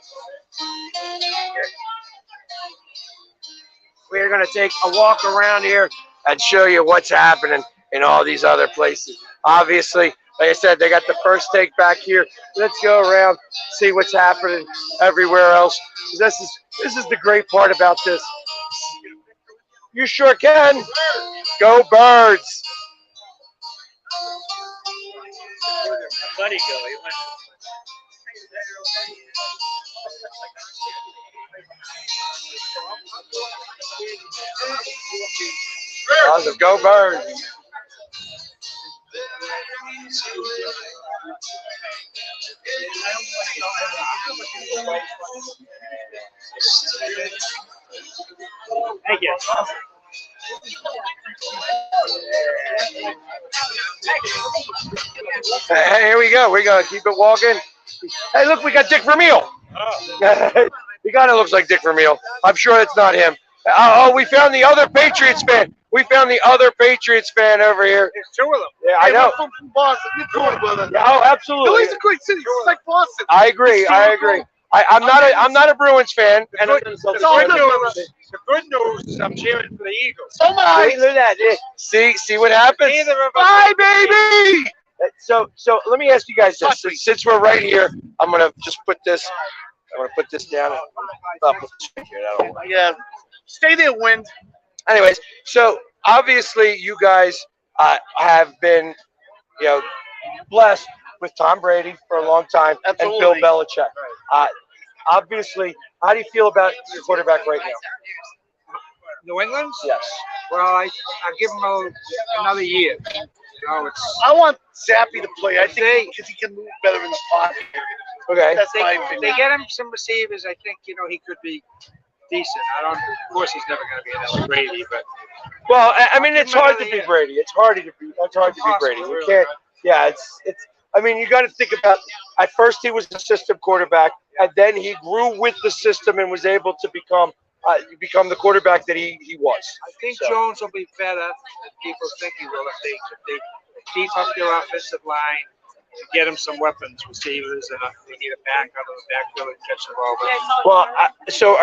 We're going to take a walk around here and show you what's happening in all these other places. Obviously, like I said, they got the first take back here. Let's go around, see what's happening everywhere else. This is the great part about this. You sure can. Go Birds. Buddy go. Awesome. Go Birds. Thank you. Hey, here we go. We're going to keep it walking. Hey, look, we got Dick Vermeil. He kind of looks like Dick Vermeil. I'm sure it's not him. We found the other Patriots fan. We found the other Patriots fan over here. There's two of them. Yeah, I know. From Boston. You're cool, brother. Yeah, oh, absolutely. Philly's a great city. It's like Boston. I agree. I'm not a Bruins fan. The good news, I'm cheering for the Eagles. So much. Look at that. See what happens? Bye, baby. So let me ask you guys this. Since we're right here, I'm gonna just put this. I'm gonna put this down. Yeah. Stay there, wind. Anyways, so obviously you guys have been, blessed with Tom Brady for a long time and Bill Belichick. Obviously, how do you feel about your quarterback right now? New England? Yes. Well, I give him another year. I want Zappy to play. I think because he can move better in the pocket. Okay. That's my opinion. They get him some receivers. I think he could be decent. Of course, he's never going to be another Brady, but. Well, I mean, it's hard to be Brady. It's hard to be Brady. You can't. Yeah, it's. I mean, you got to think about. At first, he was a system quarterback, and then he grew with the system and was able to become the quarterback that he was. I think Jones will be better than people think he will if they beef up their offensive line. get him some weapons, receivers, and they need a back out of the backfield and catch the ball.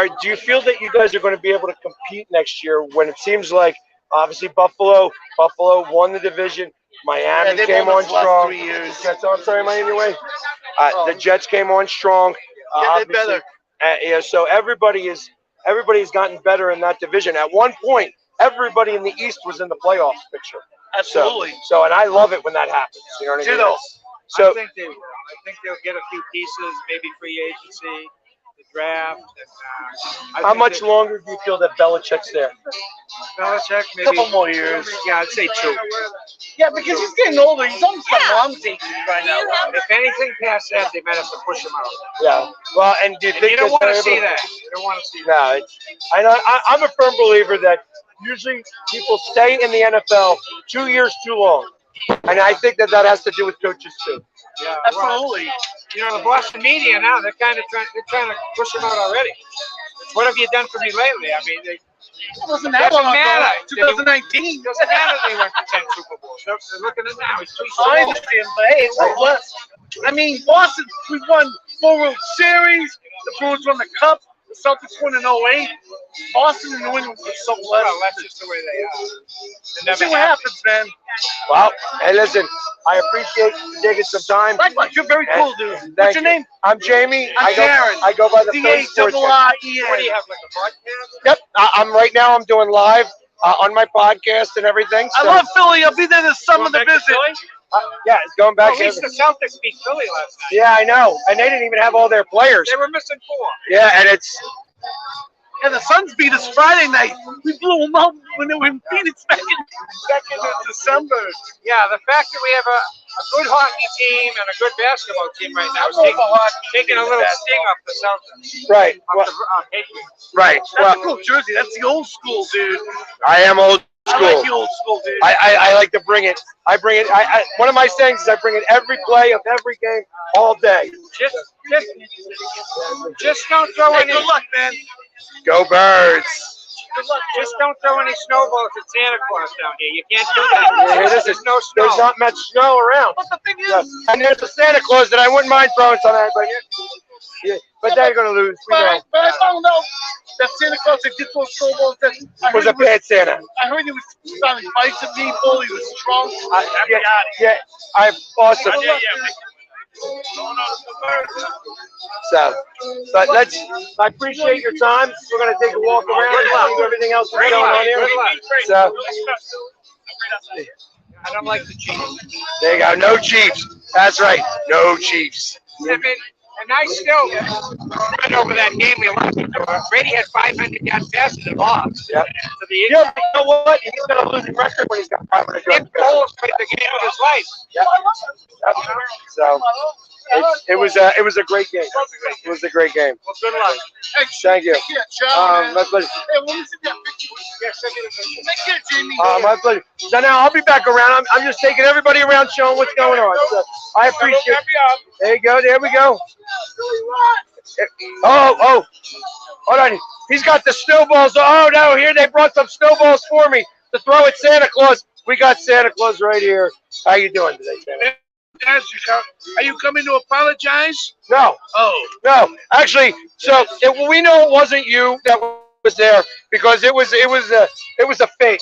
Well, do you feel that you guys are going to be able to compete next year when it seems like obviously Buffalo won the division, Miami came on strong. 3 years. Jets, I'm sorry, am I in your way? The Jets came on strong. Getting better. Yeah, so everybody's gotten better in that division. At one point, everybody in the East was in the playoffs picture. Absolutely. So, and I love it when that happens. You know what I mean? Ditto. So, I think they will. I think they'll get a few pieces, maybe free agency, the draft. And, how much longer do you feel that Belichick's there? Belichick, maybe Couple more years. Yeah, I'd say 2. Yeah, because he's getting older. He's almost got mom's age right now. If anything past that, they might have to push him out. Yeah. Well, and do you And think you don't that want to they're see able that. You don't want to see that. No, I'm a firm believer that usually people stay in the NFL 2 years too long, and I think that has to do with coaches too. Yeah, Absolutely. Well, you know, the Boston media now, they're trying to push him out already. What have you done for me lately? I mean, It wasn't that long ago. 2019. Doesn't matter they went to 10 Super Bowls. They're looking at now. He's 3 I understand, but hey, what? I mean, Boston, we won 4 World Series. The Bruins won the Cup. The Celtics won in 08. Boston and New England were so blessed. Well, that's just the way they are. We'll see what happens, man. Well, hey, listen, I appreciate you taking some time. Likewise, you're very cool, dude. Thank What's your you. name? I'm Jamie. I'm Darren. I go by the Philly Sports Guy. D-A-R-R-E-N. What do you have, like a podcast? Yep. I'm right now. I'm doing live on my podcast and everything. I So, love Philly. I'll be there this summer to Going back to visit. Philly? yeah, it's going back. At least to the Celtics beat Philly last night. Yeah, I know, and they didn't even have all their players. They were missing 4. Yeah, and it's And the Suns beat us Friday night. We blew them out when they were in Phoenix back in December. Yeah, the fact that we have a good hockey team and a good basketball team right now is taking a little sting off the Celtics. right. Off Well, the Patriots. right. That's a Well, cool jersey. That's the old school, dude. I am old I like the school. old school, dude. I like to bring it. I bring it. One of my sayings is I bring it every play of every game all day. Just don't throw Hey, any. good luck, man. Go Birds. Good luck. Just don't throw any snowballs at Santa Claus down here. You can't do Yeah, that. this There's is- no There's snow. not much snow around. But the thing is, Yeah. And there's a Santa Claus that I wouldn't mind throwing some at, but they're gonna lose. We know. but I found out that Santa Claus that did those snowballs that I Was heard a bad Santa. I heard he was selling bites of people. He was drunk. Yeah, I'm awesome. So, but I appreciate your time. We're gonna take a walk around and see everything else that's going on here. So, I don't like the Chiefs. there you go. No Chiefs. That's right. No Chiefs. I mean, and I still went over that game we lost. Brady had 500 yards passes and lost. Yeah. To the Yeah, but you know what? He's gonna lose the record when he's got 500 yards. Nick Foles played the game of his life. Yep. So it was a great game. It was a great game. Well, good luck. Thank you. Yeah, ciao, man. My pleasure. Hey, let me see that picture. Yeah, send me the- Take care, Jamie. My pleasure. So now I'll be back around. I'm just taking everybody around, showing what's going on. So I appreciate. There you go. There we go. Oh, hold on. He's got the snowballs. Oh no, here they brought some snowballs for me to throw at Santa Claus. We got Santa Claus right here. How you doing today, Santa? Are you coming to apologize? No. Oh. No, actually, we know it wasn't you that was there because it was a fake,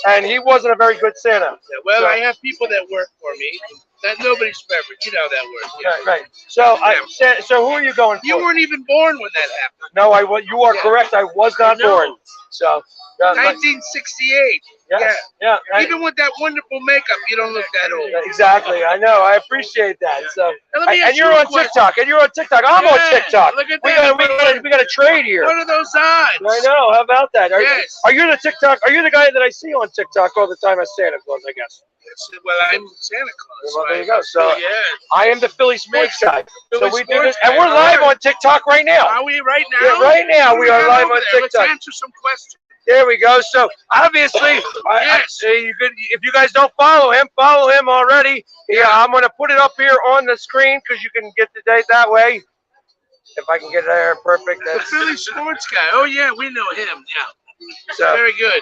and he wasn't a very good Santa. Well, So- I have people that work for me. That nobody's perfect. You know how that works. Right. So who are you going for? You weren't even born when that happened. No, you are correct. I was not born. So. 1968. Yeah. Even with that wonderful makeup, you don't look that old. Exactly. I know. I appreciate that. So. Now, let me ask And you you're a on question. TikTok. I'm on Yeah, TikTok. look at We that. got a trade here. What are those odds? I know. How about that? Yes. Are you the TikTok? Are you the guy that I see on TikTok all the time as Santa Claus? I guess. Well, I'm Santa Claus. Well, there you go. So yeah. I am the Philly Sports Guy. So Philly we do Sports this, and Guy, we're live all right. on TikTok right now. Are we right now? Yeah, right now we are live on Let's TikTok. answer some questions. There we go. So obviously, you could, if you guys don't follow him already. Yeah, I'm gonna put it up here on the screen because you can get the date that way. If I can get it there, perfect. The Philly Sports Guy. Oh yeah, we know him. Yeah. So Very good.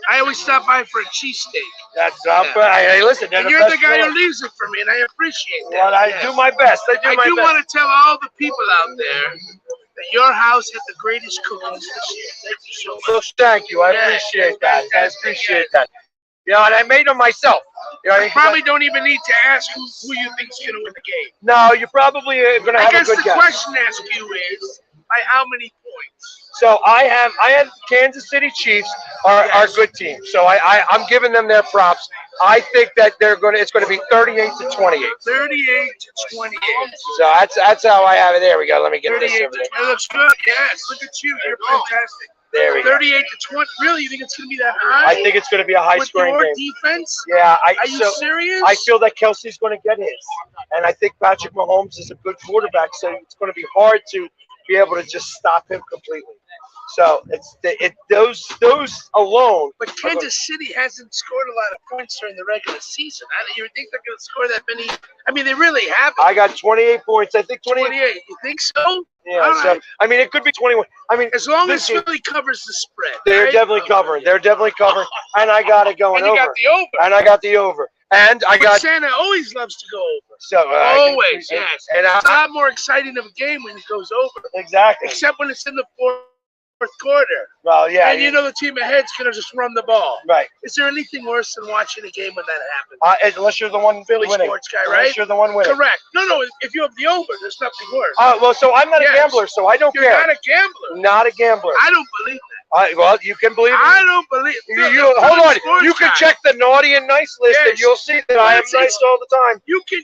I always stop by for a cheesesteak. That's not bad. Hey, listen, they're And the you're the best guy girls. who leaves it for me, and I appreciate that. Well, I yes. do my best. I do want to tell all the people out there that your house had the greatest cookies this year. Thank you so much. Well, thank you. I appreciate that. I appreciate that. You know, and I made them myself. You know, I probably don't even need to ask who you think's going to win the game. No, you're probably going to I have a guess good the guess. question to ask you is, by how many points? So I have Kansas City Chiefs are a good team. So I'm giving them their props. I think that it's going to be 38-28. 38-28. So that's how I have it. There we go. Let me get this over there. It looks good. Yes, look at you. You're fantastic. There we go. 38-20. Really, you think it's going to be that high? I think it's going to be a high-scoring game. With your defense? Yeah. Are you serious? I feel that Kelsey's going to get his, and I think Patrick Mahomes is a good quarterback. So it's going to be hard to be able to just stop him completely. So those alone. But Kansas City hasn't scored a lot of points during the regular season. You would think they're going to score that many? I mean, they really haven't. I got 28 points. I think 28. You think so? Yeah. All So right. I mean, it could be 21. I mean, As long as Philly covers the spread. they're right? definitely covering. They're definitely covering, and I got it going And you over. got the over. And I got the over. And I But got Santa always loves to go over. so Always, yes. And It's a lot more exciting of a game when it goes over. Exactly. Except when it's in the fourth quarter. Well, yeah. And you know the team ahead's going to just run the ball. Right. Is there anything worse than watching a game when that happens? Unless you're the one Philly winning. sports guy, right? Unless you're the one winning. Correct. No, if you have the over, there's nothing worse. Well, so I'm not Yes. a gambler, so I don't You're care. not a gambler. Not a gambler. I don't believe that. Well, you can believe it. I don't believe You hold on. You can check the naughty and nice list, and Yes. you'll see that I am It's- nice all the time. You can.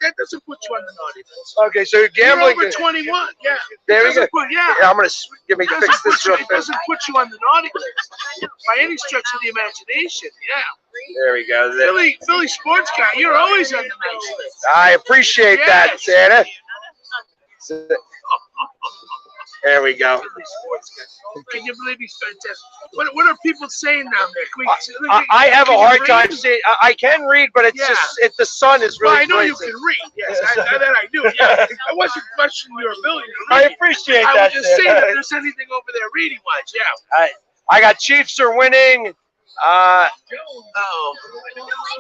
That doesn't put you on the naughty list. Okay, so you're gambling. You're over 21. Yeah. There we It doesn't go. put- yeah. I'm gonna give me It doesn't fix this put you- real It fast. doesn't put you on the naughty list by any stretch of the imagination. Yeah. There we go. Philly sports guy, you're always on the nice list. I appreciate that, Santa. There we go. Can you believe he's fantastic? What are people saying down there? I have a Can you hard read? time seeing. I can read, but it's Yeah. just the sun is really. Well, I know you crazy. can read. Yes, I do. Yeah. I wasn't questioning your ability to I read. appreciate I that, was just saying Santa. if there's anything over there reading wise. Yeah. I got Chiefs are winning.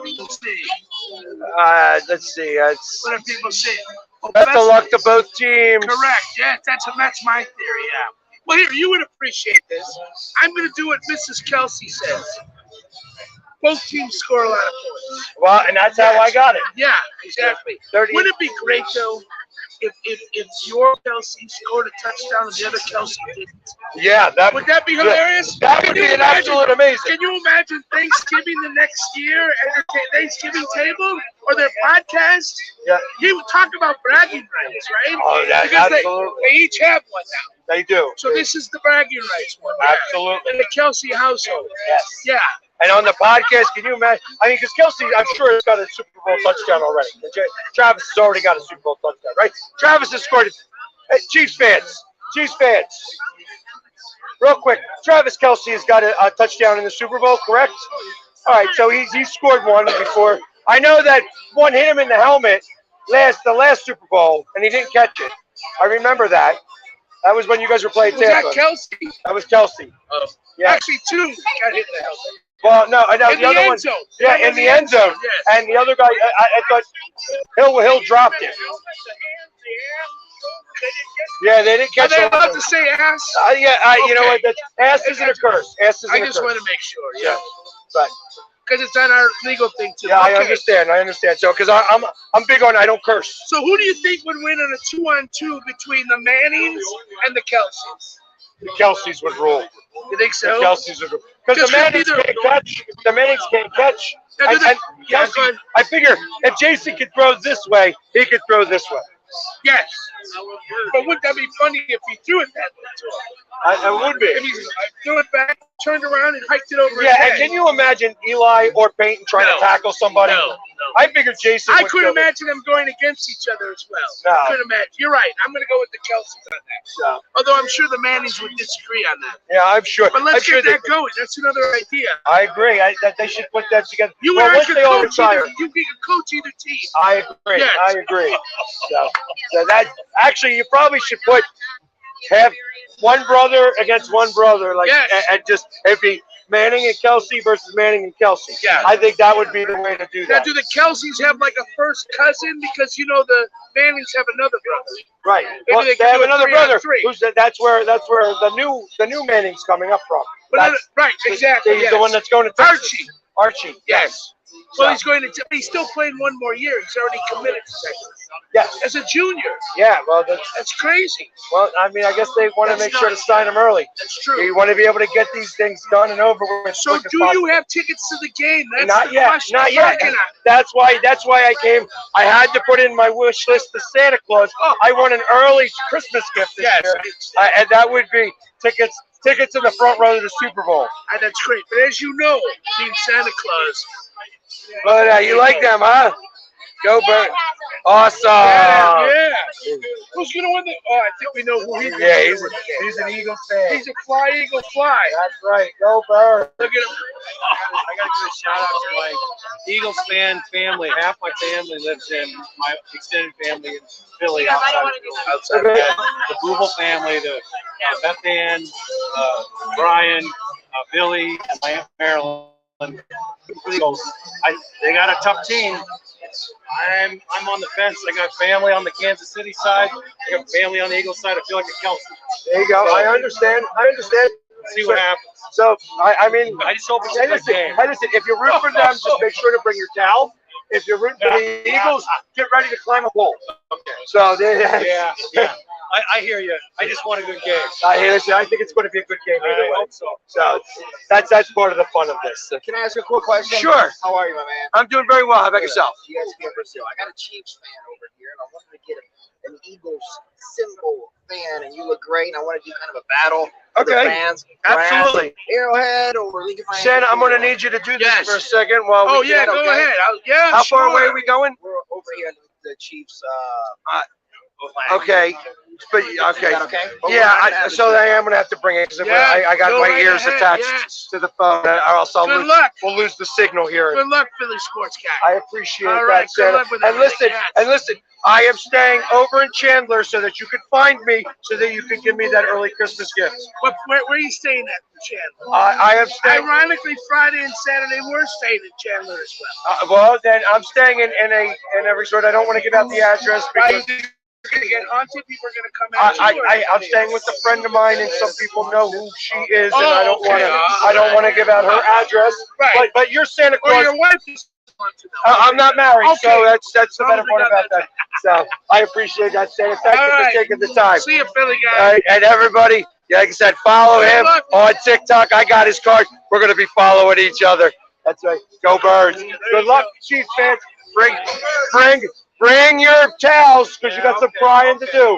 Let's see. Let's see. What are people saying? Oh, Best of luck to both teams. Correct. Yeah, that's my theory. Yeah. Well, here you would appreciate this. I'm going to do what Mrs. Kelsey says. Both teams score a lot of points. Well, and that's how I got it. Yeah, exactly. 38. Wouldn't it be great though if your Kelsey scored a touchdown and the other Kelsey didn't? Yeah, Would that be hilarious? That Can would you be an imagine- absolute amazing. Can you imagine Thanksgiving the next year at their Thanksgiving table or their podcast? Yeah. He would talk about bragging rights, right? Oh, that- because absolutely. they each have one now. They do. So this is the bragging rights one. Yeah. Absolutely. In the Kelsey household. Yes. Yeah. And on the podcast, can you imagine? I mean, because Kelsey, I'm sure, has got a Super Bowl touchdown already. Travis has already got a Super Bowl touchdown, right? Travis has scored. Hey, Chiefs fans. Real quick, Travis Kelsey has got a touchdown in the Super Bowl, correct? All right, so he scored one before. I know that one hit him in the helmet the last Super Bowl, and he didn't catch it. I remember that. That was when you guys were playing Was that Tampa. Kelsey? That was Kelsey. Yeah. Actually, two got hit in the helmet. Well, no, I know In the the other end one. zone. Yeah, in the end zone. Yes. And the other guy, I thought Hill dropped it. Yeah, they didn't Are catch they it. allowed to say ass? You know Okay. what? Ass isn't a curse. Ass isn't I a just curse. want to make sure. Yeah. Yeah. But Because it's on our legal thing too. yeah, I Okay. understand. So, because I'm big on I don't curse. So who do you think would win on a 2-on-2 between the Mannings and the Kelseys? The Kelseys would rule. You think so? The Kelseys would rule. Because Just the Mannings either- can't catch. The Mannings can't catch. Now, do And they- yeah, Kelsey, go ahead. I figure if Jason could throw this way, he could throw this way. Yes. But wouldn't that be funny if he threw it that way to him? I would be. If he threw it back, turned around, and hiked it over his Yeah, head. and can you imagine Eli or Peyton trying No. to tackle somebody? No. I figured Jason I would could do it. imagine them going against each other as well. No. I could imagine. You're right. I'm going to go with the Kelseys on that. No. Although I'm sure the Mannings would disagree on that. Yeah, I'm sure. But I'm let's sure get that going. That's another idea. I agree. That they should put that together. You well, and I once could they all coach retire. either. You can coach either team. I agree. Yes. I agree. So that actually, you probably should have one brother against one brother, like, Yes. and just if he Manning and Kelsey versus Manning and Kelsey. Yeah. I think that would be the way to do Now, that. do the Kelseys have like a first cousin? Because you know the Mannings have another brother. Right. Maybe Well, they they can have do a another 3-on-3. brother. That's where the new Manning's coming up from. But That's right, exactly. He's Yes. the one that's going to Texas. Archie. Archie. Yes. So- Well, he's going to. He's still playing one more year. He's already committed to Texas. Yes. As a junior. Yeah. Well, That's crazy. well, I mean, I guess they want to That's make sure to nuts. sign him early. That's true. You want to be able to get these things done and over with. So, quick as do possible. you have tickets to the game? That's Not the yet. question. Not yet. Working on it. That's why I came. I had to put in my wish list to Santa Claus. I want an early Christmas gift this year, and that would be tickets in the front row to the Super Bowl. And that's great. But as you know, being Santa Claus. But you like them, huh? Go Bird. Awesome. Yeah. Who's gonna win the? Oh, I think we know who he is. Yeah, he's an Eagles fan. He's a fly, eagle, fly. That's right. Go Bird. Look at him. I gotta give a shout out to my Eagles fan family. Half my family lives in my extended family in Philly, outside the Booble family, the Beth Ann, Brian, Billy, and my Aunt Marilyn. They got a tough team. I'm on the fence. I got family on the Kansas City side. I got family on the Eagles side. I feel like a Kelsey. There you go. I understand. See what happens. So I mean, I just hope it's a good game. Hey, listen, if you're rooting for them, just make sure to bring your towel. If you're rooting for the Eagles, get ready to climb a pole. Okay. So yeah. I hear you. I just want a good game. I think it's going to be a good game either way. I hope so. So that's part of the fun of this. Can I ask you a quick question? Sure. How are you, my man? I'm doing very well. How about yourself? Yes, Brazil. I got a Chiefs fan over here, and I wanted to get an Eagles symbol fan, and you look great. And I want to do kind of a battle for the Okay. fans. Absolutely. Arrowhead or Lincoln Financial. Santa, I'm going to need you to do this for a second. While Oh we yeah, get- go okay? ahead. Yeah. How far sure. away are we going? We're over here in the Chiefs. Okay. But okay. Is that okay? Yeah. So I am gonna have to bring it because Yeah, I got go my right ears ahead, attached yes. to the phone, or else Good luck. we'll lose the signal here. Good luck, Philly sports guy. I appreciate All that, right, good Santa. luck with And listen, everything, yes. I am staying over in Chandler so that you can find me, so that you can give me that early Christmas gift. Where are you staying at in Chandler? I am staying. Ironically, Friday and Saturday we're staying in Chandler as well. Well, then I'm staying in a resort. I don't want to give out the address because You're gonna get haunted. People are gonna come out. I'm staying with a friend of mine, and some people know who she is, and I don't okay. want to give out her address. Right. But you're Santa Or Claus. your wife is haunted. I'm not married, so Okay. that's the better part about that. So I appreciate that, Santa. Thank All you right. for taking the time. See you, Philly All guy. right, and everybody, like I said, follow Good him luck. on TikTok. I got his card. We're gonna be following each other. That's right. Go Birds. Good luck, Chiefs fans. Bring your towels because you got some frying to do.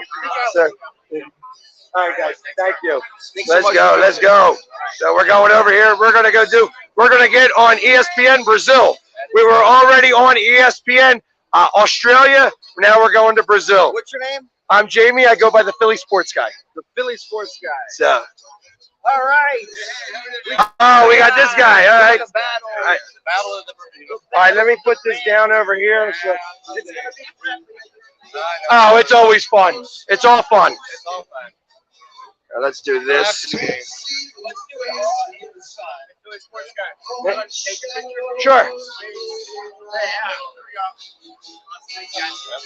So, all right, guys. Thank you. Let's go. So we're going over here. We're gonna get on ESPN Brazil. We were already on ESPN Australia. Now we're going to Brazil. What's your name? I'm Jamie. I go by the Philly Sports Guy. The Philly sports guy. So, All right. oh, we got this guy. All right. The battle. All right. The battle of the Bermuda. All right, let me put this down over here. So, oh, it's always fun. It's all fun. Let's do this. Sure.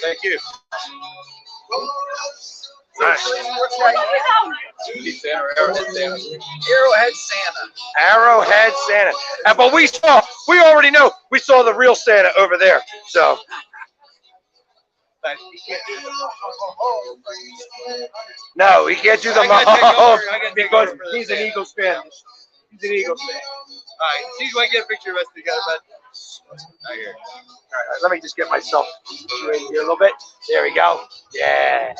Thank you. Arrowhead Santa. Arrowhead Santa. But we already know, we saw the real Santa over there. So. No, he can't do the because he's an Eagles fan. He's an Eagles fan. All right. See if I can get a picture of us together, but right here. All right, let me just get myself right here a little bit. There we go. Yeah.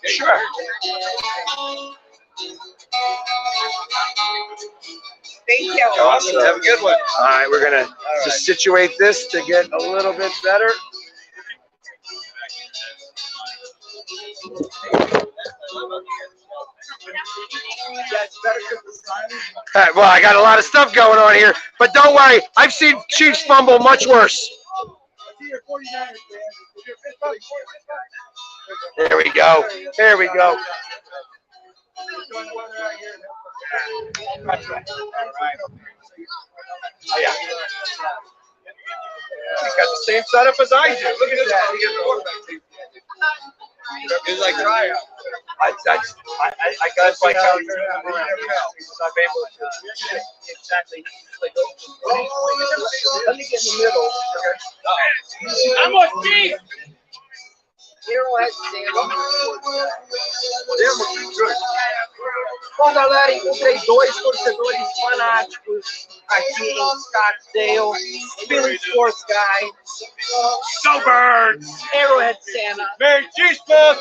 Sure. Thank you. Awesome. Have a good one. All right, we're gonna just situate this to get a little bit better. All right, well, I got a lot of stuff going on here, but don't worry. I've seen Chiefs fumble much worse. There we go. There we go. Oh, yeah. He's got the same setup as I do. Look at that. He gets the quarterback team. It's like tryout. I got my county. I'm able to exactly. Let me get in the middle. I'm on deep. Arrowhead Stadium. Temos good. Bom, galera, encontrei dois torcedores fanáticos aqui em Scottsdale. Philly Sports Guy. Go Birds! Arrowhead Santa. Merry Christmas!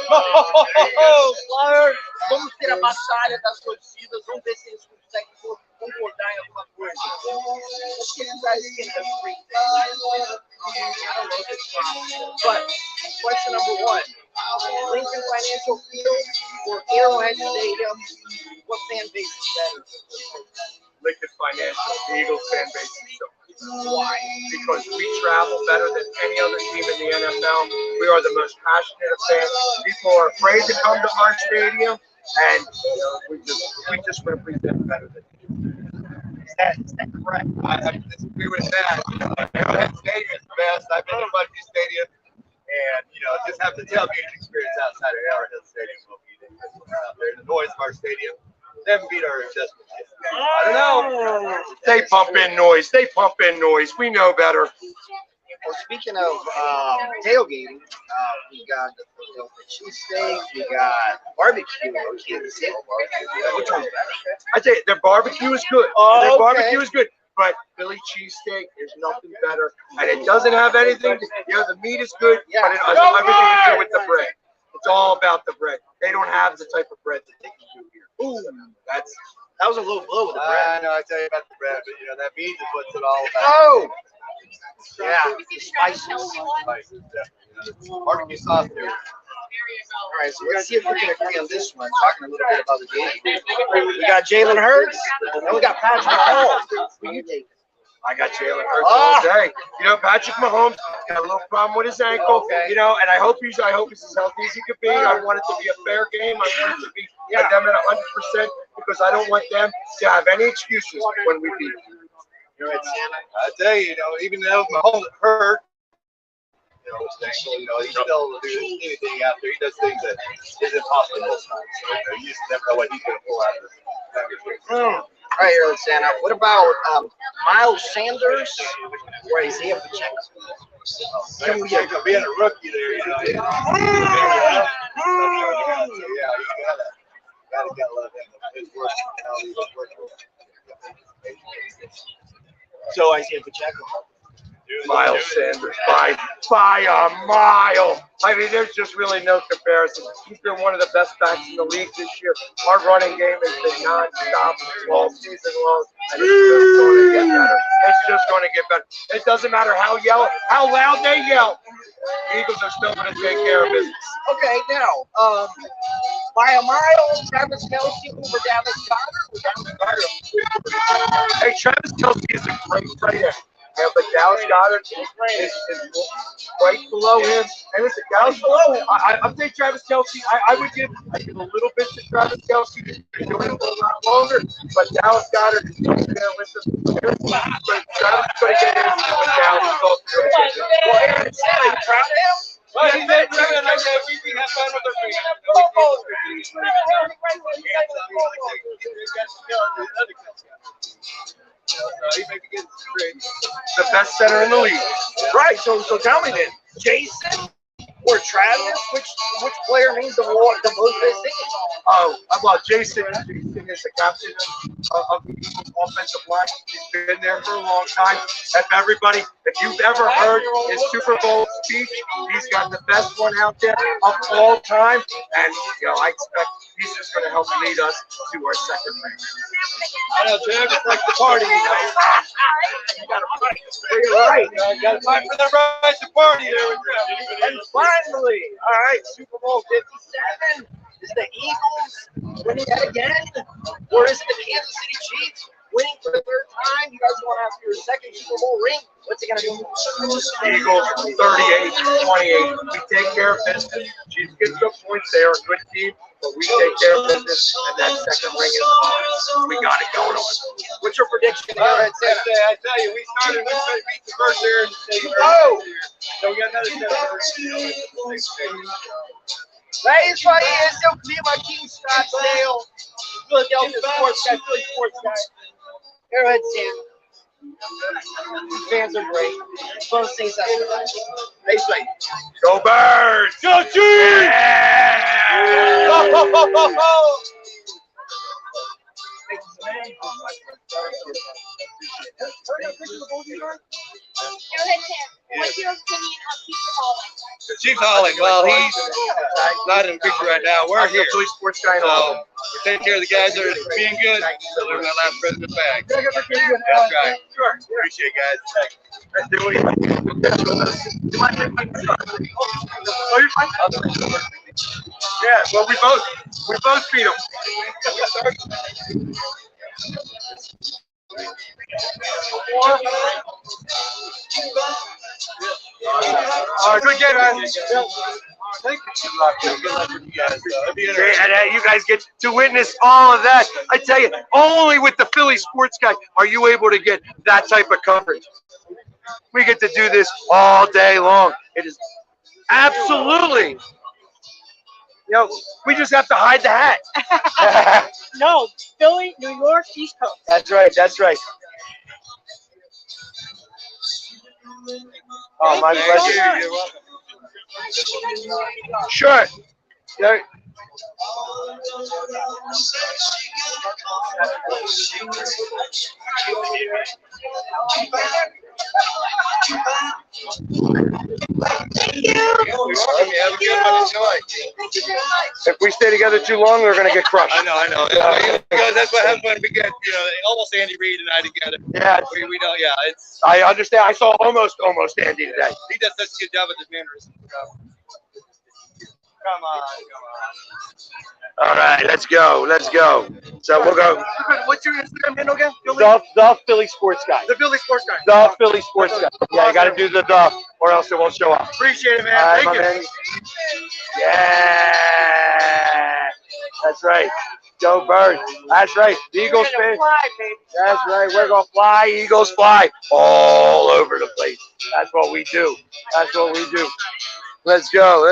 Flyer, vamos ter a batalha das torcidas. Vamos ver se eles conseguem concordar em alguma coisa. Let's get you guys in the street. I don't know this problem. But question number one. Lincoln Financial Field or Arrowhead Stadium? What fan base is better? Lincoln Financial, the Eagles fan base is so. Why? Because we travel better than any other team in the NFL. We are the most passionate of fans. People are afraid to come to our stadium, and we just represent better than you. Is that correct? I disagree with that. Arrowhead Stadium is the best. I've been to Bucky Stadium, and just have the tailgating experience outside of Arrowhead Stadium will be out there. The noise of our stadium never beat our adjustment. I don't know. They pump in noise. They pump in noise. We know better. Well, speaking of tailgating, we got the cheesesteak, we got barbecue. Which one's better? I tell you, their barbecue is good. Their barbecue is good. But Philly cheesesteak, there's nothing better. And it doesn't have anything. The meat is good, but it has everything to do with the bread. It's all about the bread. They don't have the type of bread that they can do here. Ooh, that was a little blow with the bread. I know, I tell you about the bread, but that meat is what's it all about. Oh! Yeah, spices. Barbecue sauce there. All right, so let's see if we can agree on this one. Talking a little bit about the game. We got Jalen Hurts, and we got Patrick Mahomes. Who you take? I got Jalen Hurts all day. Patrick Mahomes got a little problem with his ankle. And I hope he's as healthy as he could be. I want it to be a fair game. I want it to be them at 100% because I don't want them to have any excuses when we beat them. I tell you, even though Mahomes hurt, he still will do anything out there. He does things that is impossible most times. So, you just never know what he's going to pull out of this. All right, here, Santa. What about Miles Sanders or Isaiah Pacheco? Being a rookie there, gotta love him. His work, he's working. So Isaiah Pacheco. Miles Sanders by a mile. I mean, there's just really no comparison. He's been one of the best backs in the league this year. Our running game has been nonstop all season long, and it's just going to get better. It doesn't matter how loud they yell. The Eagles are still going to take care of business. Okay, now, by a mile, Travis Kelce over Dallas Goedert. Hey, Travis Kelce is a great tight end. Yeah, but Dallas Goedert is right below him. And listen, Dallas below him. I'm saying Travis Kelce. I would give a little bit to Travis Kelce. He's been doing it a lot longer. But Dallas Goedert is right there with him. But Travis is going to get in with Dallas. Well, Aaron said I'm proud of him. Well, he said, and I said, we have fun with our fans. The best center in the league. Right, so tell me then, Jason or Travis, which player means the most to this team? Oh, well, Jason is the captain of the Eagles offensive line. He's been there for a long time. If you've ever heard his Super Bowl speech, he's got the best one out there of all time. And, I expect he's just going to help lead us to our second ring. I know, Travis likes the party, You got to fight for your right. You got to fight for the right to party there with Travis. And finally, all right, Super Bowl 57. Is the Eagles winning that again? Or is it the Kansas City Chiefs winning for the third time. You guys want after your second Super Bowl ring. What's it gonna do? Eagles 38-28. We take care of business. Chiefs get some points. They are a good team, but we take care of business, and that second ring is mine. We got it going on. What's your prediction? All right, I tell you, we beat the first year. Oh! So we got another set of É isso aí, esse é o clima aqui em Scottsdale. Philadelphia Sports Guy, Philly Sports Guy. Arrowhead Stadium. These fans are great. Fun things out there. That's right. Go Birds! Go Chiefs! Ho, ho, ho, ho, ho. What's your opinion of Keith Holland? Chief Holland, well, he's not in the picture right now. We're here. Philly Sports Guy. So we're taking care of the guys that are being good. So they're my last president bag. That's right. Sure. Appreciate it, guys. Yeah, well, we both beat them. Good game, man. Thank you. Good luck with you guys. It'll be interesting. And you guys get to witness all of that. I tell you, only with the Philly Sports Guy are you able to get that type of coverage. We get to do this all day long. It is absolutely, we just have to hide the hat. No, Philly, New York, East Coast. That's right. That's right. Oh, my pleasure. You're welcome. Sure. There. If we stay together too long, we're gonna get crushed. I know. Because that's what happens when we get, almost Andy Reid and I together. Yeah. We don't, yeah, it's. I understand. I saw almost Andy today. He does such a good job with his mannerisms. Come on. All right, let's go. So we'll go. What's your Instagram handle again? The Philly Sports Guy. The Philly Sports Guy. The Philly Sports Guy. Yeah, you got to do the or else it won't show up. Appreciate it, man. All right, Thank you. man. Yeah, that's right. Go Birds. That's right. The Eagles fan. That's right. We're gonna fly. Eagles fly all over the place. That's what we do. Let's go.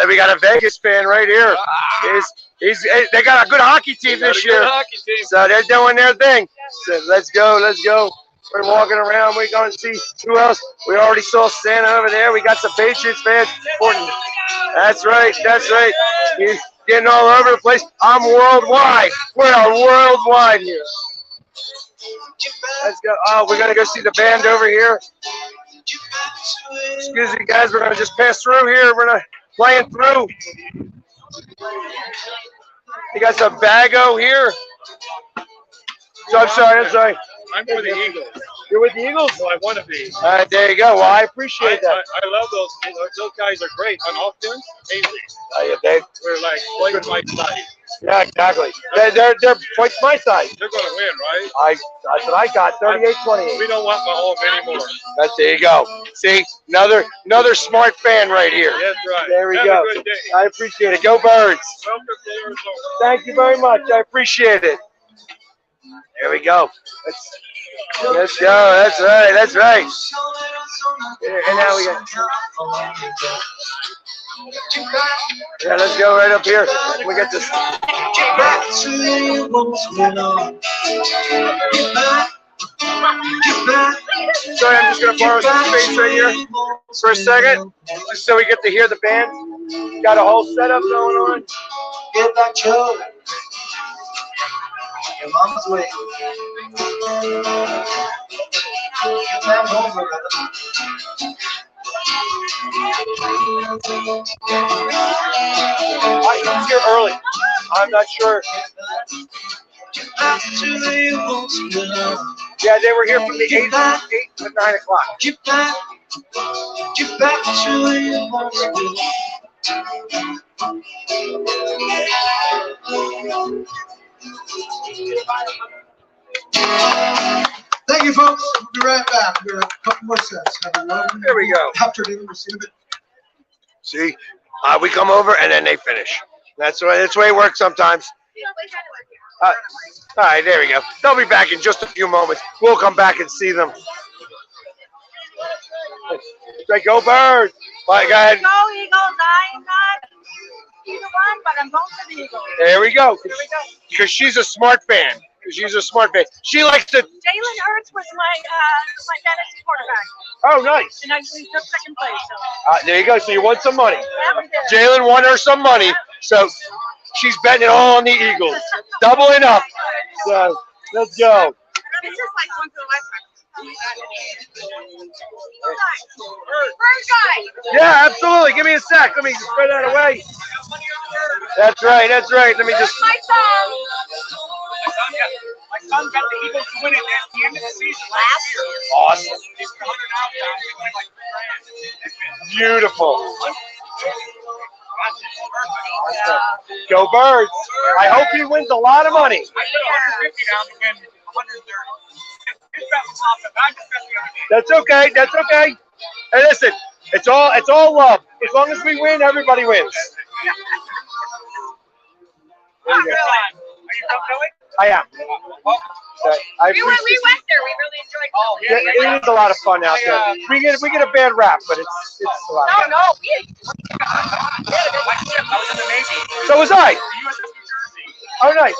We got a Vegas fan right here. They got a good hockey team this year. So they're doing their thing. So let's go. We're walking around. We're going to see who else. We already saw Santa over there. We got some Patriots fans. That's right. He's getting all over the place. I'm worldwide. We're worldwide here. Let's go. Oh, we're going to go see the band over here. Excuse me, guys. We're going to just pass through here. We're not playing through. You got some Bago here. So I'm sorry. I'm for the Eagles. You're with the Eagles? Well, I want to be. All right, there you go. Well, I appreciate that. I love those guys are great on offense. Amazing. We're like playing my side. Yeah, exactly. They're twice my size. They're going to win, right? That's what I got. 38-28. We don't want Mahomes anymore. There you go. See, another smart fan right here. That's right. There we Have go. a good day. I appreciate it. Go Birds. Welcome to Arizona. Thank you very much. I appreciate it. There we go. Let's go. That's right. And now we got. Yeah, let's go right up here. We got this. Sorry, I'm just gonna borrow some space right here for a second, just so we get to hear the band. Got a whole setup going on. Get that Joe. Your mama's waiting. Get that home with I was here early. I'm not sure. Yeah, they were here from the 8 to 9 o'clock. Get back to where you once were. Thank you, folks. We'll be right back. We're a couple more sets. Have a lovely There we go. afternoon. We'll see you in a bit. See, we come over and then they finish. That's the way it works sometimes. All right, there we go. They'll be back in just a few moments. We'll come back and see them. Great, go Birds! All right, go ahead. Go Eagles. I'm not either one, but I'm going for the Eagles. There we go. There we go. Because she's a smart fan. She likes to. Jalen Hurts was my fantasy quarterback. Oh, nice. And I took second place. So. There you go. So you won some money. Yeah, we did. Jalen won her some money. So she's betting it all on the Eagles. Doubling up. So let's go. It's just like once in a lifetime. Yeah, absolutely. Give me a sec. Let me spread that away. That's right. That's right. Let me just. My song. My son got the Eagles to win it at the end of the season last year. Awesome. Beautiful. Go Birds. I hope he wins a lot of money. I put 150 down to win 130. That's okay. That's okay. Hey, listen. It's all love. As long as we win, everybody wins. Are you from Philly? I am. We went there. We really enjoyed it. Yeah, it is a lot of fun out there. We get a bad rap, but it's a lot. No, So was I. Oh, nice.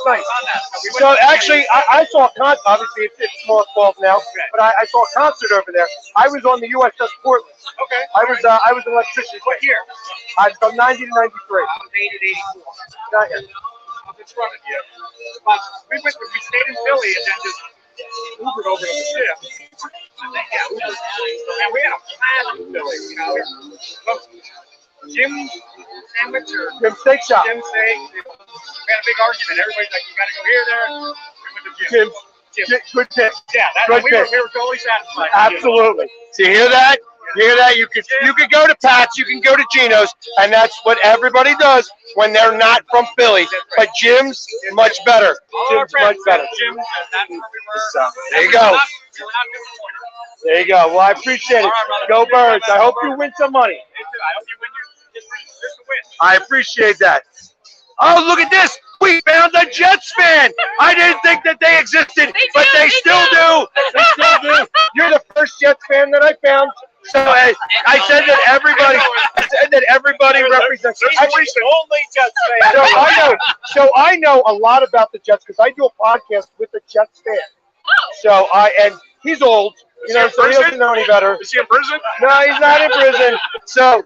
So actually, I saw a concert. Obviously, it's small falls now, but I saw a concert over there. I was on the USS Portland. Okay. I was an electrician. What year? From 90 to 93. I was 80 to 84. Not yet. In front of you. But we stayed in Philly and then just Ubered over to the ship. And then, and we had a blast in Philly, you know. Jim Sandwich or Jim Steak Shop. Jim Steak. We had a big argument. Everybody's like, you gotta go here, there. We went to Jim. Good pick. Yeah, we were totally satisfied. Absolutely. So you hear that? You hear that? You could go to Pat's, you can go to Gino's, and that's what everybody does when they're not from Philly. But Jim's much better. Jim's much better. So, there you go. There you go. Well, I appreciate it. Go Birds. I hope you win some money. I appreciate that. Oh, look at this. We found a Jets fan. I didn't think that they existed, but they still do. They still do. You're the first Jets fan that I found. So I said that everybody represents. Only Jets fan. So I know a lot about the Jets because I do a podcast with a Jets fan. So and he's old, you know, so he doesn't know any better. Is he in prison? No, he's not in prison. So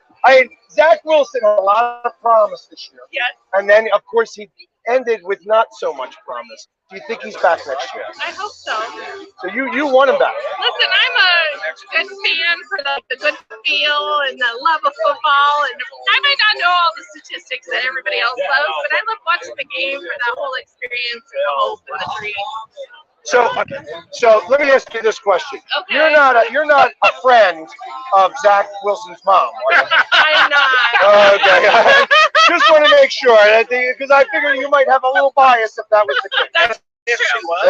Zach Wilson had a lot of promise this year. Yes. And then of course he ended with not so much promise. Do you think he's back next year? I hope so. So you want him back? Listen, I'm a good fan for the good feel and the love of football, and I might not know all the statistics that everybody else does, but I love watching the game for that whole experience and the hope and the dream. So let me ask you this question. Okay. You're not a friend of Zach Wilson's mom, are you? I'm not. Okay. Just want to make sure, because I figured you might have a little bias if that was the case. If she was.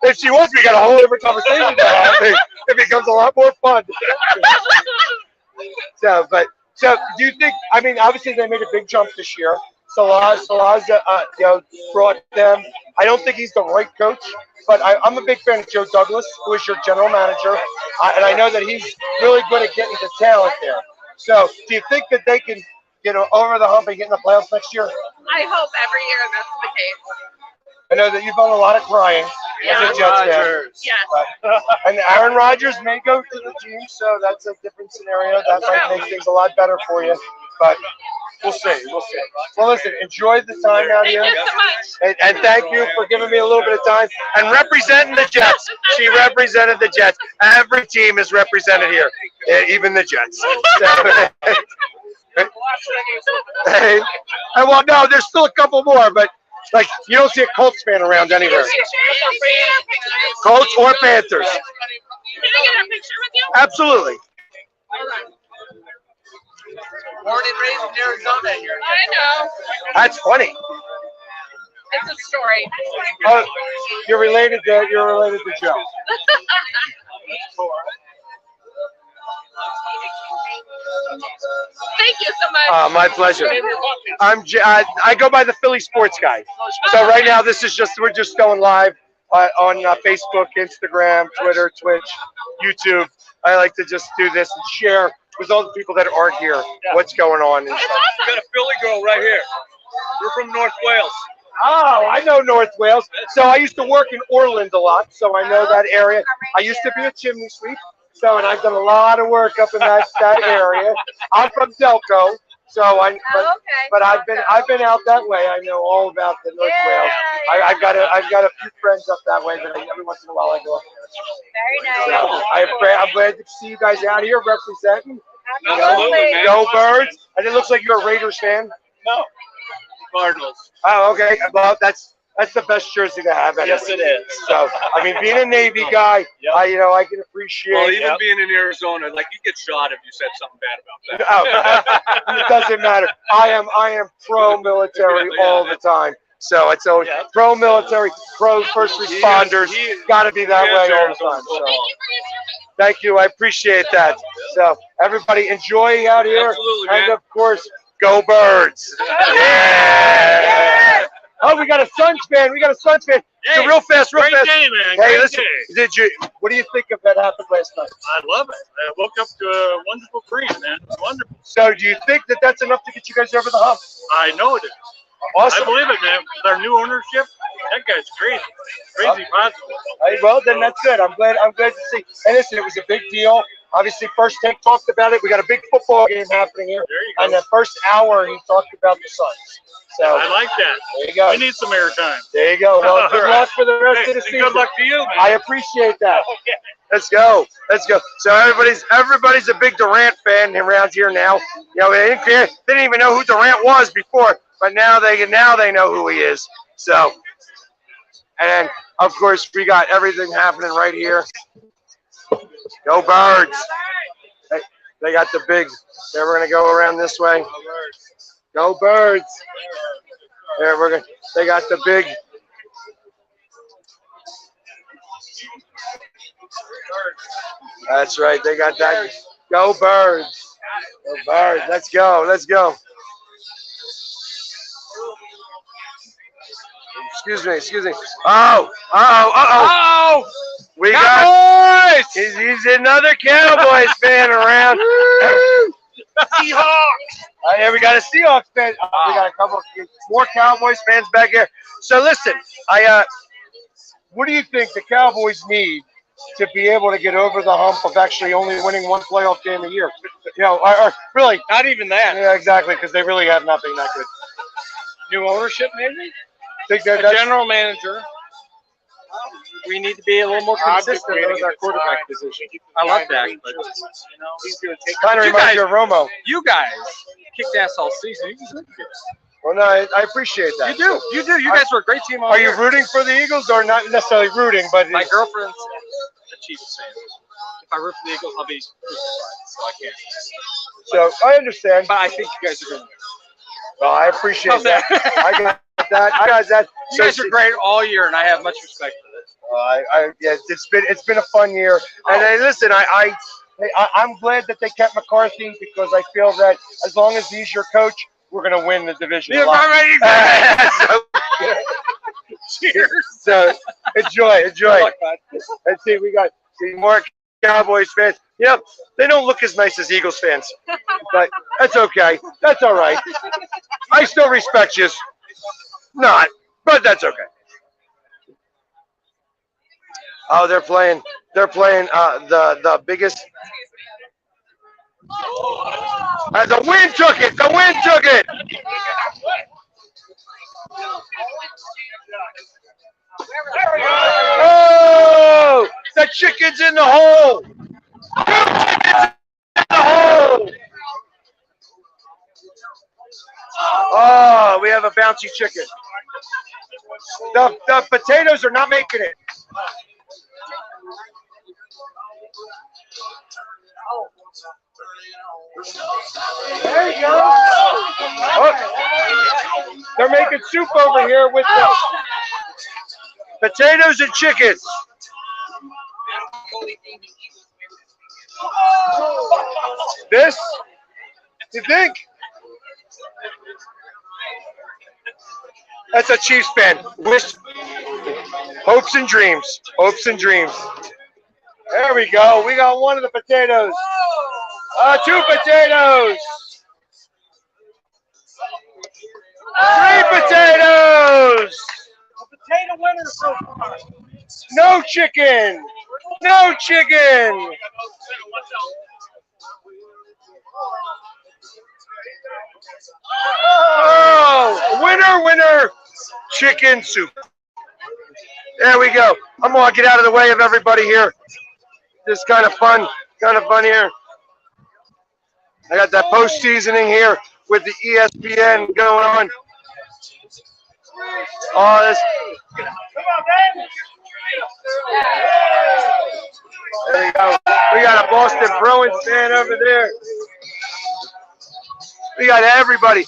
If she was, we got a whole different conversation to have. It becomes a lot more fun. So do you think? I mean, obviously they made a big jump this year. Salah's brought them. I don't think he's the right coach, but I'm a big fan of Joe Douglas, who is your general manager, and I know that he's really good at getting the talent there. So, do you think that they can get over the hump and get in the playoffs next year? I hope every year that's the case. I know that you've done a lot of crying as a Jets fan. Yes. And Aaron Rodgers may go to the team, so that's a different scenario. That might make things a lot better for you. But we'll see. Well, listen, enjoy the time out here. Thank you so much. And thank you for giving me a little bit of time and representing the Jets. She represented the Jets. Every team is represented here, even the Jets. Hey, well, no, there's still a couple more, but like you don't see a Colts fan around anywhere. Colts or Panthers. Can I get a picture with you? Absolutely. Born and raised in Arizona. I know. That's funny. It's a story. Oh, you're related to Joe. Thank you so much. My pleasure. I go by the Philly Sports Guy. So right now we're just going live on Facebook, Instagram, Twitter, Twitch, YouTube. I like to just do this and share with all the people that aren't here what's going on. And It's stuff. awesome. Got a Philly girl right here. We're from North Wales. Oh, I know North Wales. So I used to work in Orland a lot, so I know that area. I used to be a chimney sweep, so and I've done a lot of work up in that area. I'm from Delco, so but I've been out that way. I know all about the North Wales. I've got a few friends up that way, but every once in a while I go up there. Very nice. So I'm glad to see you guys out here representing. Absolutely, man. Go Birds! And it looks like you're a Raiders fan. No. Cardinals. Oh, okay. Well, that's the best jersey to have. Yes, it is. So, I mean, being a Navy guy, I can appreciate. Well, even being in Arizona, like you get shot if you said something bad about that. Oh, it doesn't matter. I am pro-military all the time. So it's always pro-military, pro-first responders. Got to be that way all the time. So. Thank you. I appreciate that. So everybody enjoy out here. Absolutely, and man. of course, go Birds. Yeah. Oh, we got a Suns fan. So real fast. Great day, man. Hey, Great listen. day. What do you think of that happened last night? I love it. I woke up to a wonderful dream, man. It's wonderful. So do you think that that's enough to get you guys over the hump? I know it is. Awesome. I believe it, man. With our new ownership, that guy's crazy. Crazy positive. Hey, well, then that's good. I'm glad to see. And listen, it was a big deal. Obviously, First Take talked about it. We got a big football game happening here. There you go. And the first hour, he talked about the Suns. So I like that. There you go. We need some airtime. There you go. Well, good All luck right. for the rest of the Hey, season. good luck to you, man. I appreciate that. Let's go. So everybody's a big Durant fan around here now. You know, they didn't even know who Durant was before, but now they know who he is. So, and of course we got everything happening right here. Go Birds! They got the big. We're gonna go around this way. Go Birds! There They got the big. That's right. They got that. Go Birds! Go Birds! Let's go! Excuse me. Oh! We got he's another Cowboys fan around. Seahawks! Yeah, we got a Seahawks fan. We got a couple more Cowboys fans back here. So listen, what do you think the Cowboys need to be able to get over the hump of actually only winning one playoff game a year? You know, or really Not even that. Yeah, exactly, because they really have nothing that good. New ownership, maybe? Think A general manager. We need to be a little more consistent with our quarterback position. I love that, but he's going to take. Kind of reminds you of Romo. You guys kicked ass all season. You deserve it. Well, no, I appreciate that. You do. You guys were a great team. Are you rooting for the Eagles or not necessarily rooting, but My girlfriend's a Chiefs fan. If I root for the Eagles, I'll be crucified, so I can't. So I understand. But I think you guys are going to win. Well, I appreciate that. I got that. You guys are great all year, and I have much respect for this. Yeah, it's been a fun year. And hey, listen, I'm glad that they kept McCarthy because I feel that as long as he's your coach, we're gonna win the division. Cheers. So enjoy. Let's see, we got more Cowboys fans. Yeah, they don't look as nice as Eagles fans, but that's okay. That's all right. I still respect you. Not, but that's okay. Oh, they're playing the biggest. The wind took it. Oh, the chicken's in the hole. Oh, we have a bouncy chicken. The potatoes are not making it. There you go. Oh. They're making soup over here with the potatoes and chicken. This? You think? That's a Chiefs fan. Hopes and dreams. Hopes and dreams. There we go. We got one of the potatoes. 2 potatoes. 3 potatoes. Potato winner so far. No chicken. No chicken. Oh, winner. Chicken soup. There we go. I'm gonna get out of the way of everybody here. This kind of fun here. I got that post seasoning here with the ESPN going on. Oh, this. There you go. We got a Boston Bruins fan over there. We got everybody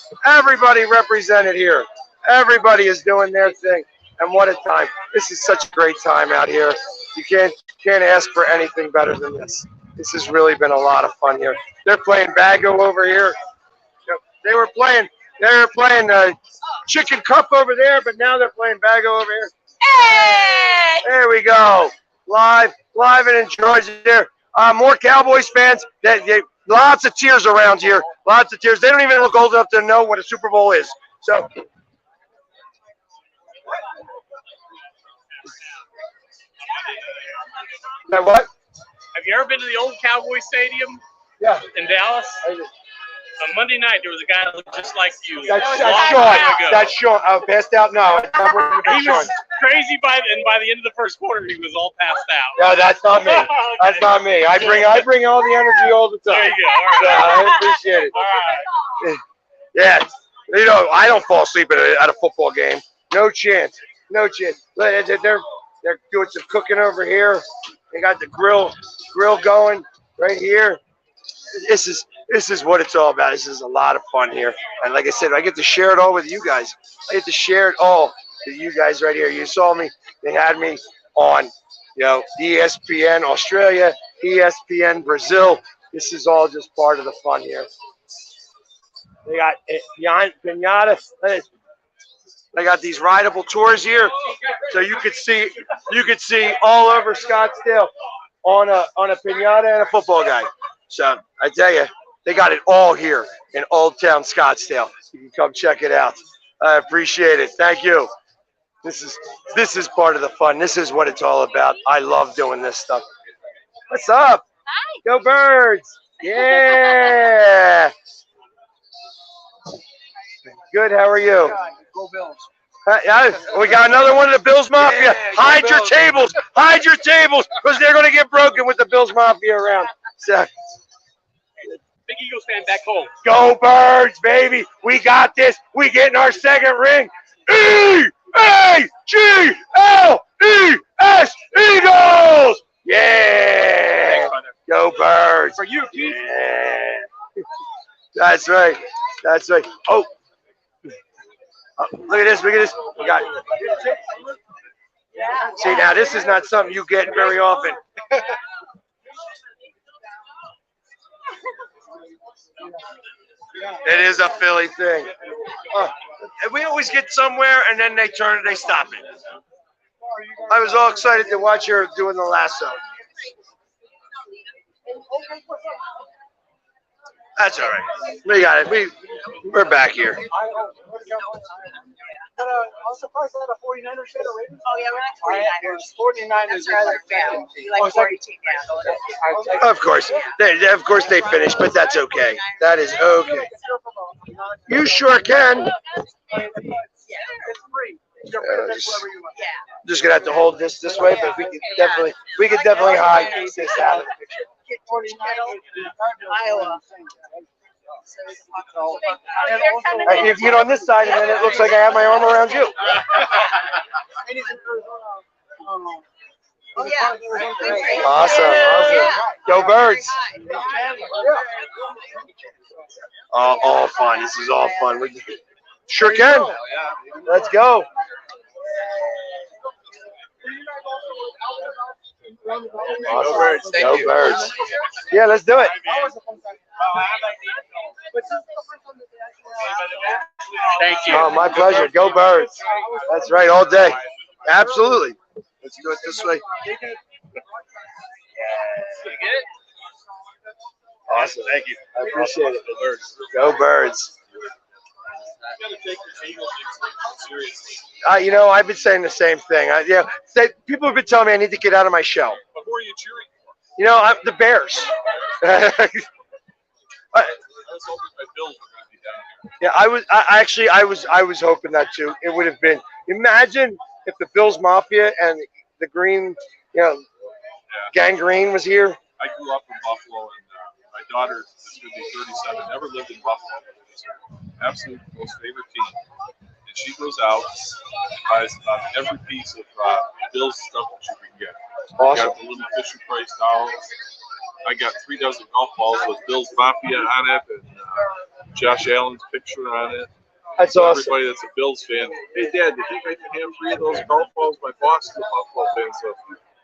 represented here. Everybody is doing their thing. And what a time. This is such a great time out here. You can't ask for anything better than this. This has really been a lot of fun here. They're playing Bago over here. They were playing Chicken Cup over there, but now they're playing Bago over here. Hey! There we go. Live and in Georgia there. More Cowboys fans. Lots of tears around here. Lots of tears. They don't even look old enough to know what a Super Bowl is. So. What? Have you ever been to the old Cowboy Stadium? Yeah. In Dallas? On Monday night, there was a guy that looked just like you. That's Sean. That's Sean. I passed out. No, he was crazy by the end of the first quarter. He was all passed out. No, that's not me. That's not me. I bring all the energy all the time. There you go. All right. So I appreciate it. All right. Yeah. You know, I don't fall asleep at a football game. No chance. No chance. They're doing some cooking over here. They got the grill going right here. This is what it's all about. This is a lot of fun here. And like I said, I get to share it all with you guys. I get to share it all with you guys right here. You saw me. They had me on, ESPN Australia, ESPN Brazil. This is all just part of the fun here. They got pinata. They got these rideable tours here, so you could see all over Scottsdale on a pinata and a football guy. So I tell you, they got it all here in Old Town Scottsdale. You can come check it out. I appreciate it. Thank you. This is part of the fun. This is what it's all about. I love doing this stuff. What's up? Hi. Go Birds. Yeah. Good. How are you? Go Bills. We got another one of the Bills Mafia. Hide your tables. Hide your tables, because they're going to get broken with the Bills Mafia around. So, Big Eagles fan back home. Go Birds, baby. We got this. We getting our second ring. E-A-G-L-E-S, Eagles. Yeah. Thanks, Go Birds. For you, Keith. Yeah. That's right. That's right. Oh, look at this. Look at this. We got. See, now this is not something you get very often. It is a Philly thing. We always get somewhere and then they stop it. I was all excited to watch her doing the lasso. That's all right. We got it. We're back here. I was surprised that a 49er shirt or Ravens. Oh, yeah, we're not 49ers. 49ers. That's rather bad. We like 42 now. Of course. They finished, but that's okay. That is okay. You sure can. Just gonna have to hold this way, but we could definitely hide this out of the picture. Iowa. You get on this side, and then it looks like I have my arm around you. Oh, yeah. Awesome. Go Birds. All fun. This is all fun. Sure can. Let's go. Go Birds. Thank Go you. Birds. Yeah, let's do it. Thank you. Oh, my pleasure. Go Birds. That's right, all day. Absolutely. Let's do it this way. Awesome. Thank you. I appreciate it. Go Birds. You know, I've been saying the same thing. People have been telling me I need to get out of my shell. But who are you cheering for? You know, I'm the Bears. I was hoping my Bills were going to be down here. Yeah, I was hoping that too. It would have been. Imagine if the Bills Mafia and the Green, Gangrene was here. I grew up in Buffalo, and my daughter is going to be 37. Never lived in Buffalo. It's her absolute most favorite team. And she goes out and buys about every piece of Bills stuff that you can get. Awesome. I got the little Fisher Price dolls. I got 3 dozen golf balls with Bills Mafia on it and Josh Allen's picture on it. That's so awesome. Everybody that's a Bills fan, hey Dad, did you think I can have 3 of those golf balls? My boss is a Buffalo fan, so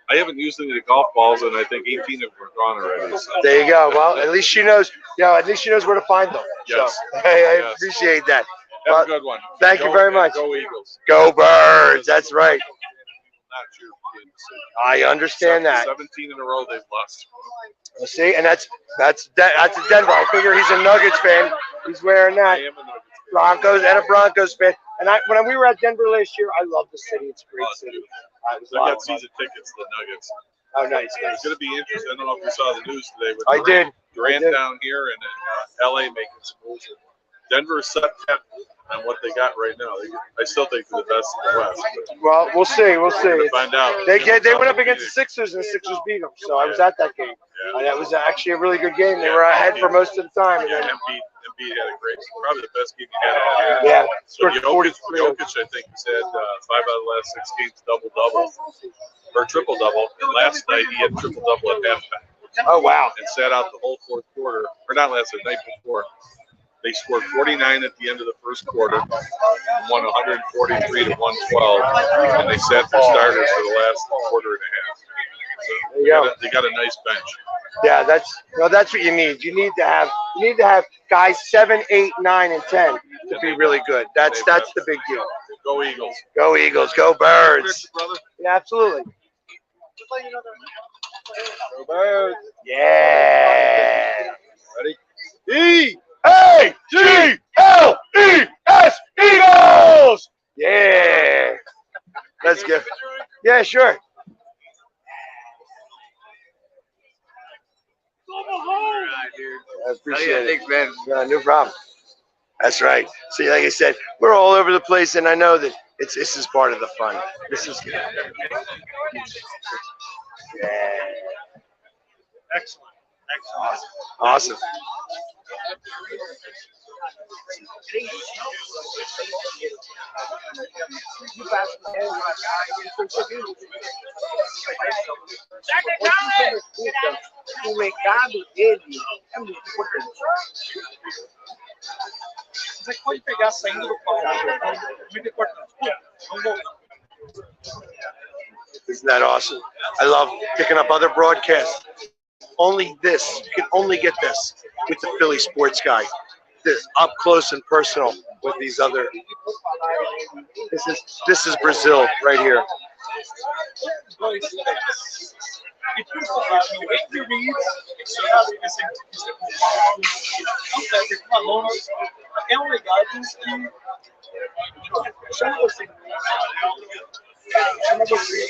I haven't used any of the golf balls, and I think 18 of them are gone already. So. There you go. Well, at least she knows. At least she knows where to find them. Yes. So, I appreciate that. Have a good one. Thank you very much. Go Eagles. Go Birds. That's right. Not your kid. I understand that. 17 in a row they've lost. Well, see, and that's a Denver. I figure he's a Nuggets fan. He's wearing that. I am a Nuggets fan. Broncos and a Broncos fan. And when we were at Denver last year, I love the city. It's a great city. I got season tickets to the Nuggets. Oh, nice. It's going to be interesting. I don't know if you saw the news today. With I did. Durant down here and then LA making some moves. Denver is set on what they got right now. I still think they're the best in the West. Well, we'll see. We'll see. We'll find out. They went up against the Sixers, and the Sixers beat them. So I was at that game. And that was actually a really good game. They were ahead for most of the time. And then, Embiid had a great, probably the best game he had all year. Yeah, So scored 43. Jokic, I think, has had 5 out of the last 6 games double-double or triple-double. And last night he had triple-double at halftime. Oh, wow. And sat out the whole 4th quarter, or not last night, the night before. They scored 49 at the end of the 1st quarter, won 143 to 112, and they sat their starters for the last quarter and a half. So they got a nice bench. Yeah, that's what you need. You need to have guys 7, 8, 9, and 10 to be really good. That's the big deal. Go Eagles. Go Eagles. Go Birds. Yeah, absolutely. Go Birds. Yeah. Ready? E-A-G-L-E-S, Eagles! Yeah. Let's go. Yeah, sure. I appreciate it. Thanks, man. No problem. That's right. See, like I said, we're all over the place, and I know that this is part of the fun. This is good. Yeah. Excellent. Awesome. O legado dele é muito importante. Você pode pegar saindo do palco. Muito importante. Vamos voltar. Isn't that awesome? I love picking up other broadcasts. Only this, you can only get this with the Philly Sports Guy. This up close and personal with these other. This is Brazil right here. É um legado que chama você. Chama você.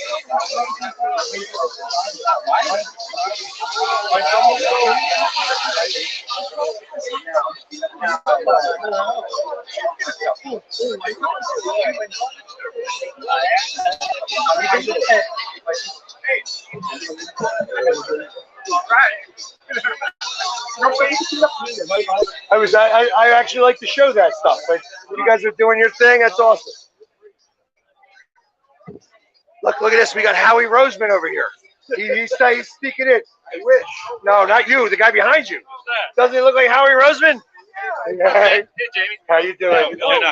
I actually like to show that stuff, but you guys are doing your thing. That's awesome. Look at this. We got Howie Roseman over here. He's sneaking in. I wish. No, not you. The guy behind you. Doesn't he look like Howie Roseman? Hey, Jamie. how you doing? Good.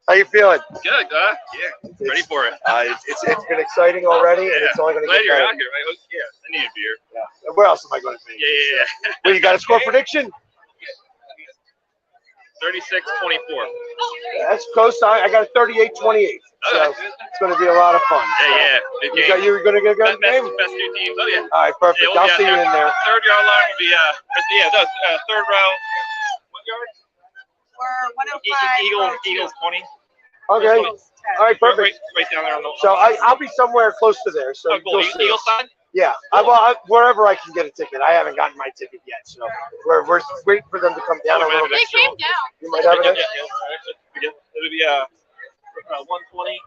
How you feeling? Good. Yeah. Ready for it. It's been exciting already, and it's only going to Glad get you're better. out here, right? Yeah. I need a beer. Yeah. Where else am I going to be? Yeah. Well, you got a score prediction? 36-24. That's close. I got a 38-28. So it's going to be a lot of fun. Yeah. Big game. You're going to get a good game? Best two teams. Oh, yeah. All right, perfect. Yeah, we'll I'll be see you out in there. Third yard line will be, third row. What yard? We're 105. Eagles 20. Okay. All right, perfect. Right down there on the. So I'll be somewhere close to there. So cool. you'll see. Eagle side? Yeah, wherever I can get a ticket. I haven't gotten my ticket yet, so we're waiting for them to come down a little bit. They came down. You might have it. It would be 120.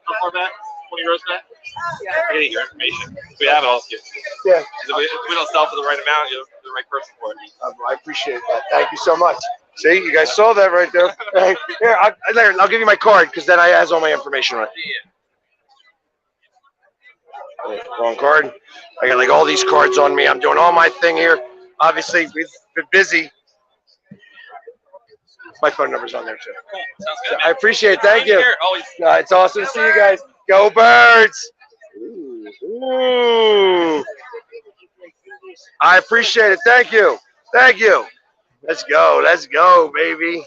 How far back? 20 rows back. I need your information. If we have it, I'll get it. Yeah. If we don't sell for the right amount, you're the right person for it. I appreciate that. Thank you so much. See, you guys saw that right there. Hey, here, I'll give you my card because then I has all my information on it. Wrong card. I got like all these cards on me. I'm doing all my thing here. Obviously, we've been busy. My phone number's on there too. Sounds good. I appreciate it. Thank you. Always. It's awesome to see you guys. Go Birds! Ooh. I appreciate it. Thank you. Thank you. Let's go. Let's go, baby.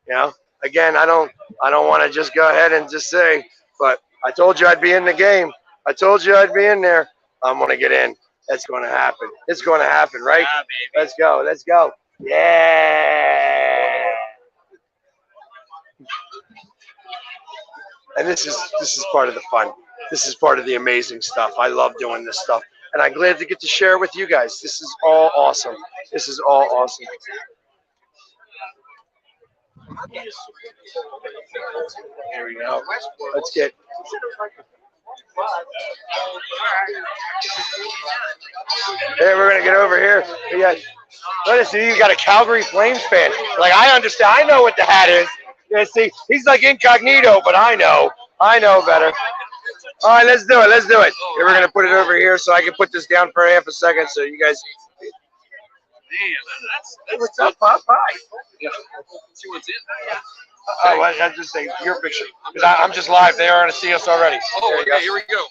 You know, again, I don't want to just go ahead and just say, but I told you I'd be in the game. I told you I'd be in there. I'm going to get in. That's going to happen. It's going to happen, right? Yeah, baby. Let's go. Let's go. Yeah. And this is part of the fun. This is part of the amazing stuff. I love doing this stuff. And I'm glad to get to share with you guys. This is all awesome. This is all awesome. Here we go. Let's get. Hey, we're gonna get over here. Let you got a Calgary Flames fan. Like I understand. I know what the hat is. Yeah, see, he's like incognito, but I know better. All right, let's do it. Let's do it. Here, we're gonna put it over here so I can put this down for half a second so you guys. Man, Hey, what's up, Popeye? Yeah. See what's in. Oh, well, I just say your picture because I'm just live. They are going to see us already. Oh, there you okay, here we go.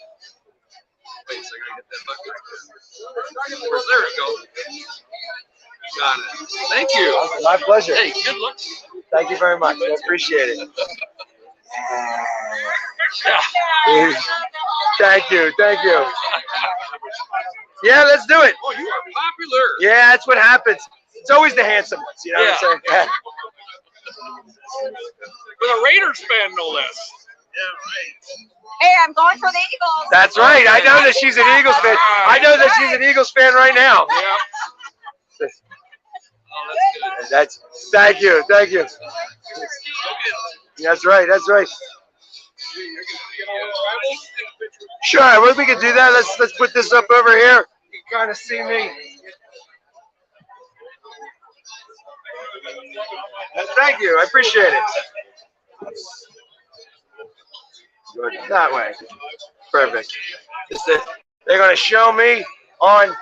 Wait a second, I get that bucket. There we go. Got it. Thank you. My pleasure. Hey, good luck. Thank you very much. I appreciate it. Thank you. Thank you. Yeah, let's do it. Oh, you are popular. Yeah, that's what happens. It's always the handsome ones. You know what I'm saying? Yeah. With a Raiders fan, no less. Hey, I'm going for the Eagles. That's right. I know that she's an Eagles fan. I know that she's an Eagles fan right now. Yeah. That's thank you. That's right. That's right. Sure, well, we can do that. Let's put this up over here. You can kind of see me. Thank you. I appreciate it. Good. That way. Perfect. They're going to show me on.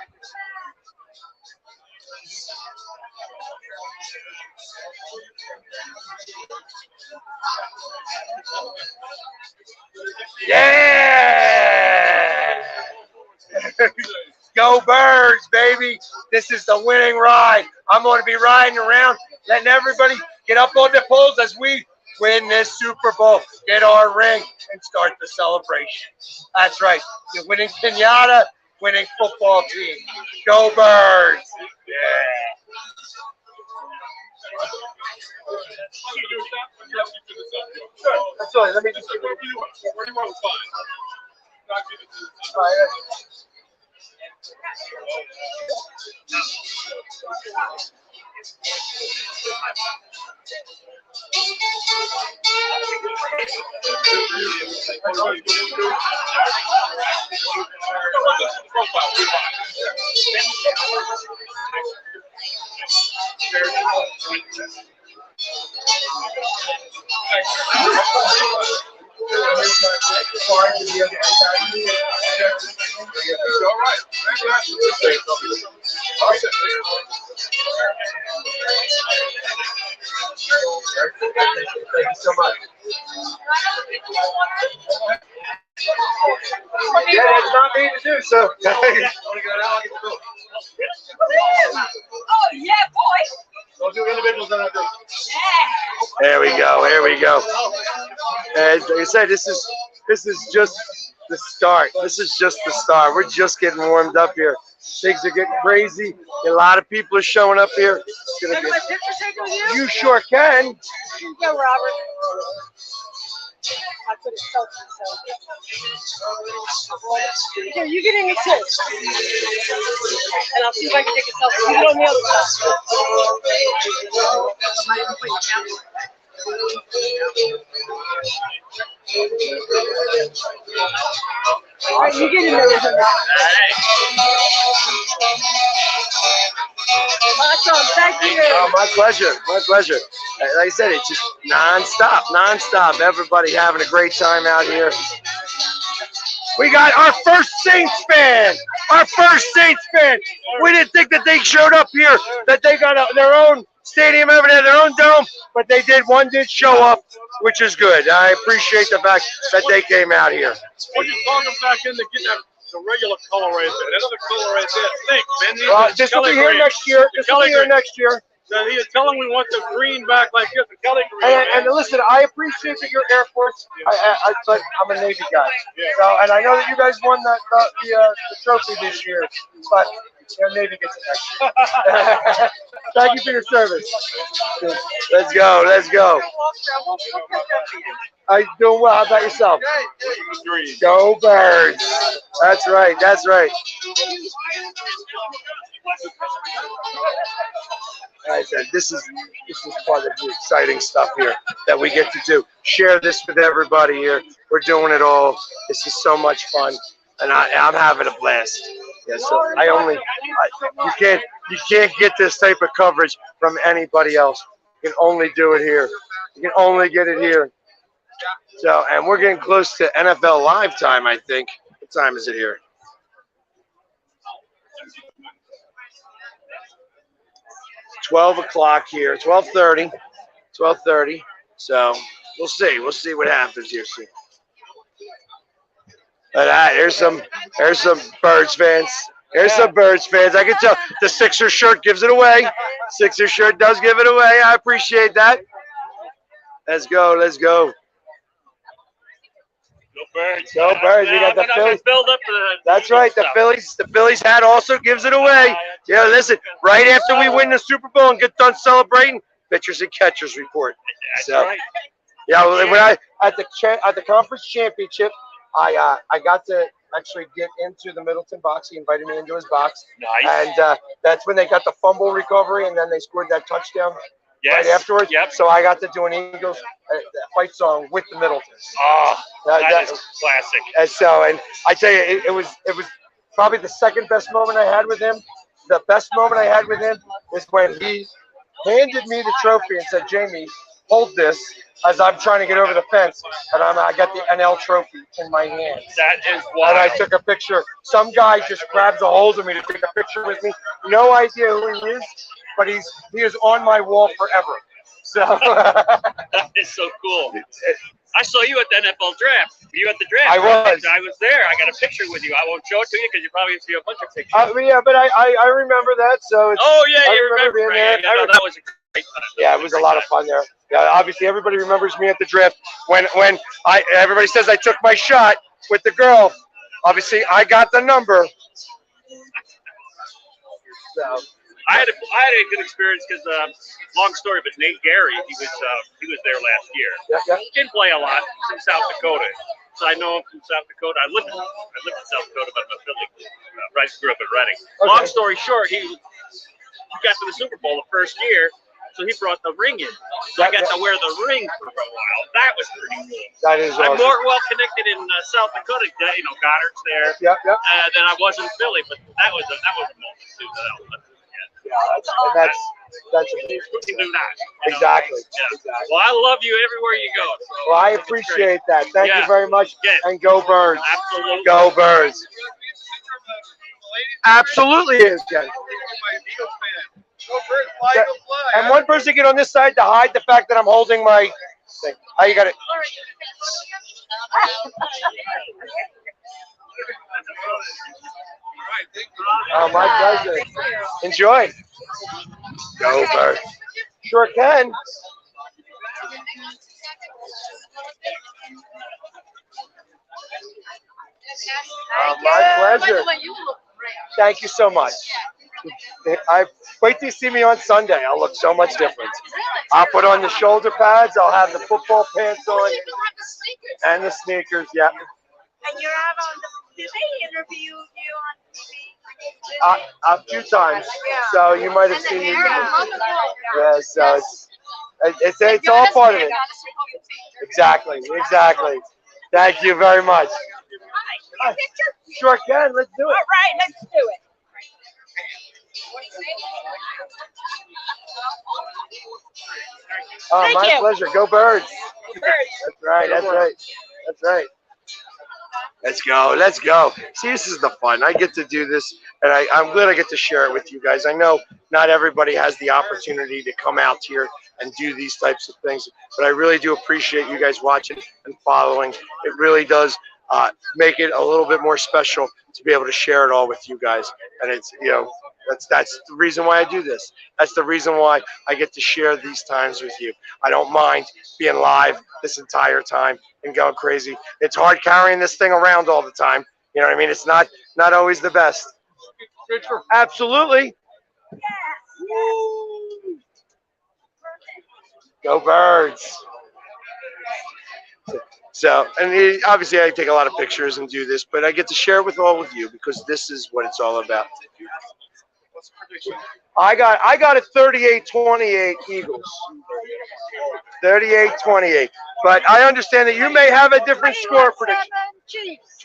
Yeah! Go Birds, baby. This is the winning ride. I'm going to be riding around, letting everybody get up on the poles as we win this Super Bowl, get our ring, and start the celebration. That's right. You're winning pinata, winning football team. Go Birds. Yeah. Sure. That's all right. Let me just see what you want. Thank you so much. Yeah, it's not me to do so. Oh, yeah, boy. Don't do individuals in that group. There we go. Here we go. As like I said, this is just the start. This is just the start. We're just getting warmed up here. Things are getting crazy. A lot of people are showing up here. It's gonna Can I get, picture take with you? you sure can. Here you go, Robert. I put a selfie, so. Here, you get in me too. And I'll see if I can take a selfie. You get on the other side. All right, you get in there with him. Awesome, thank you. Oh, my pleasure. My pleasure. Like I said, it's just nonstop. Everybody having a great time out here. We got our first Saints fan. Our first Saints fan. We didn't think that they showed up here, that they got their own stadium over there, their own dome, but they did. One did show up, which is good. I appreciate the fact that they came out here. We're just talking back in to get that the regular color right there. Another color right there. Think, man. This will be here next year. This will be here next year. So he was telling we want the green back like this, the Kelly green. And listen, I appreciate that you're Air Force, but I'm a Navy guy. So, and I know that you guys won the trophy this year, but Navy gets it next year. Thank you for your service. Let's go. Let's go. Are you doing well? How about yourself? Go Birds. That's right. That's right. I said, this is part of the exciting stuff here that we get to do. Share this with everybody here. We're doing it all. This is so much fun, and I'm having a blast. Yeah, so you can't get this type of coverage from anybody else. You can only do it here. You can only get it here. So, and we're getting close to NFL Live time, I think. What time is it here? It's 12 o'clock here. 12:30. 12:30. So we'll see. We'll see what happens here soon. But there's some Birds fans. There's some Birds fans. I can tell the Sixers shirt gives it away. Sixers shirt does give it away. I appreciate that. Let's go. Let's go. Go Birds. Go Birds. We got the Phillies. Build up That's right. The Phillies hat also gives it away. Yeah, listen. Right after we win the Super Bowl and get done celebrating, pitchers and catchers report. That's right. Yeah, when I at the conference championship, I got to actually get into the Middleton box. He invited me into his box. Nice. And that's when they got the fumble recovery, and then they scored that touchdown right afterwards. Yep. So I got to do an Eagles fight song with the Middletons. Oh, that is classic. And so, and I tell you, it was probably the second best moment I had with him. The best moment I had with him is when he handed me the trophy and said, "Jamie, hold this," as I'm trying to get over the fence, and I got the NL trophy in my hand. That is wild. And I took a picture. Some guy just grabs a hold of me to take a picture with me. No idea who he is, but he is on my wall forever. So that is so cool. I saw you at the NFL draft. Were you at the draft? I was. I was there. I got a picture with you. I won't show it to you because you probably see a bunch of pictures. Yeah, but I remember that. So it's, oh yeah, you remember being there. Yeah, that was a great time. Yeah, it was a lot of fun there. Yeah, obviously everybody remembers me at the draft when everybody says I took my shot with the girl. Obviously I got the number. So I had a good experience because long story, but Nate Gary he was there last year. Yeah. Didn't play a lot from South Dakota, so I know him from South Dakota. I lived in South Dakota, but I'm a Philly. I grew up in Reading. Okay. Long story short, he got to the Super Bowl the first year. So he brought the ring in. So I got to wear the ring for a while. That was pretty cool. That is awesome. I'm more well connected in South Dakota. You know, Goddard's there. Yep. Than I was in Philly, but that was a moment too. That's amazing. Who can do that? Exactly. Yeah. Well, I love you everywhere you go. So well, I appreciate that. Thank you very much. Yeah. And go Birds. Absolutely. Go Birds. Absolutely is, Jen. And one person get on this side to hide the fact that I'm holding my thing. How you got it? Oh, my pleasure. Enjoy. Go, Bert. Sure can. My pleasure. Thank you so much. Wait till you see me on Sunday. I'll look so much different. I'll put on the shoulder pads. I'll have the football pants on. And the sneakers, yeah. And you're out on the, did they interview you on TV? A few times. So you might have seen me. Yeah, so it's all part of it. Exactly. Thank you very much. Sure can. Let's do it. All right, let's do it. Oh, Thank my you. pleasure. Go Birds. That's right. Let's go. See, this is the fun. I get to do this, and I'm glad I get to share it with you guys. I know not everybody has the opportunity to come out here and do these types of things, but I really do appreciate you guys watching and following. It really does make it a little bit more special to be able to share it all with you guys. And it's, that's the reason why I do this. That's the reason why I get to share these times with you. I don't mind being live this entire time and going crazy. It's hard carrying this thing around all the time. You know what I mean? It's not always the best. Absolutely. Woo. Go Birds. So, and obviously I take a lot of pictures and do this, but I get to share it with all of you because this is what it's all about. I got it 38-28 Eagles. 38-28. But I understand that you may have a different score prediction.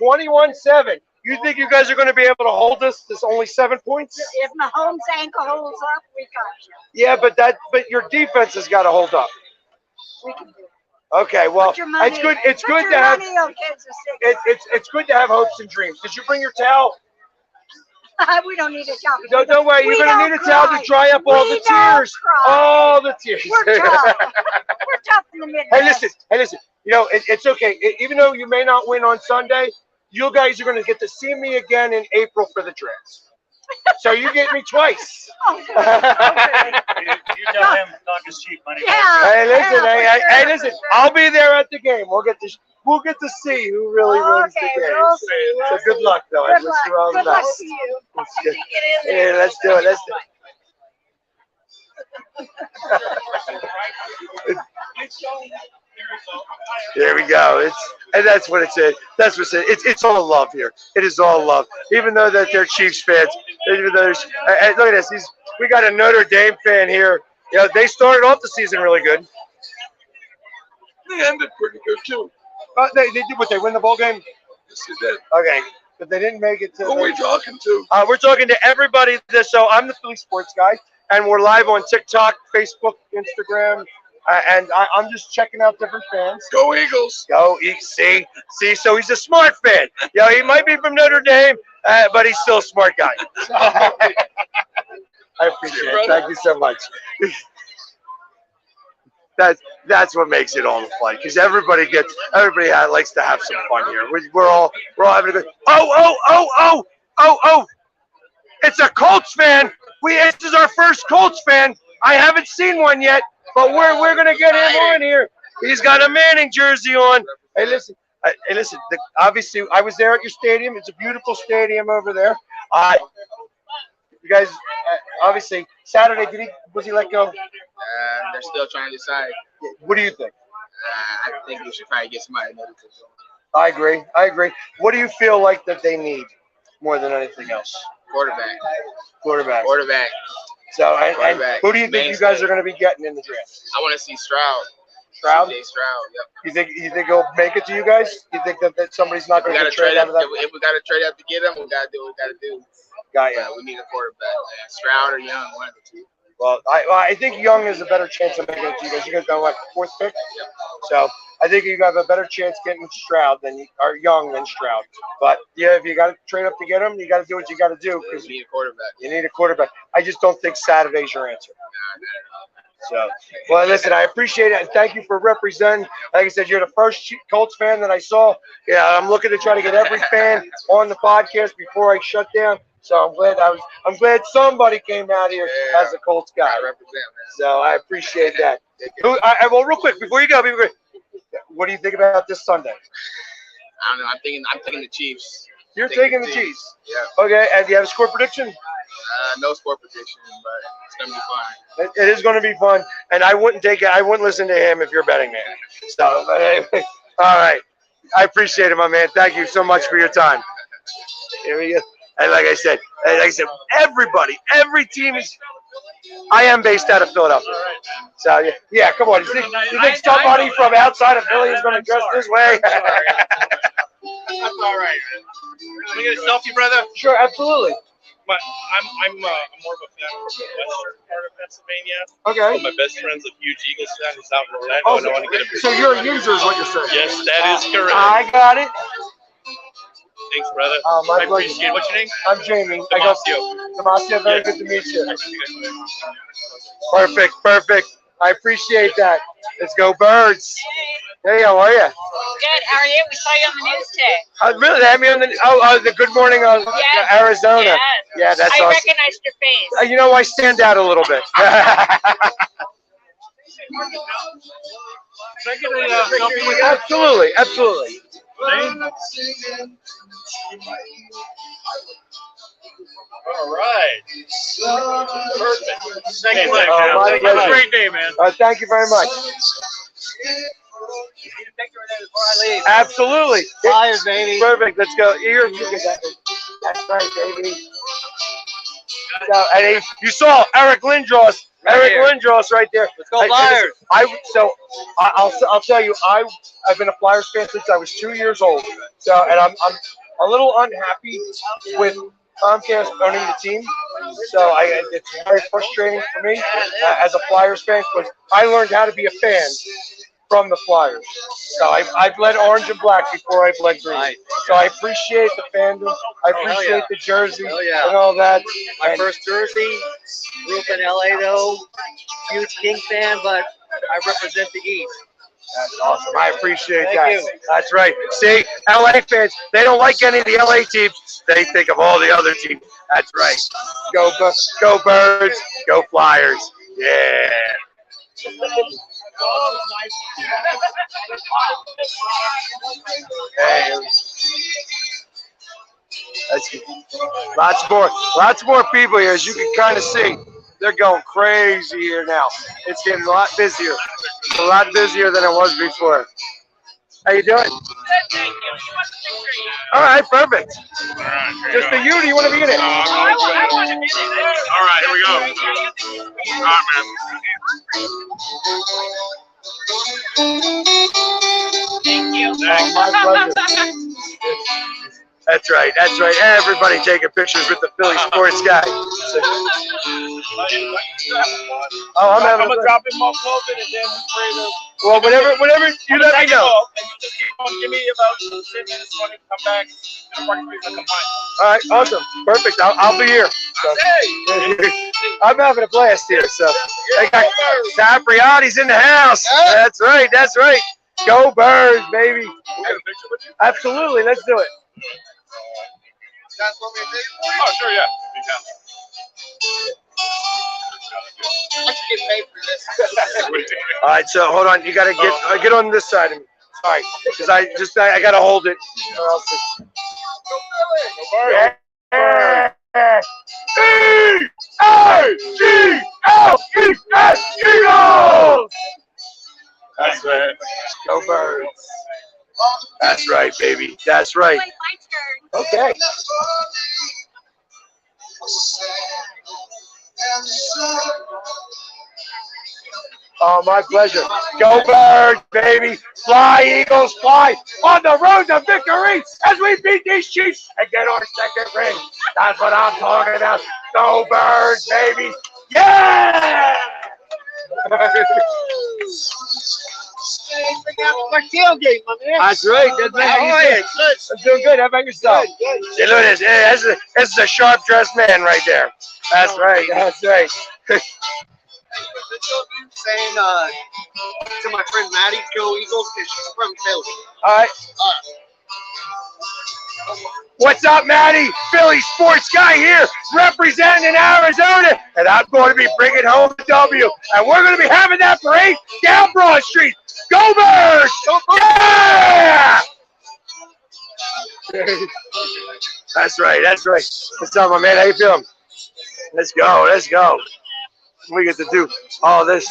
21-7. You think you guys are going to be able to hold this? There's only 7 points? If Mahomes' ankle holds up, we got you. Yeah, but your defense has got to hold up. We can do it. Okay, well, Money, it's good to have it's good to have hopes and dreams. Did you bring your towel? We don't need a towel. Don't worry, you're gonna need a towel to dry up all the tears. All the tears. We're tough. We're tough in the Midwest. Hey, listen. You know, it's okay. Even though you may not win on Sunday, you guys are gonna get to see me again in April for the draft. So you get me twice. Okay. You tell him talk is cheap money. Yeah. Hey, listen. I'll be there at the game. We'll get to see who really wins the game. We'll see. So good luck, though. I wish you all the Good luck best. to you. Yeah, let's do it. There we go. And that's what it said. That's what it said. It's all love here. It is all love. Even though that they're Chiefs fans, even though look at this. We got a Notre Dame fan here. You know, they started off the season really good. They ended pretty good too. They did what? They win the bowl game? Yes, they did. Okay. But they didn't make it to. Who are we talking to? We're talking to everybody. So I'm the Philly Sports Guy, and we're live on TikTok, Facebook, Instagram, and I'm just checking out different fans. Go Eagles! Go Eagles! See. So he's a smart fan. You know, he might be from Notre Dame, but he's still a smart guy. I appreciate it. Thank you so much. That's what makes it all the fun, because everybody likes to have some fun here. We're all having a good. Oh! It's a Colts fan. This is our first Colts fan. I haven't seen one yet, but we're gonna get him on here. He's got a Manning jersey on. Hey, listen. Obviously, I was there at your stadium. It's a beautiful stadium over there. You guys, obviously, Saturday, was he let go? They're still trying to decide. What do you think? I think we should probably get somebody another. I agree. What do you feel like that they need more than anything else? Quarterback. So, and who do you think you guys are going to be getting in the draft? I want to see Stroud. Stroud? CJ Stroud, yep. You think he'll make it to you guys? You think that somebody's not going to trade out of that? If we got to trade up to get him, we got to do what we got to do. Got you. We need a quarterback. Stroud or Young, one of the two. Well, I think Young has a better chance of making it to you guys. You guys got what, 4th pick? So I think you have a better chance getting Stroud or Young than Stroud. But yeah, if you got to trade up to get him, you got to do what you got to do because You need a quarterback. you need a quarterback. I just don't think Saturday's your answer. So, well, listen, I appreciate it, and thank you for representing. Like I said, you're the first Colts fan that I saw. Yeah, I'm looking to try to get every fan on the podcast before I shut down. So I'm glad somebody came out here as a Colts guy. I represent, man. So I appreciate that. Well, real quick before you go, what do you think about this Sunday? I don't know. I'm thinking the Chiefs. You're taking the Chiefs. Yeah. Okay, and do you have a score prediction? No score prediction, but it's gonna be fun. It is going to be fun, and I wouldn't take it. I wouldn't listen to him if you're a betting man. So, but anyway, all right. I appreciate it, my man. Thank you so much for your time. Here we go. And like I said, every team is. I am based out of Philadelphia. So yeah, come on. You think somebody from outside of Philly is going to dress this way? That's all right. Can we get a selfie, brother? Sure, absolutely. But I'm more of a fan from the western part of Pennsylvania. Okay. But my best friend's a huge Eagles fan. He's out in Orlando, Oh, and I want to get him. so you're a user, is what you're saying? Yes, that is correct. I got it. Thanks, brother. My I pleasure. appreciate it. What's your name? I'm Jamie. Damasio, very good to meet you. Perfect. I appreciate that. Let's go, Birds. Hey, how are you? Good. How are you? We saw you on the news today. Really? They had me on the Good Morning Arizona. Yes. Yeah, that's I awesome. recognized your face. You know, I stand out a little bit. Can I get a selfie with you? Absolutely. All right. Perfect. Thank you, my Have a pleasure. great day, man. Thank you very much. Absolutely. Flyers, baby. Perfect. Let's go. Here, you get that. That's right, baby. So, and you saw Eric Lindros. Lindros right there. Let's go Flyers. I'll tell you, I've been a Flyers fan since I was 2 years old. So, and I'm a little unhappy with Comcast owning the team. So it's very frustrating for me as a Flyers fan because I learned how to be a fan from the Flyers. So I bled orange and black before I bled green. Right. So I appreciate the fandom. I appreciate the jersey and all that. My first jersey. Grew up in LA though. Huge King fan, but I represent the East. That's awesome. I appreciate Thank that. you. That's right. See, LA fans, they don't like any of the LA teams. They think of all the other teams. That's right. Go Birds. Go Flyers. Yeah. Hey. That's good. Lots more people here, as you can kind of see. They're going crazy here now. It's getting a lot busier. It's a lot busier than it was before. How you doing? All right, perfect. Just for you, do you want to be in it? I want to be in it. All right, here we go. All right, man. Thank you. My pleasure. That's right. Everybody taking pictures with the Philly sports guy. I'm having gonna drop him off a little bit and then pray to. Well, whenever you let me know. And you just keep on, give me about 10 minutes when you come back. And I'm working through the combine. All right, awesome, perfect. I'll be here. So, I'm having a blast here. So, Capriati's in the house. That's right. Go Birds, baby. Absolutely, let's do it. Oh, sure, yeah. All right, so hold on. You gotta get on this side of me. All right, because I gotta hold it. Or else E-A-G-L-E-S Eagles! That's right. Go Birds. That's right, baby. That's right. Okay. Oh, my pleasure. Go Birds, baby. Fly, Eagles, fly on the road to victory as we beat these Chiefs and get our second ring. That's what I'm talking about. Go Birds, baby. Yeah! My tailgate, my man. That's right. That's right. How you doing? I'm doing good. How about yourself? Hey, look at this. Hey, this is a sharp dressed man right there. That's right. That's right. Saying to my friend Maddie, go Eagles, because she's from Philly. All right. What's up, Maddie? Philly sports guy here, representing Arizona, and I'm going to be bringing home the W. And we're going to be having that parade down Broad Street. Go Birds! Yeah! That's right. That's right. What's up, my man? How you feeling? Let's go. Let's go. We get to do all this.